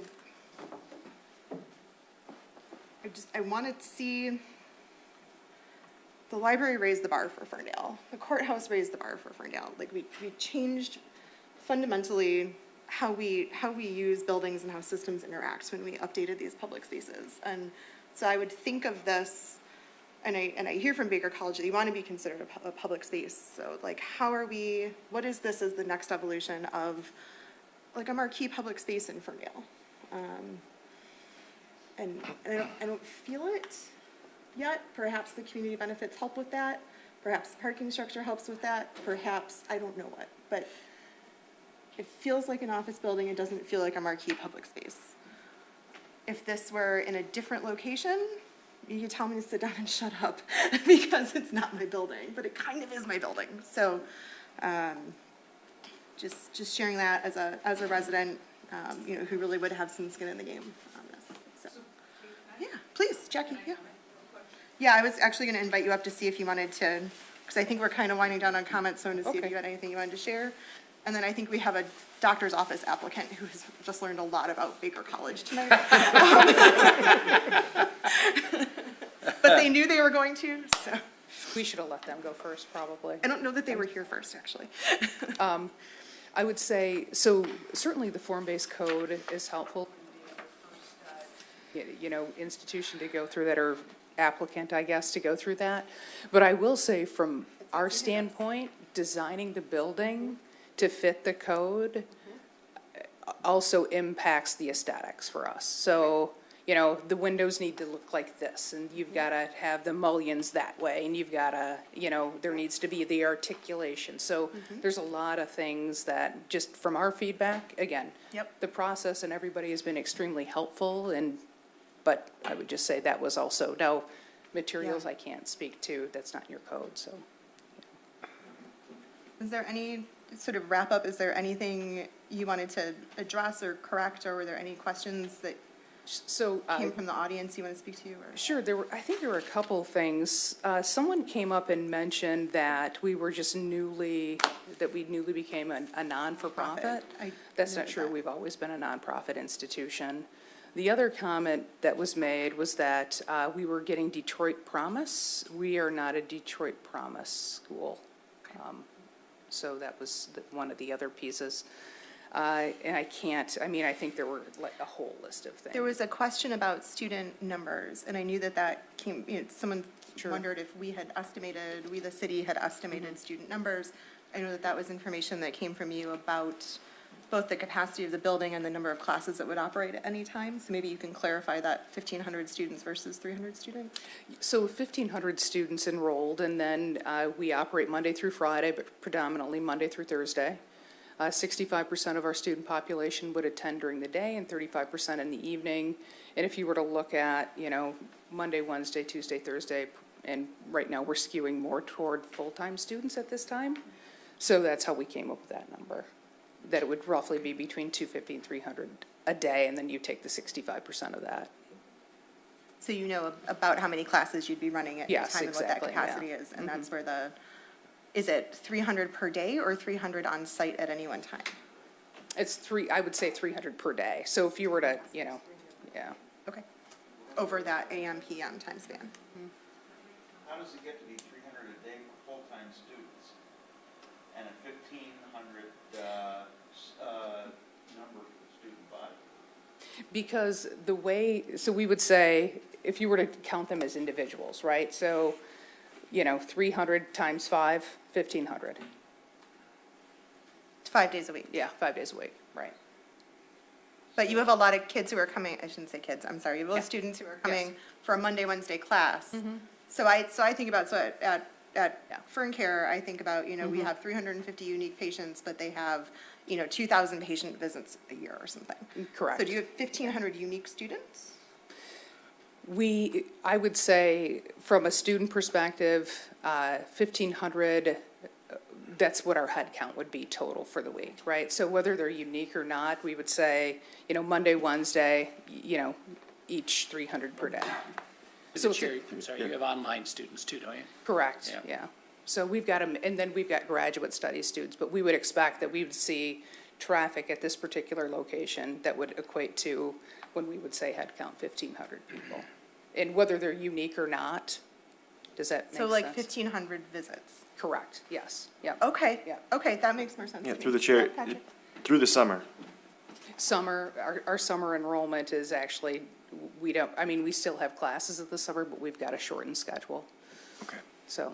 I want to see the library raise the bar for Ferndale. The courthouse raised the bar for Ferndale. Like we changed fundamentally how we use buildings and how systems interact when we updated these public spaces. And so I would think of this, and I hear from Baker College that you want to be considered a public space. So like, what is this as the next evolution of like a marquee public space in Ferndale? And I don't feel it yet. Perhaps the community benefits help with that. Perhaps the parking structure helps with that. Perhaps, I don't know what, but it feels like an office building. It doesn't feel like a marquee public space. If this were in a different location, you could tell me to sit down and shut up because it's not my building, but it kind of is my building. So just sharing that as a resident, who really would have some skin in the game on this. So yeah, please, Jackie. Yeah. Yeah, I was actually going to invite you up to see if you wanted to, because I think we're kind of winding down on comments, so I wanted to see if you had anything you wanted to share. And then I think we have a doctor's office applicant who has just learned a lot about Baker College tonight. But they knew they were going to, so. We should have let them go first, probably. I don't know that they were here first, actually. I would say, so certainly the form-based code is helpful. Institution to go through that, or applicant, I guess, to go through that. But I will say, from our standpoint, designing the building to fit the code also impacts the aesthetics for us. So, the windows need to look like this, and you've got to have the mullions that way, and you've got to, there needs to be the articulation. So there's a lot of things that, just from our feedback, again, the process and everybody has been extremely helpful, but I would just say that was also, now, materials I can't speak to, that's not in your code, so. Is there any sort of wrap up? Is there anything you wanted to address or correct, or were there any questions that came from the audience you want to speak to? Or? Sure, I think there were a couple of things. Someone came up and mentioned that we newly became a non-for-profit. That's not true. We've always been a nonprofit institution. The other comment that was made was that we were getting Detroit Promise. We are not a Detroit Promise school. So that was one of the other pieces. And I can't, I mean, I think there were like a whole list of things. There was a question about student numbers, and I knew that came, someone wondered if we, the city had estimated student numbers. I know that was information that came from you about both the capacity of the building and the number of classes that would operate at any time. So maybe you can clarify that 1,500 students versus 300 students? So 1,500 students enrolled, and then we operate Monday through Friday, but predominantly Monday through Thursday. 65% of our student population would attend during the day and 35% in the evening. And if you were to look at, Monday, Wednesday, Tuesday, Thursday, and right now we're skewing more toward full-time students at this time. So that's how we came up with that number, that it would roughly be between 250 and 300 a day, and then you take the 65% of that. So you know about how many classes you'd be running at Yes, a time and what that exactly, capacity yeah. is, and that's where is it 300 per day or 300 on site at any one time? It's I would say 300 per day. So if you were to, yeah. Okay. Over that AM, PM time span. How does it get to be 300 a day for full-time students and a 1,500 number for student body? Because so we would say, if you were to count them as individuals, right? So, 300 times 5, 1,500. 5 days a week. Yeah, 5 days a week, right. But you have a lot of kids who are coming, I shouldn't say kids, I'm sorry, you have a lot of students who are coming for a Monday, Wednesday class. So I think about, at Ferncare, I think about, we have 350 unique patients, but they have, 2,000 patient visits a year or something. Correct. So do you have 1,500 unique students? I would say, from a student perspective, 1,500, that's what our head count would be total for the week, right? So whether they're unique or not, we would say, Monday, Wednesday, each 300 per day. So I'm sorry, you have online students too, don't you? Correct, yeah. So we've got them, and then we've got graduate study students, but we would expect that we would see traffic at this particular location that would equate to, when we would say head count, 1,500 people. And whether they're unique or not, does that make sense? So like 1,500 visits? Correct, yes, yeah. Okay, Yeah. okay, that makes more sense to Yeah, me. through the chair, Patrick? through the summer. Our summer enrollment is actually, we still have classes of the summer, but we've got a shortened schedule. Okay. So.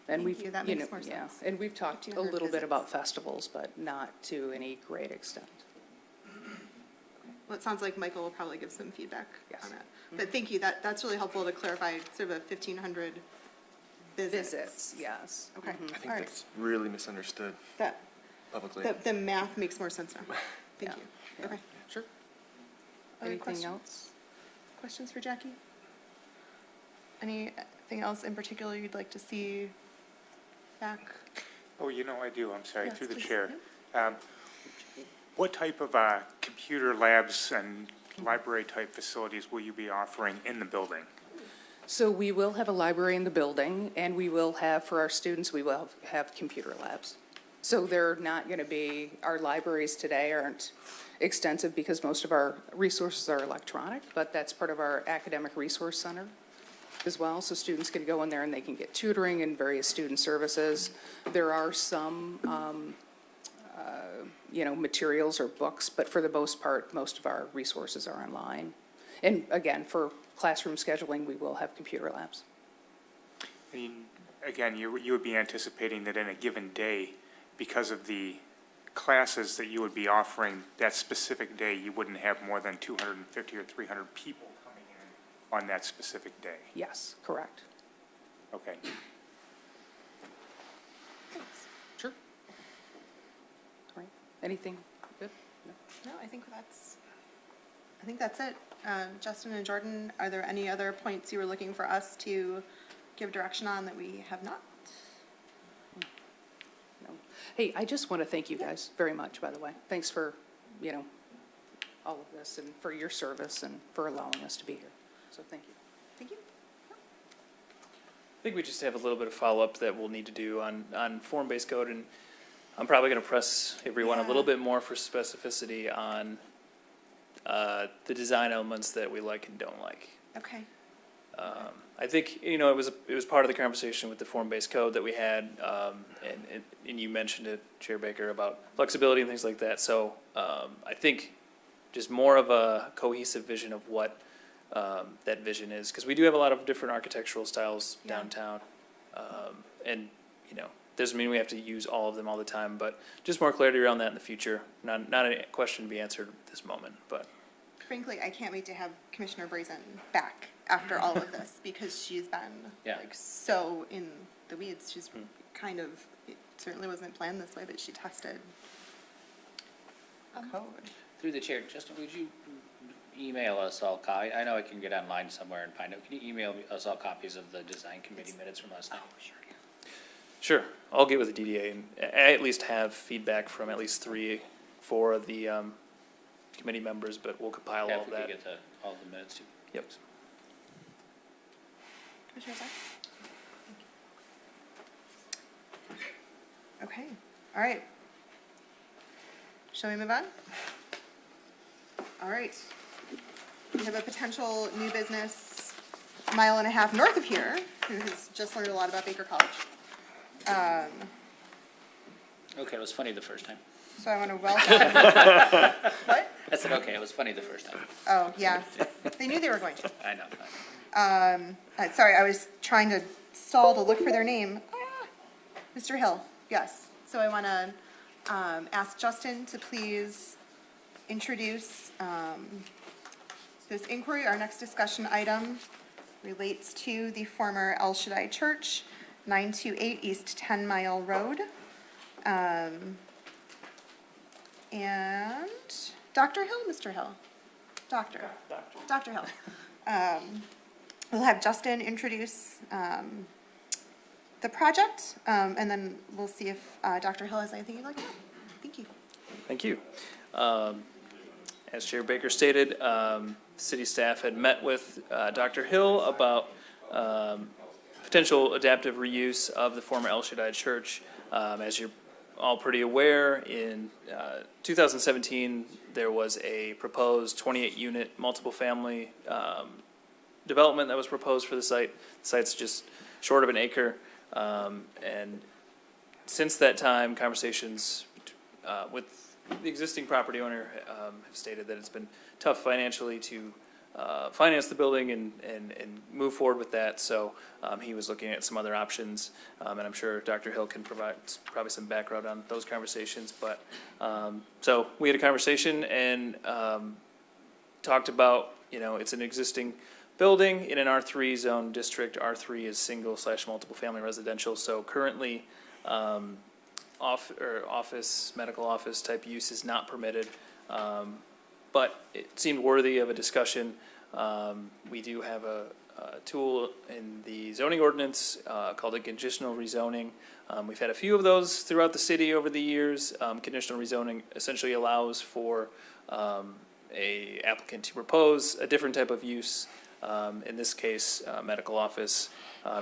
And Thank you, that makes more yeah, sense. and we've talked a 1,500 little bit visits. about festivals, but not to any great extent. Well, it sounds like Michael will probably give some feedback Yes. on that. But thank you, that's really helpful to clarify sort of a 1,500 visits. Yes. Okay, I think all right. that's really misunderstood That, publicly. the math makes more sense now. Thank Yeah. you. Yeah. Okay. Sure. Other Anything questions? else? Questions for Jackie? Anything else in particular you'd like to see back? Oh, I do, I'm sorry, Yes, through the please. chair. What type of computer labs and library-type facilities will you be offering in the building? So we will have a library in the building, and we will have, for our students, we will have computer labs. So they're not going to be, our libraries today aren't extensive because most of our resources are electronic, but that's part of our academic resource center as well. So students can go in there and they can get tutoring and various student services. There are some, materials or books, but for the most part, most of our resources are online. And again, for classroom scheduling, we will have computer labs. Again, you would be anticipating that in a given day, because of the classes that you would be offering that specific day, you wouldn't have more than 250 or 300 people coming in on that specific day? Yes, correct. Okay. Sure. All right. Anything good? No? No, I think that's it. Justin and Jordan, are there any other points you were looking for us to give direction on that we have not? No. Hey, I just want to thank you guys very much, by the way. Thanks for, all of this and for your service and for allowing us to be here. So thank you. Thank you. I think we just have a little bit of follow-up that we'll need to do on form-based code, and I'm probably going to press everyone a little bit more for specificity on the design elements that we like and don't like. Okay. I think, you know, it was part of the conversation with the form-based code that we had, and you mentioned it, Chair Baker, about flexibility and things like that. So I think just more of a cohesive vision of what that vision is, because we do have a lot of different architectural styles downtown, and you know, doesn't mean we have to use all of them all the time, but just more clarity around that in the future. Not a question to be answered at this moment, but. Frankly, I can't wait to have Commissioner Brazen back after all of this, because she's been like so in the weeds. She's kind of, it certainly wasn't planned this way, but she tested code. Through the chair, Justin, would you email us all, I know I can get online somewhere and find out, can you email us all copies of the design committee minutes from last night? Oh, sure. Sure, I'll get with the DDA, and I at least have feedback from at least 4 of the committee members, but we'll compile all of that. If we could get all the minutes too. Yep. Commissioner Sack? Okay, all right. Shall we move on? All right. We have a potential new business a mile and a half north of here, who has just learned a lot about Baker College. Okay, it was funny the first time. So I want to welcome. What? I said, okay, it was funny the first time. Oh, yeah. They knew they were going to. I know. Sorry, I was trying to stall to look for their name. Mr. Hill, yes. So I want to ask Justin to please introduce this inquiry. Our next discussion item relates to the former El Shaddai Church, 928 East 10 Mile Road. And Dr. Hill, Mr. Hill? Dr. Hill. We'll have Justin introduce the project, and then we'll see if Dr. Hill has anything you'd like to add. Thank you. Thank you. As Chair Baker stated, city staff had met with Dr. Hill about potential adaptive reuse of the former El Shaddai Church. As you're all pretty aware, in 2017, there was a proposed 28-unit multiple family development that was proposed for the site. The site's just short of an acre. And since that time, conversations with the existing property owner have stated that it's been tough financially to finance the building and move forward with that. So he was looking at some other options, and I'm sure Dr. Hill can provide probably some background on those conversations. But so we had a conversation and talked about, you know, it's an existing building in an R3 zone district. R3 is single/multiple family residential. So currently, office, medical office type use is not permitted. But it seemed worthy of a discussion. We do have a tool in the zoning ordinance called a conditional rezoning. We've had a few of those throughout the city over the years. Conditional rezoning essentially allows for a applicant to propose a different type of use. In this case, medical office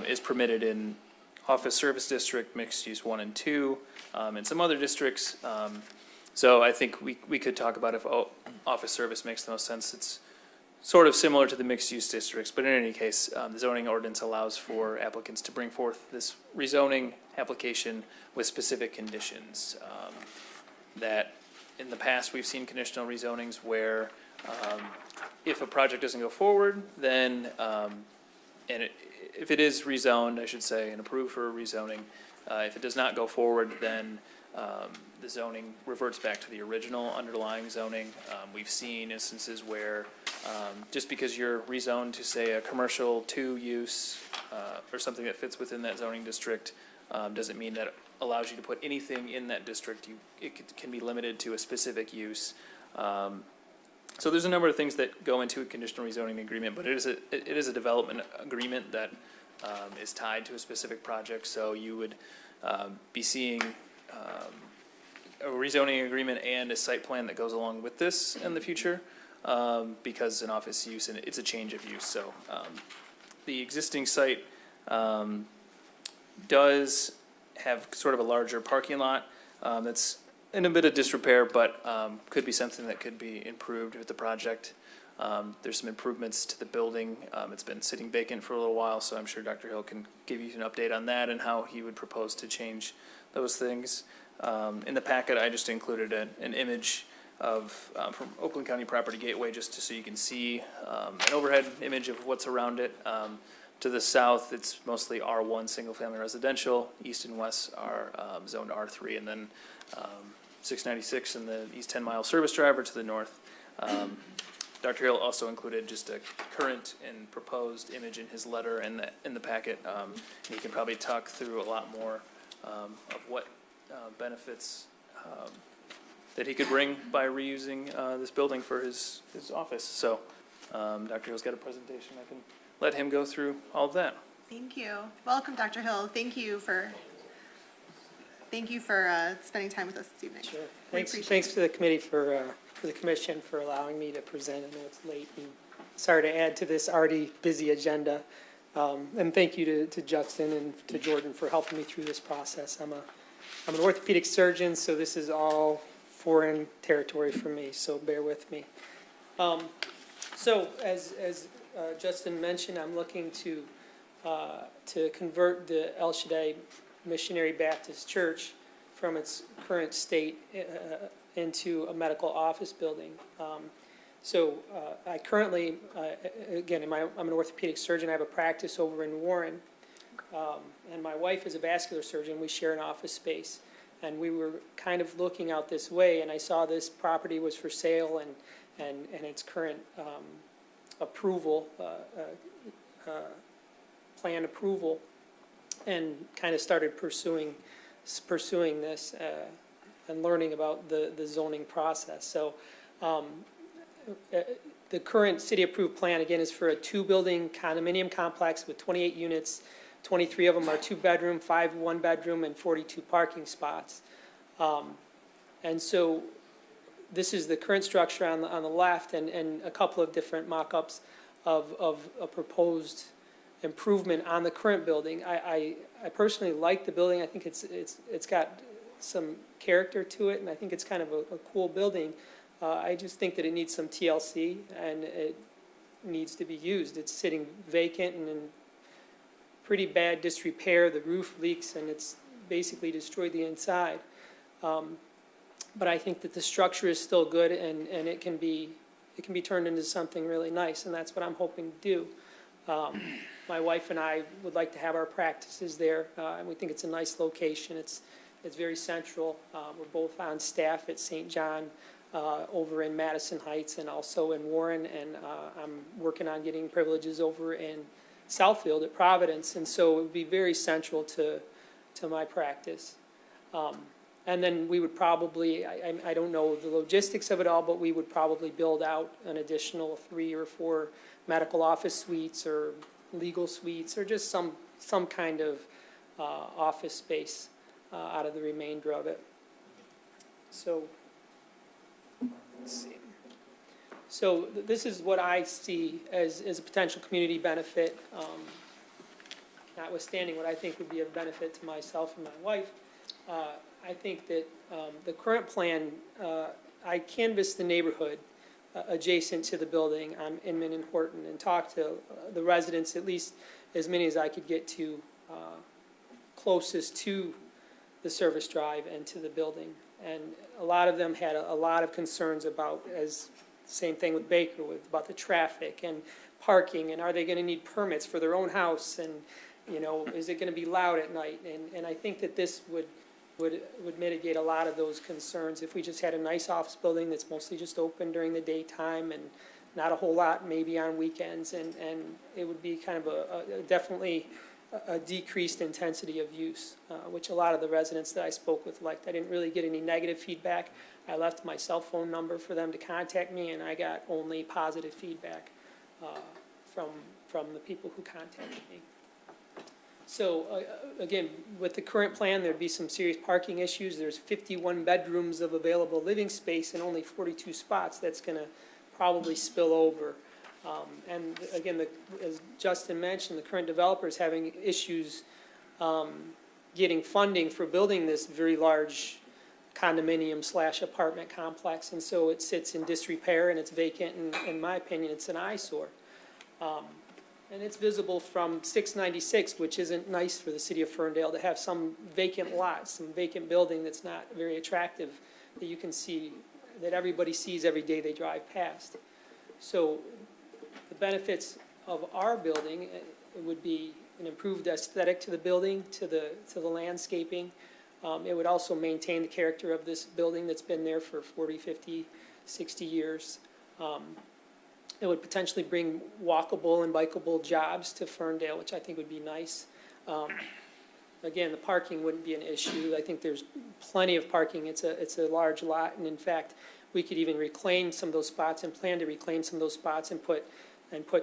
is permitted in office service district, mixed use 1 and 2, and some other districts. So I think we could talk about if office service makes the most sense. It's sort of similar to the mixed-use districts, but in any case, the zoning ordinance allows for applicants to bring forth this rezoning application with specific conditions. That in the past, we've seen conditional rezonings where if a project doesn't go forward, then, if it is rezoned, I should say, and approved for rezoning, if it does not go forward, then the zoning reverts back to the original underlying zoning. We've seen instances where just because you're rezoned to, say, a commercial 2 use or something that fits within that zoning district doesn't mean that it allows you to put anything in that district. It can be limited to a specific use. So there's a number of things that go into a conditional rezoning agreement, but it is a development agreement that is tied to a specific project. So you would be seeing a rezoning agreement and a site plan that goes along with this in the future, because an office use and it's a change of use. So the existing site does have sort of a larger parking lot that's in a bit of disrepair, but could be something that could be improved with the project. There's some improvements to the building. It's been sitting vacant for a little while, so I'm sure Dr. Hill can give you an update on that and how he would propose to change those things. In the packet, I just included an image of, from Oakland County Property Gateway, just so you can see an overhead image of what's around it. To the south, it's mostly R1 single-family residential. East and west are zoned R3, and then 696 and the East 10-mile service driver to the north. Dr. Hill also included just a current and proposed image in his letter and in the packet. And he can probably talk through a lot more of what benefits that he could bring by reusing this building for his office. So Dr. Hill's got a presentation. I can let him go through all of that. Thank you. Welcome, Dr. Hill. Thank you for spending time with us this evening. Sure. Thanks to the committee for the commission for allowing me to present. I know it's late, and sorry to add to this already busy agenda. And thank you to Justin and to Jordan for helping me through this process. I'm an orthopedic surgeon, so this is all foreign territory for me, so bear with me. So as Justin mentioned, I'm looking to convert the El Shaddai Missionary Baptist Church from its current state into a medical office building. I currently, again, I'm an orthopedic surgeon. I have a practice over in Warren, and my wife is a vascular surgeon. We share an office space, and we were kind of looking out this way, and I saw this property was for sale, and its current approval, plan approval, and kind of started pursuing this and learning about the zoning process. So the current city-approved plan, again, is for a 2-building condominium complex with 28 units. 23 of them are 2-bedroom, 5 one-bedroom, and 42 parking spots. And so this is the current structure on the left, and a couple of different mock-ups of a proposed improvement on the current building. I personally like the building. I think it's got some character to it, and I think it's kind of a cool building. I just think that it needs some TLC, and it needs to be used. It's sitting vacant and in pretty bad disrepair. The roof leaks, and it's basically destroyed the inside. But I think that the structure is still good, and it can be turned into something really nice, and that's what I'm hoping to do. My wife and I would like to have our practices there, and we think it's a nice location. It's very central. We're both on staff at St. John over in Madison Heights and also in Warren, and I'm working on getting privileges over in Southfield at Providence, and so it would be very central to my practice. And then we would probably, I don't know the logistics of it all, but we would probably build out an additional 3 or 4 medical office suites or legal suites or just some kind of office space out of the remainder of it. So, let's see. So this is what I see as a potential community benefit, notwithstanding what I think would be of benefit to myself and my wife. I think that the current plan, I canvassed the neighborhood adjacent to the building on Inman and Horton and talked to the residents, at least as many as I could get to closest to the service drive and to the building. And a lot of them had a lot of concerns about, same thing with Baker, about the traffic and parking, and are they going to need permits for their own house, and is it going to be loud at night? And I think that this would mitigate a lot of those concerns if we just had a nice office building that's mostly just open during the daytime and not a whole lot maybe on weekends, and it would be kind of definitely a decreased intensity of use, which a lot of the residents that I spoke with liked. I didn't really get any negative feedback. I left my cell phone number for them to contact me, and I got only positive feedback from the people who contacted me. So again, with the current plan, there'd be some serious parking issues. There's 51 bedrooms of available living space and only 42 spots. That's going to probably spill over. And again, as Justin mentioned, the current developer is having issues getting funding for building this very large condominium / apartment complex, and so it sits in disrepair and it's vacant, and in my opinion, it's an eyesore. And it's visible from 696, which isn't nice for the city of Ferndale to have some vacant lot, some vacant building that's not very attractive, that you can see, that everybody sees every day they drive past. So the benefits of our building would be an improved aesthetic to the building, to the landscaping. It would also maintain the character of this building that's been there for 40, 50, 60 years. It would potentially bring walkable and bikeable jobs to Ferndale, which I think would be nice. Again, the parking wouldn't be an issue. I think there's plenty of parking. It's a large lot, and in fact, we could even reclaim some of those spots and plan to reclaim some of those spots and put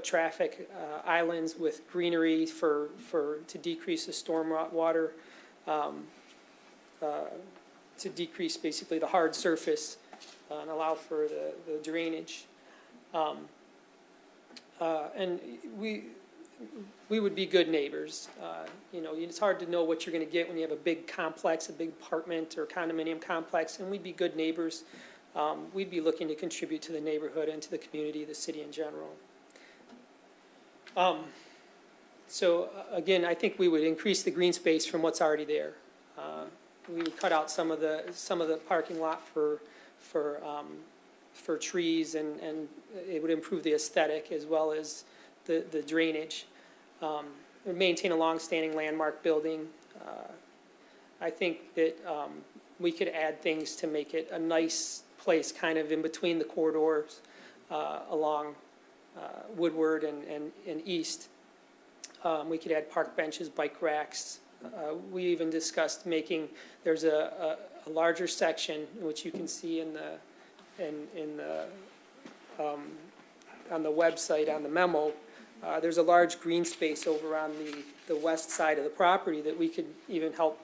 traffic islands with greenery to decrease the storm water, to decrease basically the hard surface and allow for the drainage. And we would be good neighbors. It's hard to know what you're going to get when you have a big complex, a big apartment or condominium complex, and we'd be good neighbors. We'd be looking to contribute to the neighborhood and to the community, the city in general. So again, I think we would increase the green space from what's already there. We would cut out some of the parking lot for trees, and it would improve the aesthetic as well as the drainage. It would maintain a long-standing landmark building. I think that we could add things to make it a nice place kind of in between the corridors along Woodward and East. We could add park benches, bike racks. We even discussed there's a larger section, which you can see on the website, on the memo. There's a large green space over on the west side of the property that we could even help,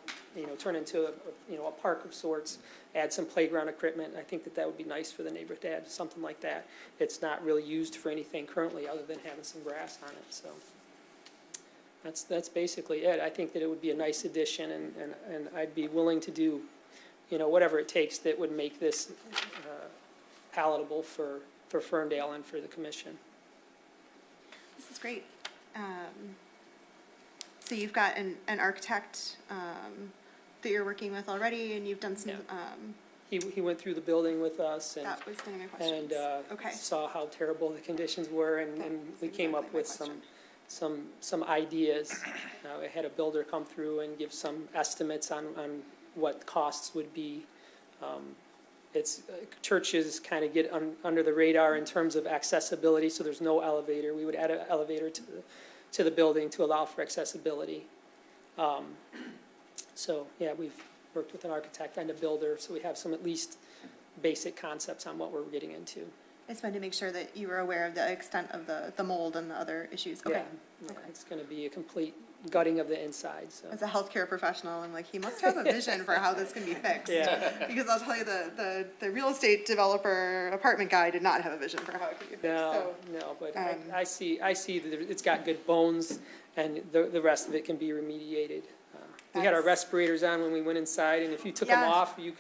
turn into a park of sorts, add some playground equipment. I think that would be nice for the neighborhood to add something like that. It's not really used for anything currently other than having some grass on it, so. That's basically it. I think that it would be a nice addition, and I'd be willing to do, whatever it takes that would make this palatable for Ferndale and for the commission. This is great. So you've got an architect that you're working with already, and you've done some. Yeah. He went through the building with us, and that was one of my questions. And saw how terrible the conditions were, and we came up with some ideas. I had a builder come through and give some estimates on what costs would be. Churches kind of get under the radar in terms of accessibility, so there's no elevator. We would add an elevator to the building to allow for accessibility. So yeah, we've worked with an architect and a builder, so we have some at least basic concepts on what we're getting into. I just wanted to make sure that you were aware of the extent of the mold and the other issues. Okay. Yeah, it's going to be a complete gutting of the inside. So. As a healthcare professional, I'm like, he must have a vision for how this can be fixed. Yeah. Because I'll tell you, the real estate developer apartment guy did not have a vision for how it could be fixed. No, but I see that it's got good bones, and the rest of it can be remediated. We had our respirators on when we went inside, and if you took them off, you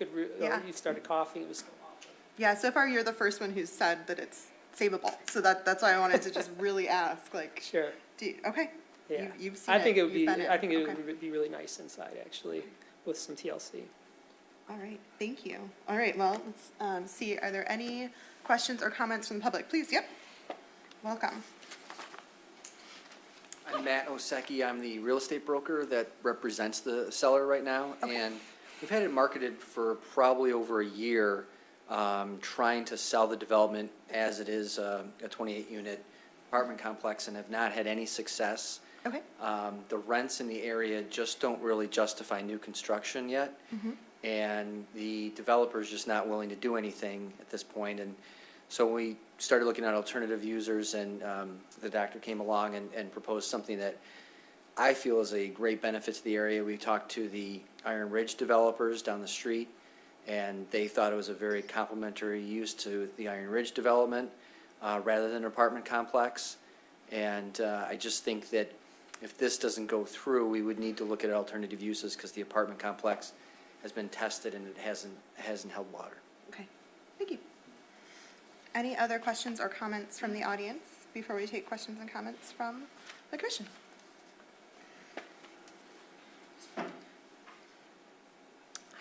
started coughing. It was still awful. Yeah, so far you're the first one who's said that it's savable. So that's why I wanted to just really ask, Sure. Okay. Yeah. You've seen I think it would be really nice inside, actually, with some TLC. All right, thank you. All right, well, let's see, are there any questions or comments from the public? Please, yep. Welcome. I'm Matt Osecki. I'm the real estate broker that represents the seller right now. Okay. And we've had it marketed for probably over a year, trying to sell the development as it is a 28-unit apartment complex, and have not had any success. Okay. The rents in the area just don't really justify new construction yet. Mm-hmm. And the developer's just not willing to do anything at this point. And so we started looking at alternative users, and the doctor came along and proposed something that I feel is a great benefit to the area. We talked to the Iron Ridge developers down the street, and they thought it was a very complementary use to the Iron Ridge development rather than an apartment complex. And I just think that if this doesn't go through, we would need to look at alternative uses, because the apartment complex has been tested and it hasn't held water. Okay, thank you. Any other questions or comments from the audience before we take questions and comments from the commission? Hi,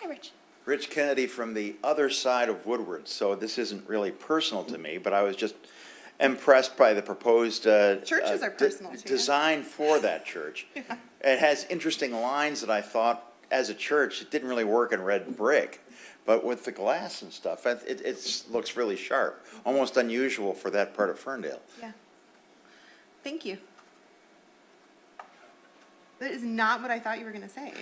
Rich. Rich Kennedy from the other side of Woodward, so this isn't really personal to me, but I was just impressed by the proposed Churches are personal to you. design for that church. Yeah. It has interesting lines that I thought, as a church, it didn't really work in red brick, but with the glass and stuff, it looks really sharp, almost unusual for that part of Ferndale. Yeah. Thank you. That is not what I thought you were going to say.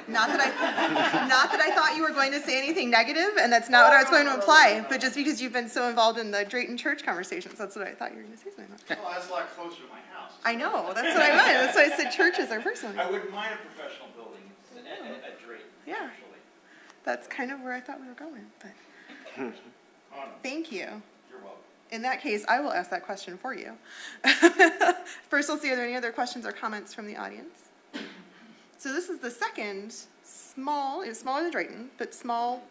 Not that I thought you were going to say anything negative, and that's not what I was going to imply. But just because you've been so involved in the Drayton Church conversations, that's what I thought you were going to say something about. Well, that's a lot closer to my house. I know. That's what I meant. That's why I said churches are personal. I wouldn't mind a professional building at Drayton, Yeah. actually. That's kind of where I thought we were going. But thank you. You're welcome. In that case, I will ask that question for you. First, we'll see, are there any other questions or comments from the audience? So this is the second small, it's smaller than Drayton, but small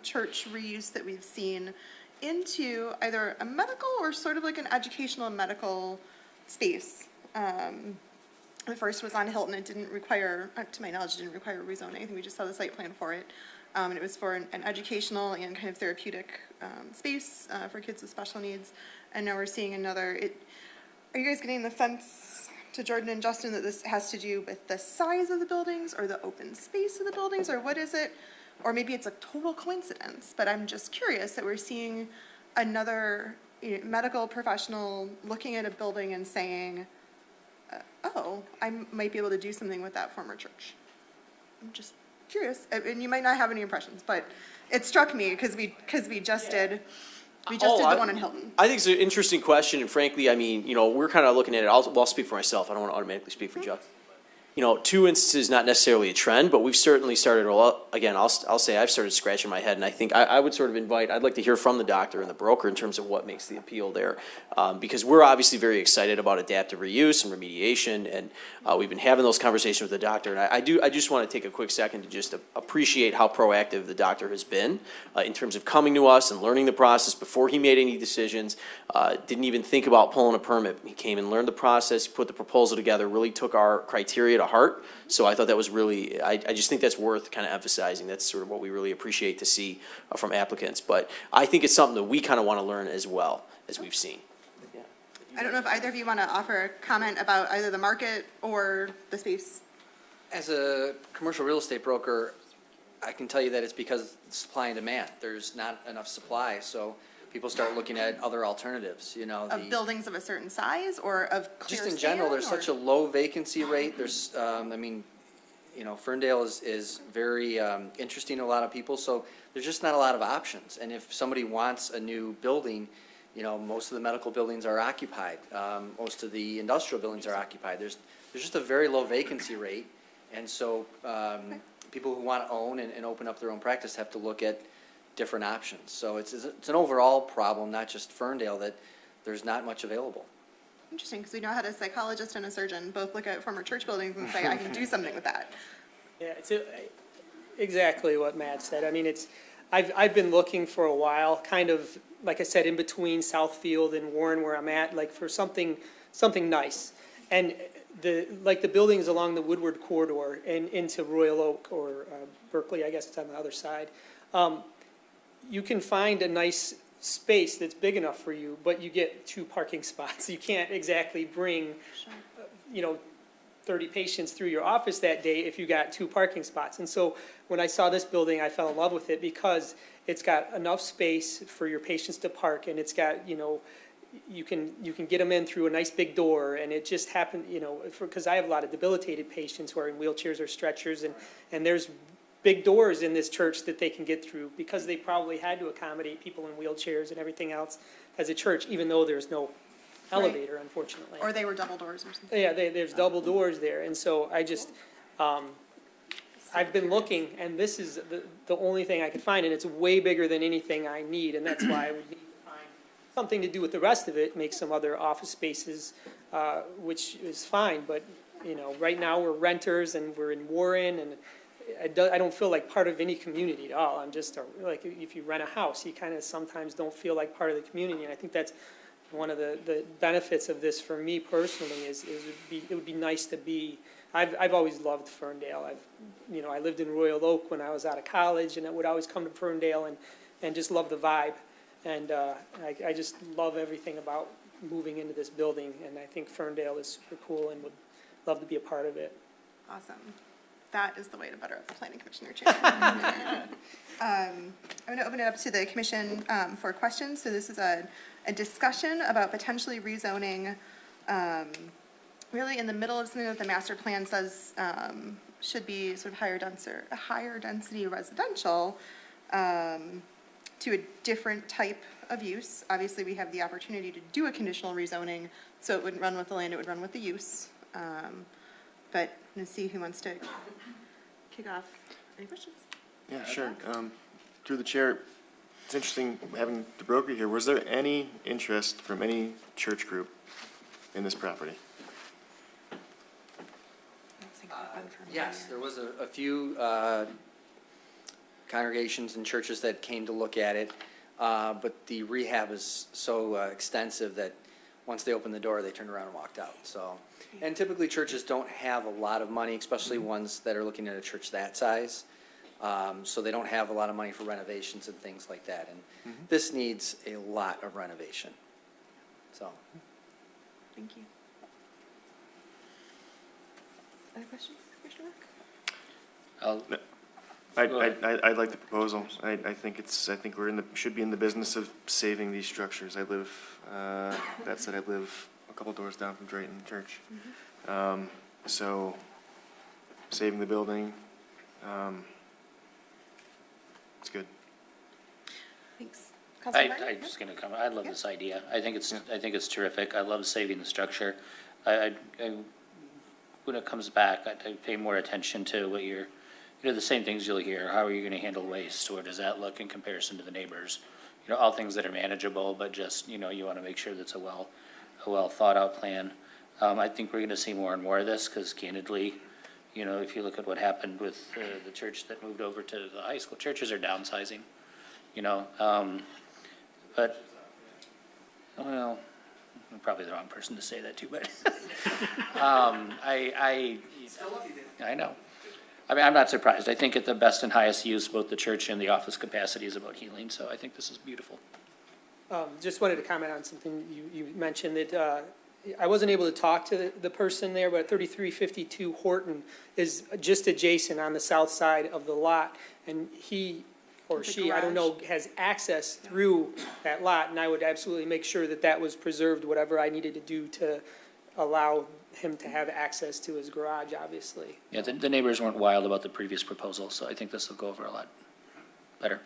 church reuse that we've seen into either a medical or sort of like an educational and medical space. The first was on Hilton. It didn't require, to my knowledge, it didn't require rezoning. I think we just saw the site plan for it. And it was for an educational and kind of therapeutic space for kids with special needs. And now we're seeing another. Are you guys getting the sense, to Jordan and Justin, that this has to do with the size of the buildings or the open space of the buildings, or what is it? Or maybe it's a total coincidence, but I'm just curious that we're seeing another medical professional looking at a building and saying, oh, I might be able to do something with that former church. I'm just curious, and you might not have any impressions, but it struck me because we just did the one in Hilton. I think it's an interesting question, and frankly, I mean, we're kind of looking at it. I'll speak for myself. I don't want to automatically speak for Chuck. 2 instances, not necessarily a trend, but we've certainly started, again, I'll say I've started scratching my head, and I think I would sort of I'd like to hear from the doctor and the broker in terms of what makes the appeal there. Because we're obviously very excited about adaptive reuse and remediation, and we've been having those conversations with the doctor, and I just want to take a quick second to just appreciate how proactive the doctor has been in terms of coming to us and learning the process before he made any decisions. Didn't even think about pulling a permit. He came and learned the process, put the proposal together, really took our criteria to heart. So I thought that was really, I just think that's worth kind of emphasizing. That's sort of what we really appreciate to see from applicants. But I think it's something that we kind of want to learn as well, as we've seen. Yeah. I don't know if either of you want to offer a comment about either the market or the space. As a commercial real estate broker, I can tell you that it's because of supply and demand. There's not enough supply, so people start looking at other alternatives, Of buildings of a certain size or of clear just in general, span, there's such a low vacancy rate. There's, Ferndale is very interesting to a lot of people, so there's just not a lot of options. And if somebody wants a new building, most of the medical buildings are occupied. Most of the industrial buildings are occupied. There's just a very low vacancy rate, and so people who want to own and open up their own practice have to look at different options. So it's an overall problem, not just Ferndale, that there's not much available. Interesting, because we know how a psychologist and a surgeon both look at former church buildings and say, I can do something with that. Yeah, it's exactly what Matt said. I mean, I've been looking for a while, kind of, like I said, in between Southfield and Warren where I'm at, like for something nice. And the buildings along the Woodward corridor and into Royal Oak or Berkeley, I guess it's on the other side. You can find a nice space that's big enough for you, but you get 2 parking spots. You can't exactly bring, 30 patients through your office that day if you got 2 parking spots. And so when I saw this building, I fell in love with it because it's got enough space for your patients to park, and it's got, you can get them in through a nice big door, and it just happened, because I have a lot of debilitated patients who are in wheelchairs or stretchers, and there's big doors in this church that they can get through because they probably had to accommodate people in wheelchairs and everything else as a church, even though there's no elevator, unfortunately. Or they were double doors or something. Yeah, there's double doors there, and so I just, I've been looking, and this is the only thing I could find, and it's way bigger than anything I need, and that's why I would need to find something to do with the rest of it, make some other office spaces, which is fine, but, right now we're renters, and we're in Warren, and I don't feel like part of any community at all. I'm just, like, if you rent a house, you kind of sometimes don't feel like part of the community. And I think that's one of the benefits of this for me personally it would be nice to be, I've always loved Ferndale. I lived in Royal Oak when I was out of college, and I would always come to Ferndale and just love the vibe. And I just love everything about moving into this building, and I think Ferndale is super cool and would love to be a part of it. Awesome. That is the way to better up the planning commissioner chair. I'm going to open it up to the commission for questions. So this is a discussion about potentially rezoning, really in the middle of something that the master plan says should be sort of higher density residential to a different type of use. Obviously, we have the opportunity to do a conditional rezoning, so it wouldn't run with the land, it would run with the use. But I'm going to see who wants to kick off. Any questions? Yeah, sure. Through the chair, it's interesting having the broker here. Was there any interest from any church group in this property? Yes, there was a few congregations and churches that came to look at it, but the rehab is so extensive that once they opened the door, they turned around and walked out. So, and typically churches don't have a lot of money, especially ones that are looking at a church that size. So they don't have a lot of money for renovations and things like that. And this needs a lot of renovation. So. Thank you. Other questions, Commissioner Rook? I like the proposal. I think we're should be in the business of saving these structures. I live a couple doors down from Drayton Church. So saving the building, it's good. Thanks. I'm just gonna comment. I love this idea. I think it's terrific. I love saving the structure. When it comes back, I pay more attention to what the same things you'll hear. How are you gonna handle waste? Or does that look in comparison to the neighbors? All things that are manageable, but just, you wanna make sure that's a well thought out plan. I think we're gonna see more and more of this, because candidly, if you look at what happened with the church that moved over to the high school, churches are downsizing, but, well, I'm probably the wrong person to say that to, but, I know. I mean, I'm not surprised. I think at the best and highest use, both the church and the office capacity is about healing, so I think this is beautiful. Just wanted to comment on something you mentioned, that I wasn't able to talk to the person there, but 3352 Horton is just adjacent on the south side of the lot, and he or she, I don't know, has access through that lot, and I would absolutely make sure that was preserved, whatever I needed to do to allow him to have access to his garage, obviously. Yeah, the neighbors weren't wild about the previous proposal, so I think this will go over a lot better.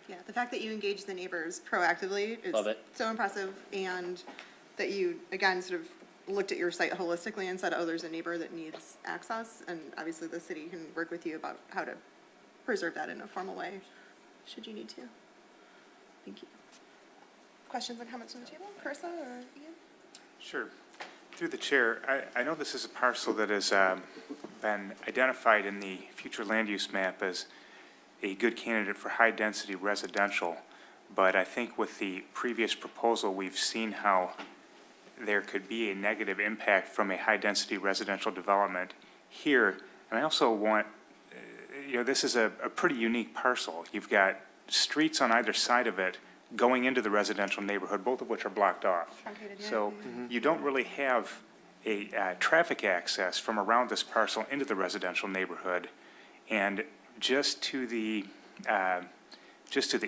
Yeah, the fact that you engage the neighbors proactively is so impressive, and that you, again, sort of looked at your site holistically and said, oh, there's a neighbor that needs access, and obviously the city can work with you about how to preserve that in a formal way, should you need to. Thank you. Questions and comments on the table? Carissa or Ian? Sure. Through the chair, I know this is a parcel that has been identified in the future land use map as a good candidate for high-density residential, but I think with the previous proposal, we've seen how there could be a negative impact from a high-density residential development here. And I also want, this is a pretty unique parcel. You've got streets on either side of it going into the residential neighborhood, both of which are blocked off. So you don't really have a traffic access from around this parcel into the residential neighborhood. And just to the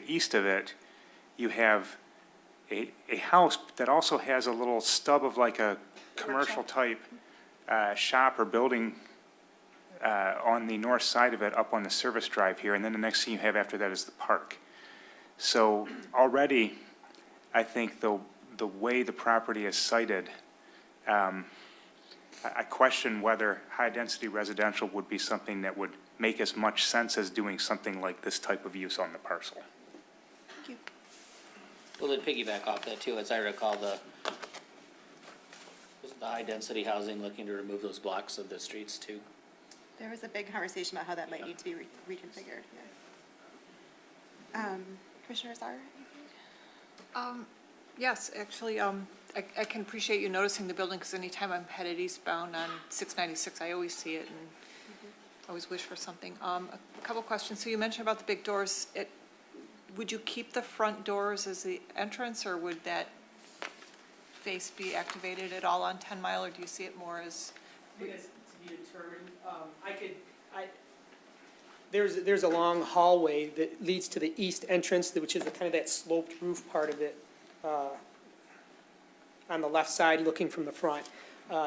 east of it, you have a house that also has a little stub of like a commercial type shop or building on the north side of it up on the service drive here. And then the next thing you have after that is the park. So already, I think the way the property is sited, I question whether high-density residential would be something that would make as much sense as doing something like this type of use on the parcel. Thank you. Well, to piggyback off that too, as I recall, the high-density housing looking to remove those blocks of the streets too. There was a big conversation about how that might need to be reconfigured, yeah. Commissioner Azar? Yes, actually, I can appreciate you noticing the building, because anytime I'm headed eastbound on 696, I always see it and always wish for something. A couple questions. So you mentioned about the big doors. Would you keep the front doors as the entrance, or would that face be activated at all on 10 Mile, or do you see it more as? I think that's to be determined. There's a long hallway that leads to the east entrance, which is kind of that sloped roof part of it, on the left side looking from the front.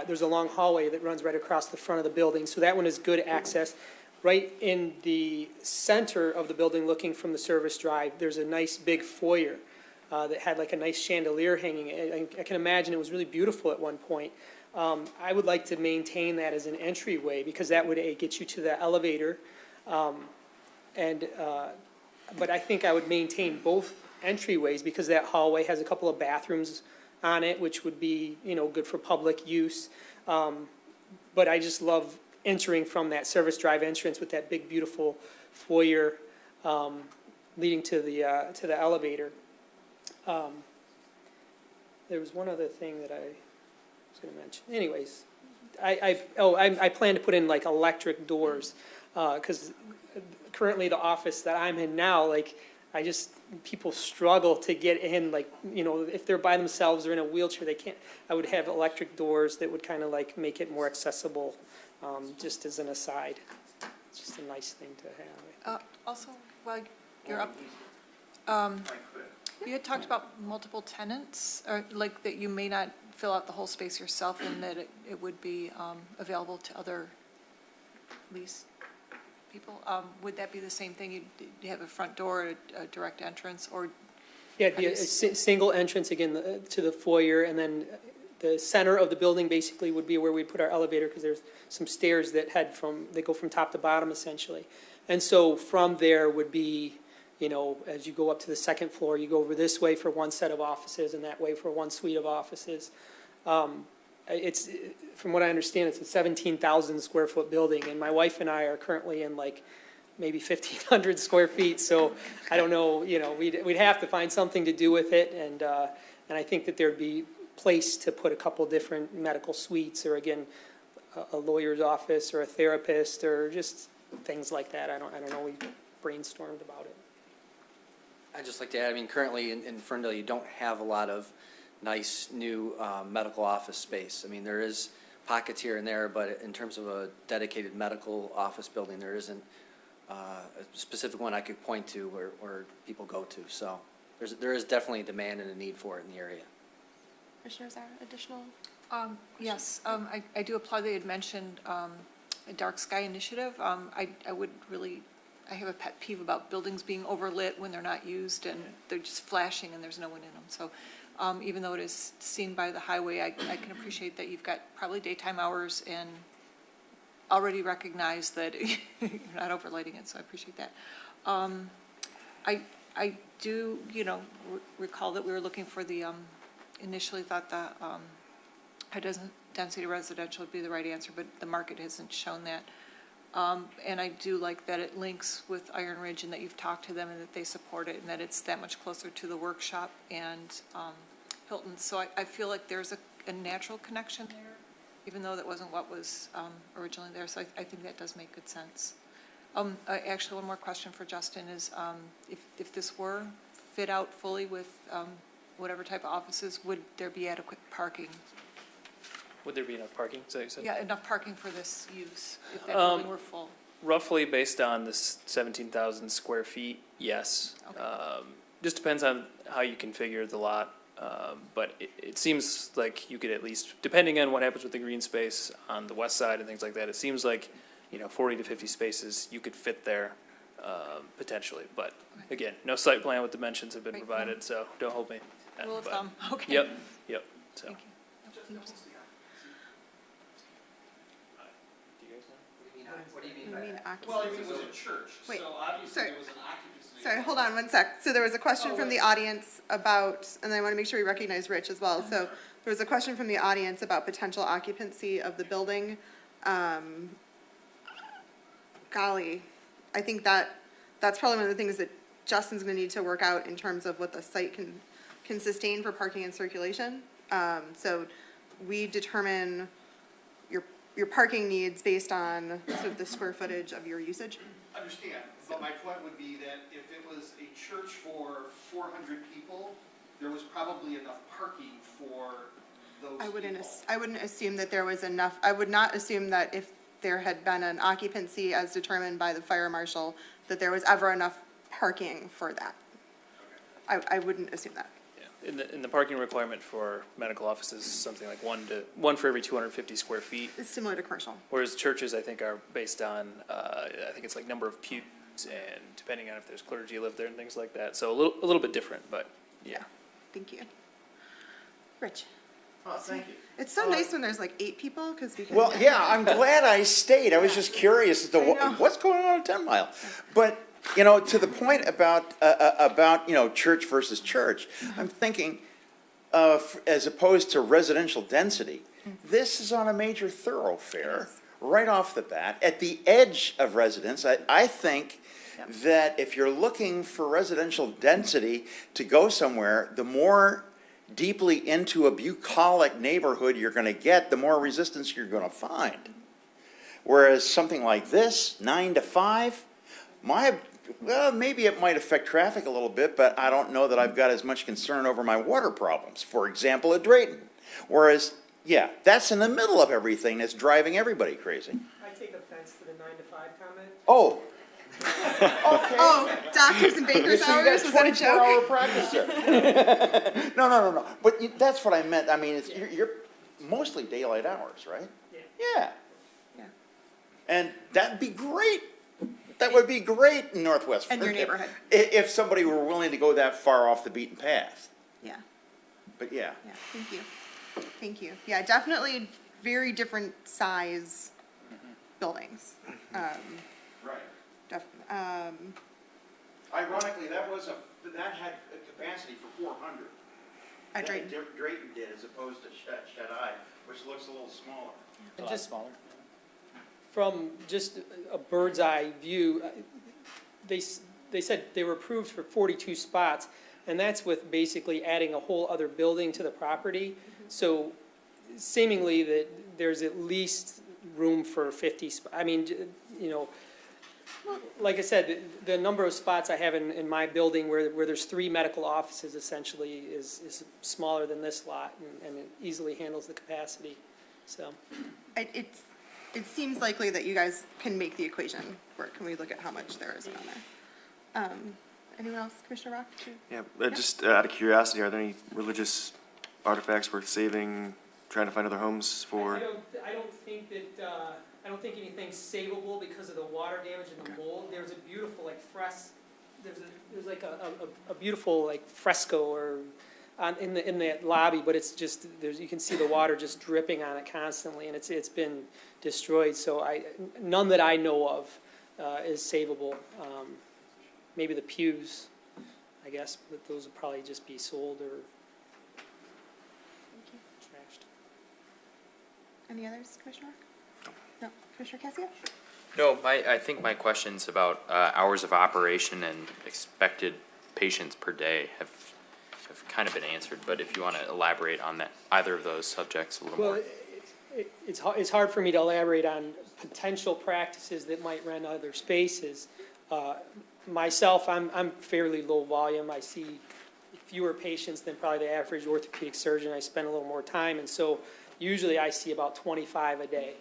There's a long hallway that runs right across the front of the building, so that one is good access. Right in the center of the building, looking from the service drive, there's a nice big foyer that had like a nice chandelier hanging. I can imagine it was really beautiful at one point. I would like to maintain that as an entryway, because that would get you to the elevator. But I think I would maintain both entryways, because that hallway has a couple of bathrooms on it, which would be, good for public use. But I just love entering from that service drive entrance with that big, beautiful foyer leading to the elevator. There was one other thing that I was going to mention. Anyways, I plan to put in like electric doors, because currently the office that I'm in now, people struggle to get in, if they're by themselves or in a wheelchair, they can't. I would have electric doors that would kind of make it more accessible, just as an aside. It's just a nice thing to have. Also, while you're up, you had talked about multiple tenants, or that you may not fill out the whole space yourself, and that it would be available to other lease people. Would that be the same thing? You have a front door, a direct entrance, or? Yeah, it'd be a single entrance, again, to the foyer, and then the center of the building basically would be where we put our elevator, because there's some stairs that go from top to bottom, essentially. And so from there would be, as you go up to the second floor, you go over this way for one set of offices and that way for one suite of offices. It's, from what I understand, it's a 17,000 square foot building, and my wife and I are currently in maybe 1,500 square feet. So I don't know, we'd have to find something to do with it, and I think that there'd be place to put a couple different medical suites, or again, a lawyer's office or a therapist, or just things like that. I don't know. We brainstormed about it. I'd just like to add, currently in Ferndale, you don't have a lot of nice new medical office space. There is pockets here and there, but in terms of a dedicated medical office building, there isn't a specific one I could point to where people go to. So there is definitely a demand and a need for it in the area. Commissioner Zara, additional? Yes, I do applaud that you had mentioned a dark sky initiative. I have a pet peeve about buildings being overlit when they're not used, and they're just flashing and there's no one in them. So even though it is seen by the highway, I can appreciate that you've got probably daytime hours and already recognize that you're not overlighting it, so I appreciate that. I do, recall that we were looking for the, initially thought the high density residential would be the right answer, but the market hasn't shown that. And I do like that it links with Iron Ridge, and that you've talked to them and that they support it, and that it's that much closer to the workshop and Hilton. So I feel like there's a natural connection there, even though that wasn't what was originally there. So I think that does make good sense. Actually, one more question for Justin is, if this were fit out fully with whatever type of offices, would there be adequate parking? Would there be enough parking? Is that what you said? Yeah, enough parking for this use, if that building were full. Roughly based on this 17,000 square feet, yes. Okay. Just depends on how you configure the lot. But it seems like you could at least, depending on what happens with the green space on the west side and things like that, it seems like, 40 to 50 spaces you could fit there potentially. But again, no site plan with dimensions have been provided, so don't hold me. Rule of thumb, okay. Yep. So. Thank you. What do you mean occupancy? Well, it was a church, Wait, so obviously sorry. it was an occupancy. Sorry, hold on one sec. So there was a question from the audience about, and I want to make sure we recognize Rich as well. So there was a question from the audience about potential occupancy of the building. golly, I think that's probably one of the things that Justin's gonna need to work out in terms of what the site can sustain for parking and circulation. So we determine your parking needs based on sort of the square footage of your usage. Understand, but my point would be that if it was a church for 400 people, there was probably enough parking for those people. I wouldn't assume that there was enough, I would not assume that if there had been an occupancy as determined by the fire marshal, that there was ever enough parking for that. I wouldn't assume that. Yeah, in the parking requirement for medical offices, something like one for every 250 square feet. It's similar to commercial. Whereas churches, I think, are based on, I think it's like number of pews and depending on if there's clergy live there and things like that. So a little bit different, but yeah. Thank you. Rich? Oh, thank you. It's so nice when there's like 8 people, because we can. Well, yeah, I'm glad I stayed. I was just curious as to what's going on at 10 Mile. But, you know, to the point about, you know, church versus church, I'm thinking, as opposed to residential density, this is on a major thoroughfare, right off the bat, at the edge of residence. I think that if you're looking for residential density to go somewhere, the more deeply into a bucolic neighborhood you're going to get, the more resistance you're going to find. Whereas something like this, 9 to 5, well, maybe it might affect traffic a little bit, but I don't know that I've got as much concern over my water problems, for example, at Drayton. Whereas, yeah, that's in the middle of everything that's driving everybody crazy. I take offense to the 9 to 5 comment. Oh. Oh, doctors and baker's hours, was that a joke? 24-hour practice here. No. But that's what I meant. I mean, it's, you're mostly daylight hours, right? Yeah. And that'd be great. That would be great in Northwest And your Ferndale, neighborhood. if somebody were willing to go that far off the beaten path. Yeah. But yeah. Yeah, thank you. Thank you. Yeah, definitely very different size buildings. Right. Definitely. Ironically, that had a capacity for 400. At Drayton. Drayton did, as opposed to Shadai, which looks a little smaller. A lot smaller. From just a bird's eye view, they said they were approved for 42 spots, and that's with basically adding a whole other building to the property. So seemingly that there's at least room for 50 spots. I mean, you know, like I said, the number of spots I have in my building where there's 3 medical offices essentially is smaller than this lot, and it easily handles the capacity, so. It seems likely that you guys can make the equation work. Can we look at how much there is down there? Anyone else, Commissioner Rock? Yeah, just out of curiosity, are there any religious artifacts worth saving, trying to find other homes for? I don't think that, I don't think anything's savable because of the water damage and the mold. There's a beautiful like there's like a beautiful like fresco or in the lobby, but it's just you can see the water just dripping on it constantly, and it's been destroyed. So none that I know of is savable. Maybe the pews, I guess, but those would probably just be sold or trashed. Any others, Commissioner Rock? No, Commissioner Cassia? No, I think my questions about hours of operation and expected patients per day have kind of been answered, but if you want to elaborate on that, either of those subjects a little more. It's hard for me to elaborate on potential practices that might rent other spaces. Myself, I'm fairly low volume. I see fewer patients than probably the average orthopedic surgeon. I spend a little more time, and so usually I see about 25 a day,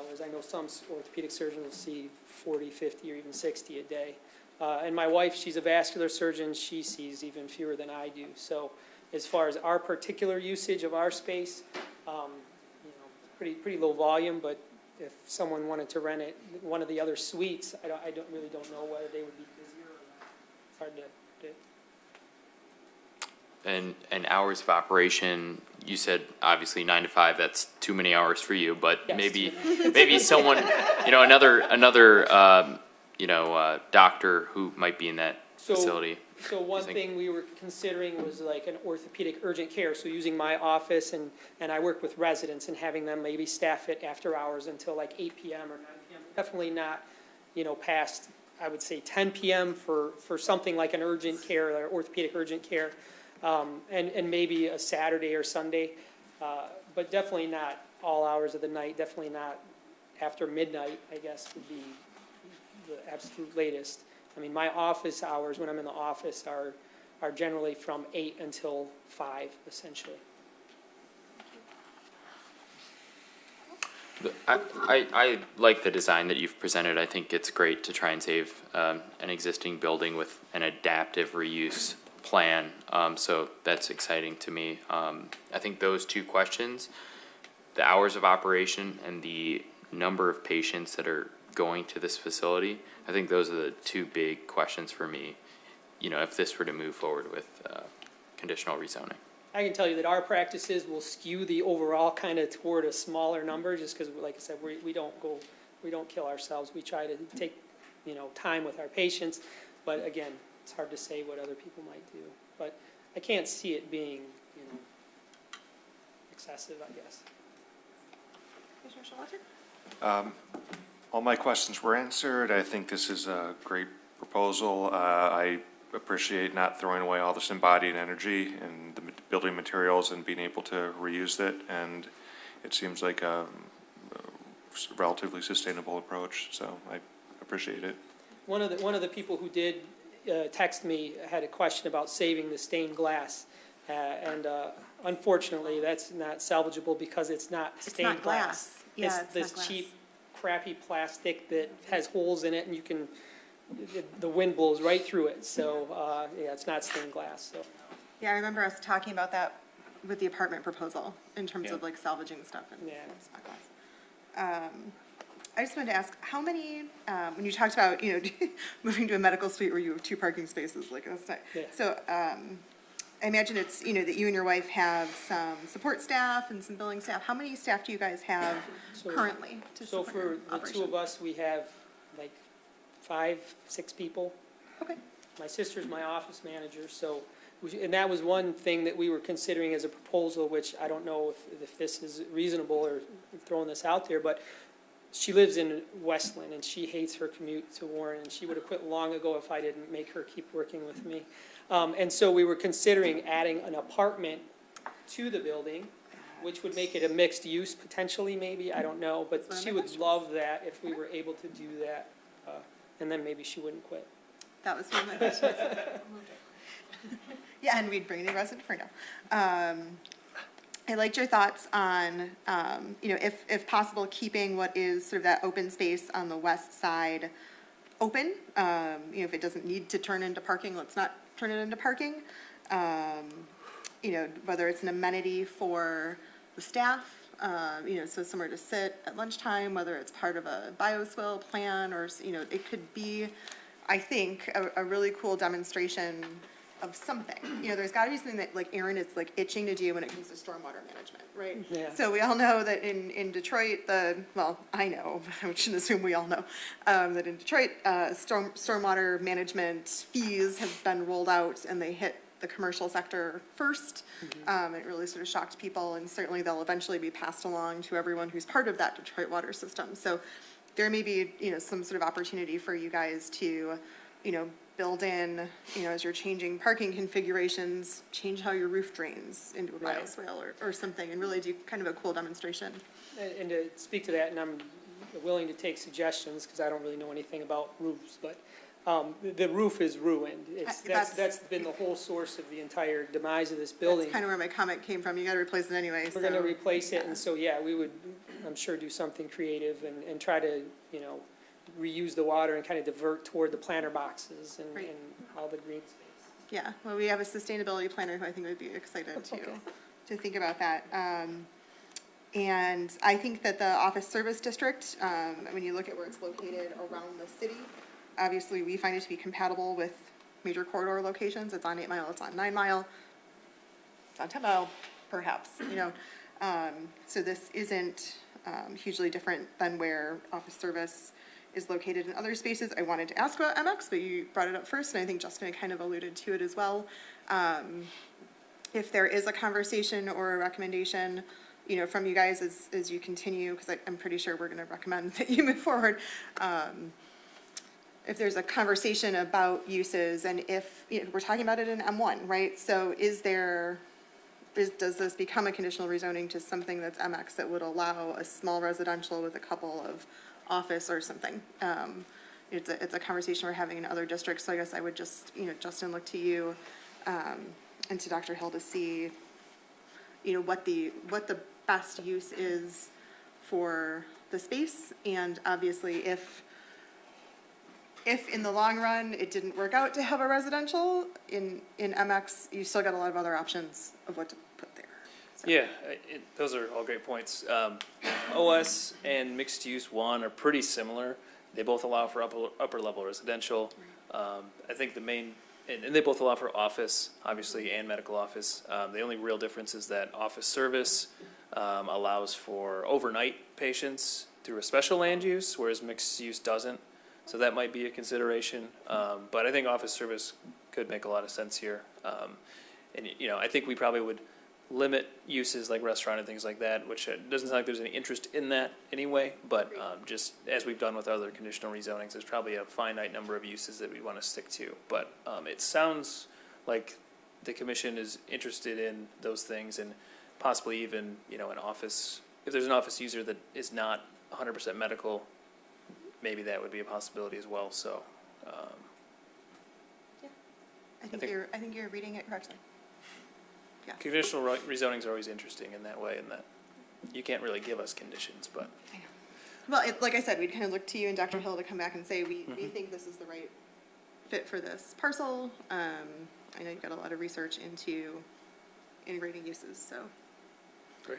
whereas I know some orthopedic surgeons will see 40, 50, or even 60 a day. And my wife, she's a vascular surgeon. She sees even fewer than I do. So as far as our particular usage of our space, pretty low volume, but if someone wanted to rent it, one of the other suites, I really don't know whether they would be busier or not. It's hard to. And hours of operation, you said obviously 9 to 5. That's too many hours for you, but Yes. maybe someone, another doctor who might be in that facility. So one thing we were considering was like an orthopedic urgent care, so using my office, and I work with residents and having them maybe staff it after hours until like 8 p.m. or 9 p.m. Definitely not past, I would say 10 PM for something like an urgent care or orthopedic urgent care, and maybe a Saturday or Sunday, but definitely not all hours of the night, definitely not after midnight, I guess, would be the absolute latest. I mean, my office hours, when I'm in the office, are generally from 8 until 5, essentially. I like the design that you've presented. I think it's great to try and save an existing building with an adaptive reuse plan. So that's exciting to me. I think those two questions, the hours of operation and the number of patients that are going to this facility, I think those are the two big questions for me, if this were to move forward with conditional rezoning. I can tell you that our practices will skew the overall kind of toward a smaller number, just because, like I said, we don't kill ourselves. We try to take, time with our patients, but again, it's hard to say what other people might do. But I can't see it being, excessive, I guess. Commissioner Showalter? All my questions were answered. I think this is a great proposal. I appreciate not throwing away all this embodied energy and the building materials and being able to reuse it. And it seems like a relatively sustainable approach. So I appreciate it. One of the people who did text me had a question about saving the stained glass, and unfortunately, that's not salvageable because it's not stained glass. Yeah, it's this cheap, crappy plastic that has holes in it, and the wind blows right through it. So it's not stained glass. So. Yeah, I remember us talking about that with the apartment proposal in terms of like salvaging stuff and spot glass. I just wanted to ask, how many, when you talked about, moving to a medical suite where you have 2 parking spaces, like that's not, so I imagine it's, that you and your wife have some support staff and some billing staff. How many staff do you guys have currently to support your for the operation? 2 of us, we have like 5, 6 people. Okay. My sister's my office manager, and that was one thing that we were considering as a proposal, which I don't know if this is reasonable or throwing this out there, but she lives in Westland and she hates her commute to Warren, and she would have quit long ago if I didn't make her keep working with me. And so we were considering adding an apartment to the building, which would make it a mixed use potentially, maybe, I don't know, but she would love that if we were able to do that, and then maybe she wouldn't quit. That was one of my questions. Yeah, and we'd bring in a resident for now. I liked your thoughts on, if possible, keeping what is sort of that open space on the west side open. If it doesn't need to turn into parking, let's not turn it into parking. Whether it's an amenity for the staff, so somewhere to sit at lunchtime, whether it's part of a bioswale plan or, it could be, I think, a really cool demonstration of something. There's got to be something that like Aaron is like itching to do when it comes to stormwater management, right? Yeah. So we all know that in Detroit, I know, I shouldn't assume we all know, that in Detroit, stormwater management fees have been rolled out and they hit the commercial sector first. It really sort of shocked people, and certainly they'll eventually be passed along to everyone who's part of that Detroit water system. So there may be, some sort of opportunity for you guys to, build in, as you're changing parking configurations, change how your roof drains into a bioswale or something, and really do kind of a cool demonstration. And to speak to that, and I'm willing to take suggestions, because I don't really know anything about roofs, but the roof is ruined. That's been the whole source of the entire demise of this building. That's kind of where my comment came from. You got to replace it anyway. We're going to replace it, and so, we would, I'm sure, do something creative and try to, reuse the water and kind of divert toward the planter boxes and all the green space. Yeah, well, we have a sustainability planner who I think would be excited to think about that. And I think that the office service district, when you look at where it's located around the city, obviously we find it to be compatible with major corridor locations. It's on 8 Mile, it's on 9 Mile, it's on 10 Mile, perhaps, so this isn't hugely different than where office service is located in other spaces. I wanted to ask about MX, but you brought it up first, and I think Justin kind of alluded to it as well. If there is a conversation or a recommendation, from you guys as you continue, because I'm pretty sure we're going to recommend that you move forward, if there's a conversation about uses, and if, you know, we're talking about it in M1, right? So does this become a conditional rezoning to something that's MX that would allow a small residential with a couple of office or something? It's a conversation we're having in other districts, so I guess I would just, you know, Justin, look to you, and to Dr. Hill to see, you know, what the best use is for the space, and obviously if in the long run it didn't work out to have a residential in MX, you still got a lot of other options of what to put there. So. Yeah, those are all great points. OS and mixed use one are pretty similar. They both allow for upper level residential. I think the main, and they both allow for office, obviously, and medical office. The only real difference is that office service allows for overnight patients through a special land use, whereas mixed use doesn't. So that might be a consideration. But I think office service could make a lot of sense here. And, you know, I think we probably would limit uses like restaurant and things like that, which doesn't sound like there's any interest in that anyway, but just as we've done with other conditional rezonings, there's probably a finite number of uses that we want to stick to. But it sounds like the commission is interested in those things, and possibly even, you know, an office, if there's an office user that is not 100% medical, maybe that would be a possibility as well, so. I think you're reading it correctly. Yes. Conditional rezonings are always interesting in that way, in that you can't really give us conditions, but. Well, like I said, we'd kind of look to you and Dr. Hill to come back and say, we think this is the right fit for this parcel. I know you've got a lot of research into integrating uses, so. Great.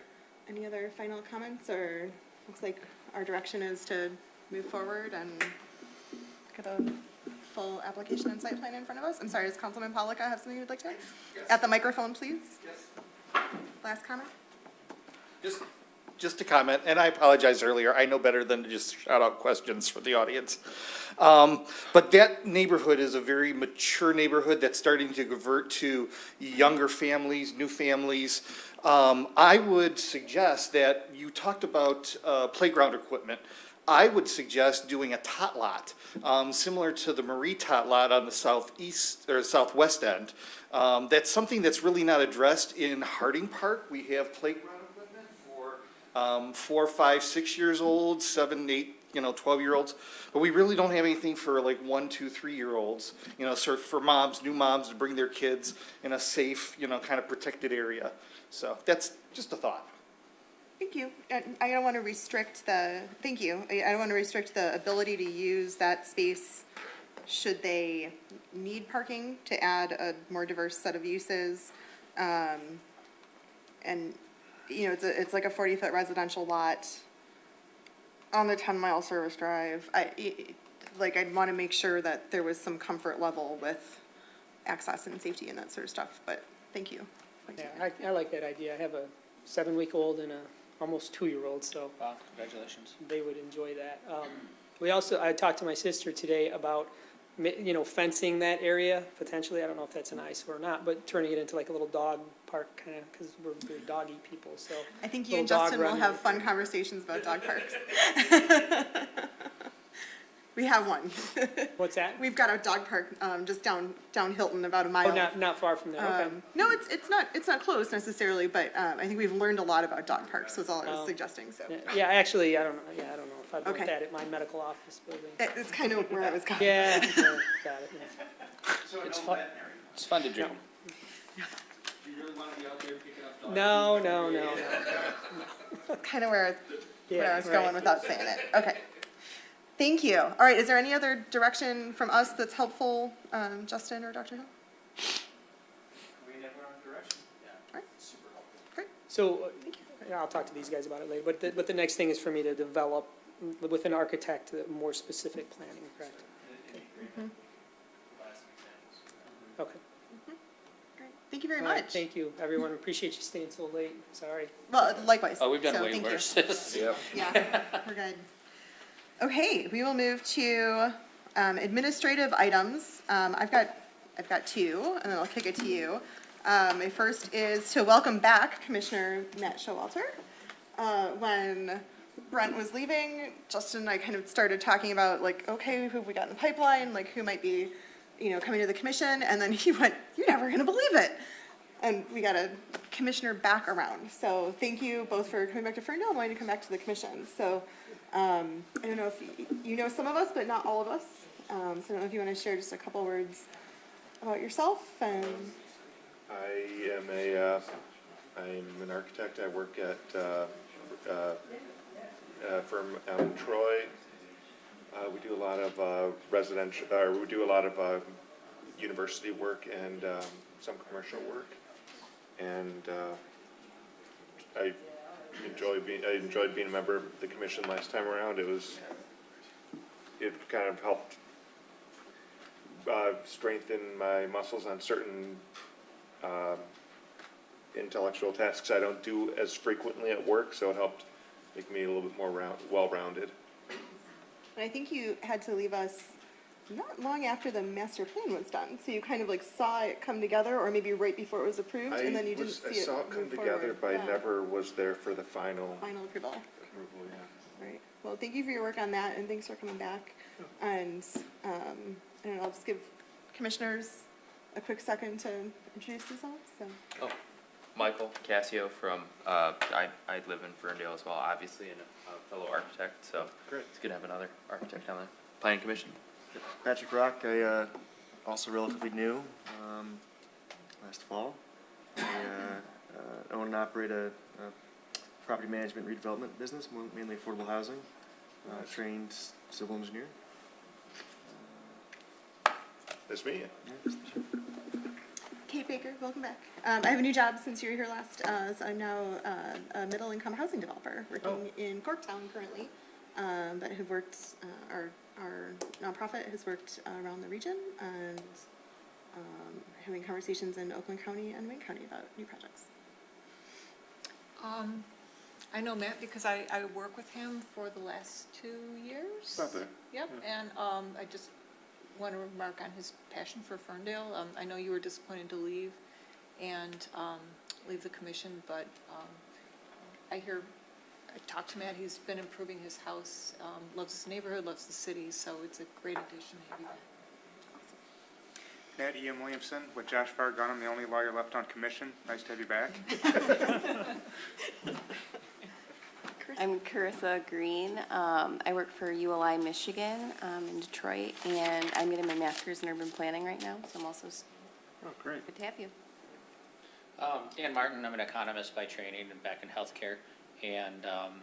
Any other final comments, or looks like our direction is to move forward and get a full application and site plan in front of us? I'm sorry, does Councilman Pollica have something you'd like to add? Yes. At the microphone, please. Yes. Last comment? Just a comment, and I apologize earlier. I know better than to just shout out questions for the audience. But that neighborhood is a very mature neighborhood that's starting to convert to younger families, new families. I would suggest that you talked about playground equipment. I would suggest doing a tot lot, similar to the Marie tot lot on the southeast or southwest end. That's something that's really not addressed in Harding Park. We have playground equipment for 4, 5, 6 years old, 7, 8, 12-year-olds. But we really don't have anything for like 1, 2, 3-year-olds. Sort of for moms, new moms to bring their kids in a safe, kind of protected area. So that's just a thought. Thank you. I don't want to restrict the, thank you. I don't want to restrict the ability to use that space should they need parking to add a more diverse set of uses. And, it's like a 40-foot residential lot on the 10-mile service drive. I'd want to make sure that there was some comfort level with access and safety and that sort of stuff, but thank you. Yeah, I like that idea. I have a 7-week-old and a almost 2-year-old, so. Wow, congratulations. They would enjoy that. I talked to my sister today about, fencing that area potentially. I don't know if that's an eyesore or not, but turning it into like a little dog park kind of, because we're very doggy people, so. I think you and Justin will have fun conversations about dog parks. We have one. What's that? We've got a dog park just down Hilton, about a mile. Oh, not far from there. Okay. No, it's not close necessarily, but I think we've learned a lot about dog parks. Was all I was suggesting. So. Yeah, actually, I don't know. Yeah, I don't know if I'd want that at my medical office building. That's kind of where I was going. Yeah, got it. Yeah. So it's fun to dream. Do you really want to be out there picking up dogs? No. That's kind of where I was going without saying it. Okay. Thank you. All right, is there any other direction from us that's helpful, Justin or Dr. Hill? We have our own direction. Yeah. All right. Super helpful. Great. So, I'll talk to these guys about it later, but the next thing is for me to develop with an architect more specific planning, correct? Mm-hmm. Okay. Great. Thank you very All right, much. thank you, everyone. Appreciate you staying so late. Sorry. Well, likewise. Oh, we've done So, way thank you. worse. Yeah, we're good. Okay, we will move to administrative items. I've got 2, and then I'll kick it to you. My first is to welcome back Commissioner Matt Showalter. When Brent was leaving, Justin and I kind of started talking about like, okay, who have we got in the pipeline, like who might be, coming to the commission, and then he went, "You're never gonna believe it." And we got a commissioner back around. So thank you both for coming back to Ferndale and wanting to come back to the commission. So I don't know if you know some of us, but not all of us. So I don't know if you want to share just a couple words about yourself. And I'm an architect. I work at a firm out in Troy. We do a lot of residential, we do a lot of university work and some commercial work. And I enjoyed being a member of the commission last time around. It kind of helped strengthen my muscles on certain intellectual tasks I don't do as frequently at work, so it helped make me a little bit more well-rounded. And I think you had to leave us not long after the master plan was done, so you kind of like saw it come together, or maybe right before it was approved, and then you didn't see it. I saw it come together, but I never was there for the final approval. Yeah. Right. Well, thank you for your work on that, and thanks for coming back. And I don't know, I'll just give commissioners a quick second to introduce themselves. So. Oh, Michael Cassio from, I live in Ferndale as well, obviously, and a fellow architect, so Great. it's good to have another architect on the planning commission. Patrick Rock, I also relatively new, last fall. I own and operate a property management redevelopment business, mainly affordable housing. Trained civil engineer. Nice to meet you. Kate Baker, welcome back. I have a new job since you were here last. So I'm now a middle-income housing developer working in Corktown currently, but have worked, our nonprofit has worked around the region and having conversations in Oakland County and Wayne County about new projects. I know Matt because I work with him for the last 2 years. About there. Yep, and I just want to remark on his passion for Ferndale. I know you were disappointed to leave and leave the commission, but I talked to Matt, he's been improving his house, loves his neighborhood, loves the city, so it's a great addition to have you back. Matt Ian Williamson with Josh Vargon. I'm the only lawyer left on commission. Nice to have you back. I'm Carissa Green. I work for ULI Michigan in Detroit, and I'm getting my master's in urban planning right now, so I'm also Great. good to have you. Dan Martin, I'm an economist by training and back in healthcare, and I'm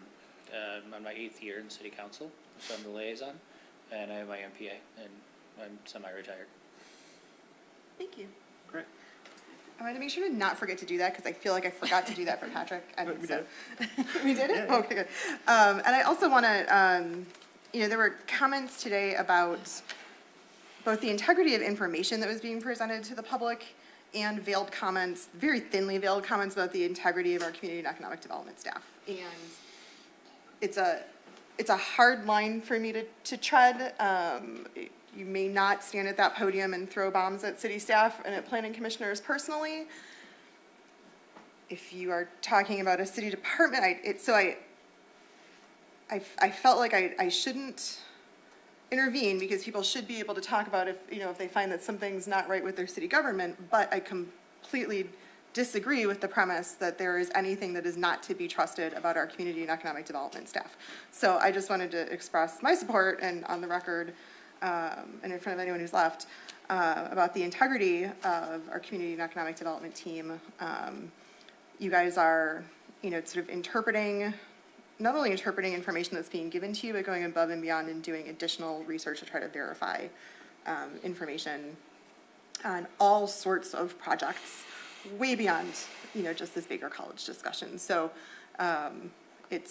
on my 8th year in city council, so I'm the liaison, and I have my MPA, and I'm semi-retired. Thank you. Great. I wanted to make sure to not forget to do that because I feel like I forgot to do that for Patrick. We did. We did it? Yeah. Okay, good. And I also want to, there were comments today about both the integrity of information that was being presented to the public and veiled comments, very thinly veiled comments about the integrity of our community and economic development staff. And it's a hard line for me to tread. You may not stand at that podium and throw bombs at city staff and at planning commissioners personally. If you are talking about a city department, I felt like I shouldn't intervene because people should be able to talk about if they find that something's not right with their city government, but I completely disagree with the premise that there is anything that is not to be trusted about our community and economic development staff. So I just wanted to express my support and on the record, and in front of anyone who's left, about the integrity of our community and economic development team. You guys are, sort of not only interpreting information that's being given to you, but going above and beyond and doing additional research to try to verify information on all sorts of projects, way beyond, just this Baker College discussion. So it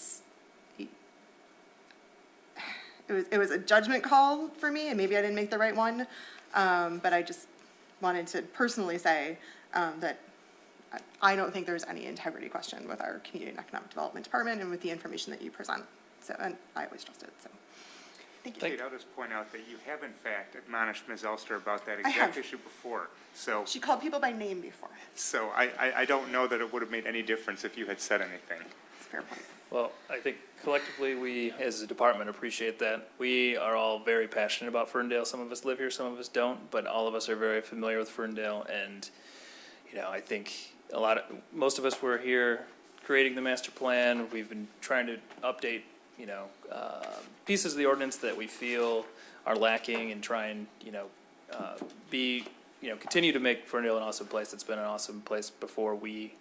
was a judgment call for me, and maybe I didn't make the right one, but I just wanted to personally say that I don't think there's any integrity question with our community and economic development department and with the information that you present. So, and I always trust it. So, thank you. Kate, I'll just point out that you have in fact admonished Ms. Elster about that exact issue before. So she called people by name before. So I don't know that it would have made any difference if you had said anything. That's a fair point. Well, I think collectively, we, as a department, appreciate that. We are all very passionate about Ferndale. Some of us live here, some of us don't, but all of us are very familiar with Ferndale. And, I think most of us were here creating the master plan. We've been trying to update, pieces of the ordinance that we feel are lacking and try and, continue to make Ferndale an awesome place. It's been an awesome place before we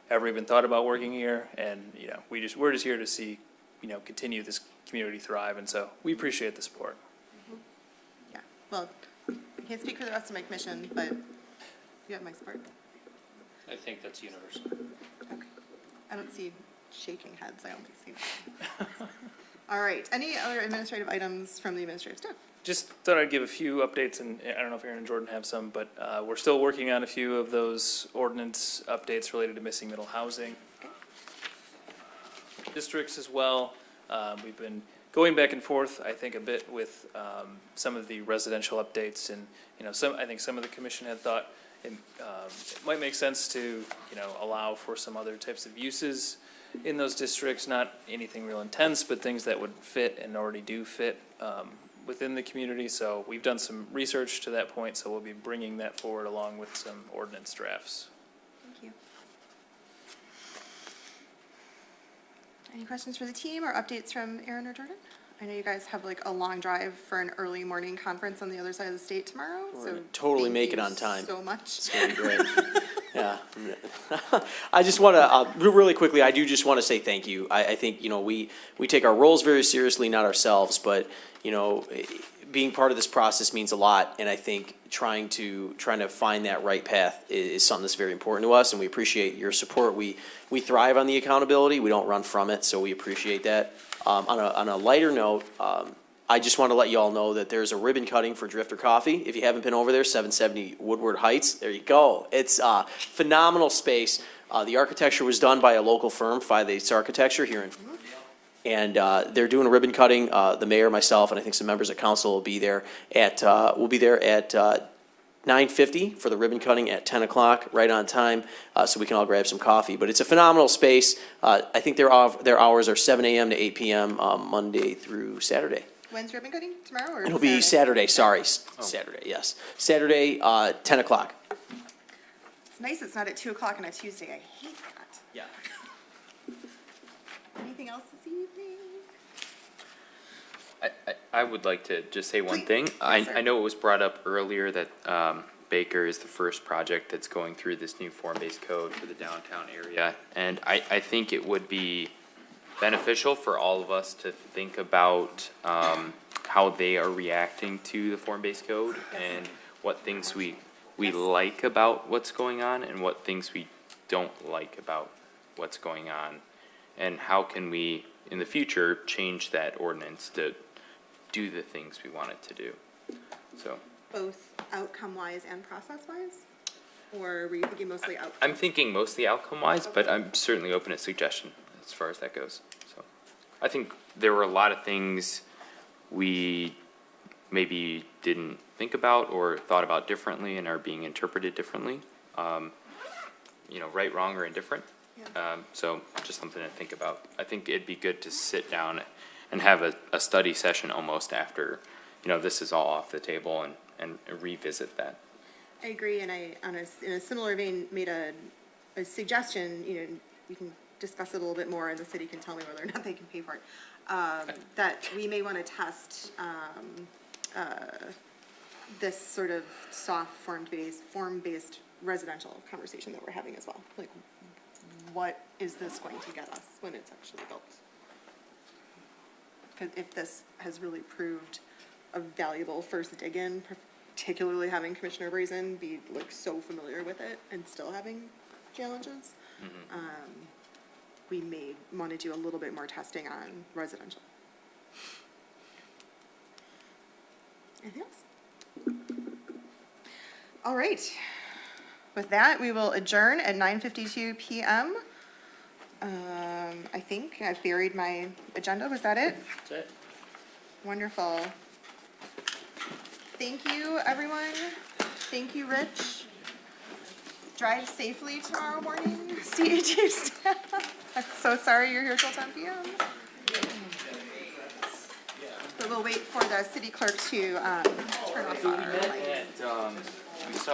ever even thought about working here, and we're just here to see continue this community thrive, and so we appreciate the support. Yeah, well, I can't speak for the rest of my commission, but you have my support. I think that's universal. Okay, I don't see shaking heads. I only see that. All right. Any other administrative items from the administrative staff? Just thought I'd give a few updates, and I don't know if Aaron and Jordan have some, but we're still working on a few of those ordinance updates related to missing middle housing. Districts as well. We've been going back and forth, I think, a bit with some of the residential updates, and I think some of the commission had thought it might make sense to allow for some other types of uses in those districts, not anything real intense, but things that would fit and already do fit within the community. So we've done some research to that point, so we'll be bringing that forward along with some ordinance drafts. Thank you. Any questions for the team or updates from Aaron or Jordan? I know you guys have like a long drive for an early morning conference on the other side of the state tomorrow. We're So gonna totally thank make it you on time. so much. It's gonna be great. Yeah. I just want to, really quickly, I do just want to say thank you. I think, we take our roles very seriously, not ourselves, but, being part of this process means a lot. And I think trying to find that right path is something that's very important to us, and we appreciate your support. We thrive on the accountability. We don't run from it, so we appreciate that. On a lighter note, I just want to let you all know that there's a ribbon cutting for Drifter Coffee. If you haven't been over there, 770 Woodward Heights, there you go. It's a phenomenal space. The architecture was done by a local firm, 5/8 Architecture, here in Ferndale. And they're doing a ribbon cutting. The mayor, myself, and I think some members of council will be there at 9:50 for the ribbon cutting at 10 o'clock, right on time, so we can all grab some coffee. But it's a phenomenal space. I think their hours are 7 a.m. to 8 p.m. Monday through Saturday. When's ribbon cutting? Tomorrow or It'll be Saturday, sorry. Saturday, yes. Saturday, 10 o'clock. It's nice it's not at 2 o'clock on a Tuesday. I hate that. Yeah. Anything else this evening? I would like to just say one thing. Yes, sir. I know it was brought up earlier that Baker is the first project that's going through this new form-based code for the downtown area. And I think it would be beneficial for all of us to think about how they are reacting to the form-based code and what things we like about what's going on and what things we don't like about what's going on. And how can we, in the future, change that ordinance to do the things we want it to do? So Both outcome-wise and process-wise? Or were you thinking mostly outcome? I'm thinking mostly outcome-wise, but I'm certainly open to suggestion as far as that goes. So I think there were a lot of things we maybe didn't think about or thought about differently and are being interpreted differently. Right, wrong, or indifferent. So just something to think about. I think it'd be good to sit down and have a study session almost after, this is all off the table and revisit that. I agree, and in a similar vein, made a suggestion, you can discuss it a little bit more, and the city can tell me whether or not they can pay for it, that we may want to test this sort of soft form-based residential conversation that we're having as well. Like, what is this going to get us when it's actually built? Because if this has really proved a valuable first dig-in, particularly having Commissioner Brazen be like so familiar with it and still having challenges, we may want to do a little bit more testing on residential. Anything else? All right. With that, we will adjourn at 9:52 p.m. I think I've buried my agenda. Was that it? That's it. Wonderful. Thank you, everyone. Thank you, Rich. Drive safely tomorrow morning, CAT staff. I'm so sorry you're here till 10 p.m. But we'll wait for the city clerk to turn off our lights.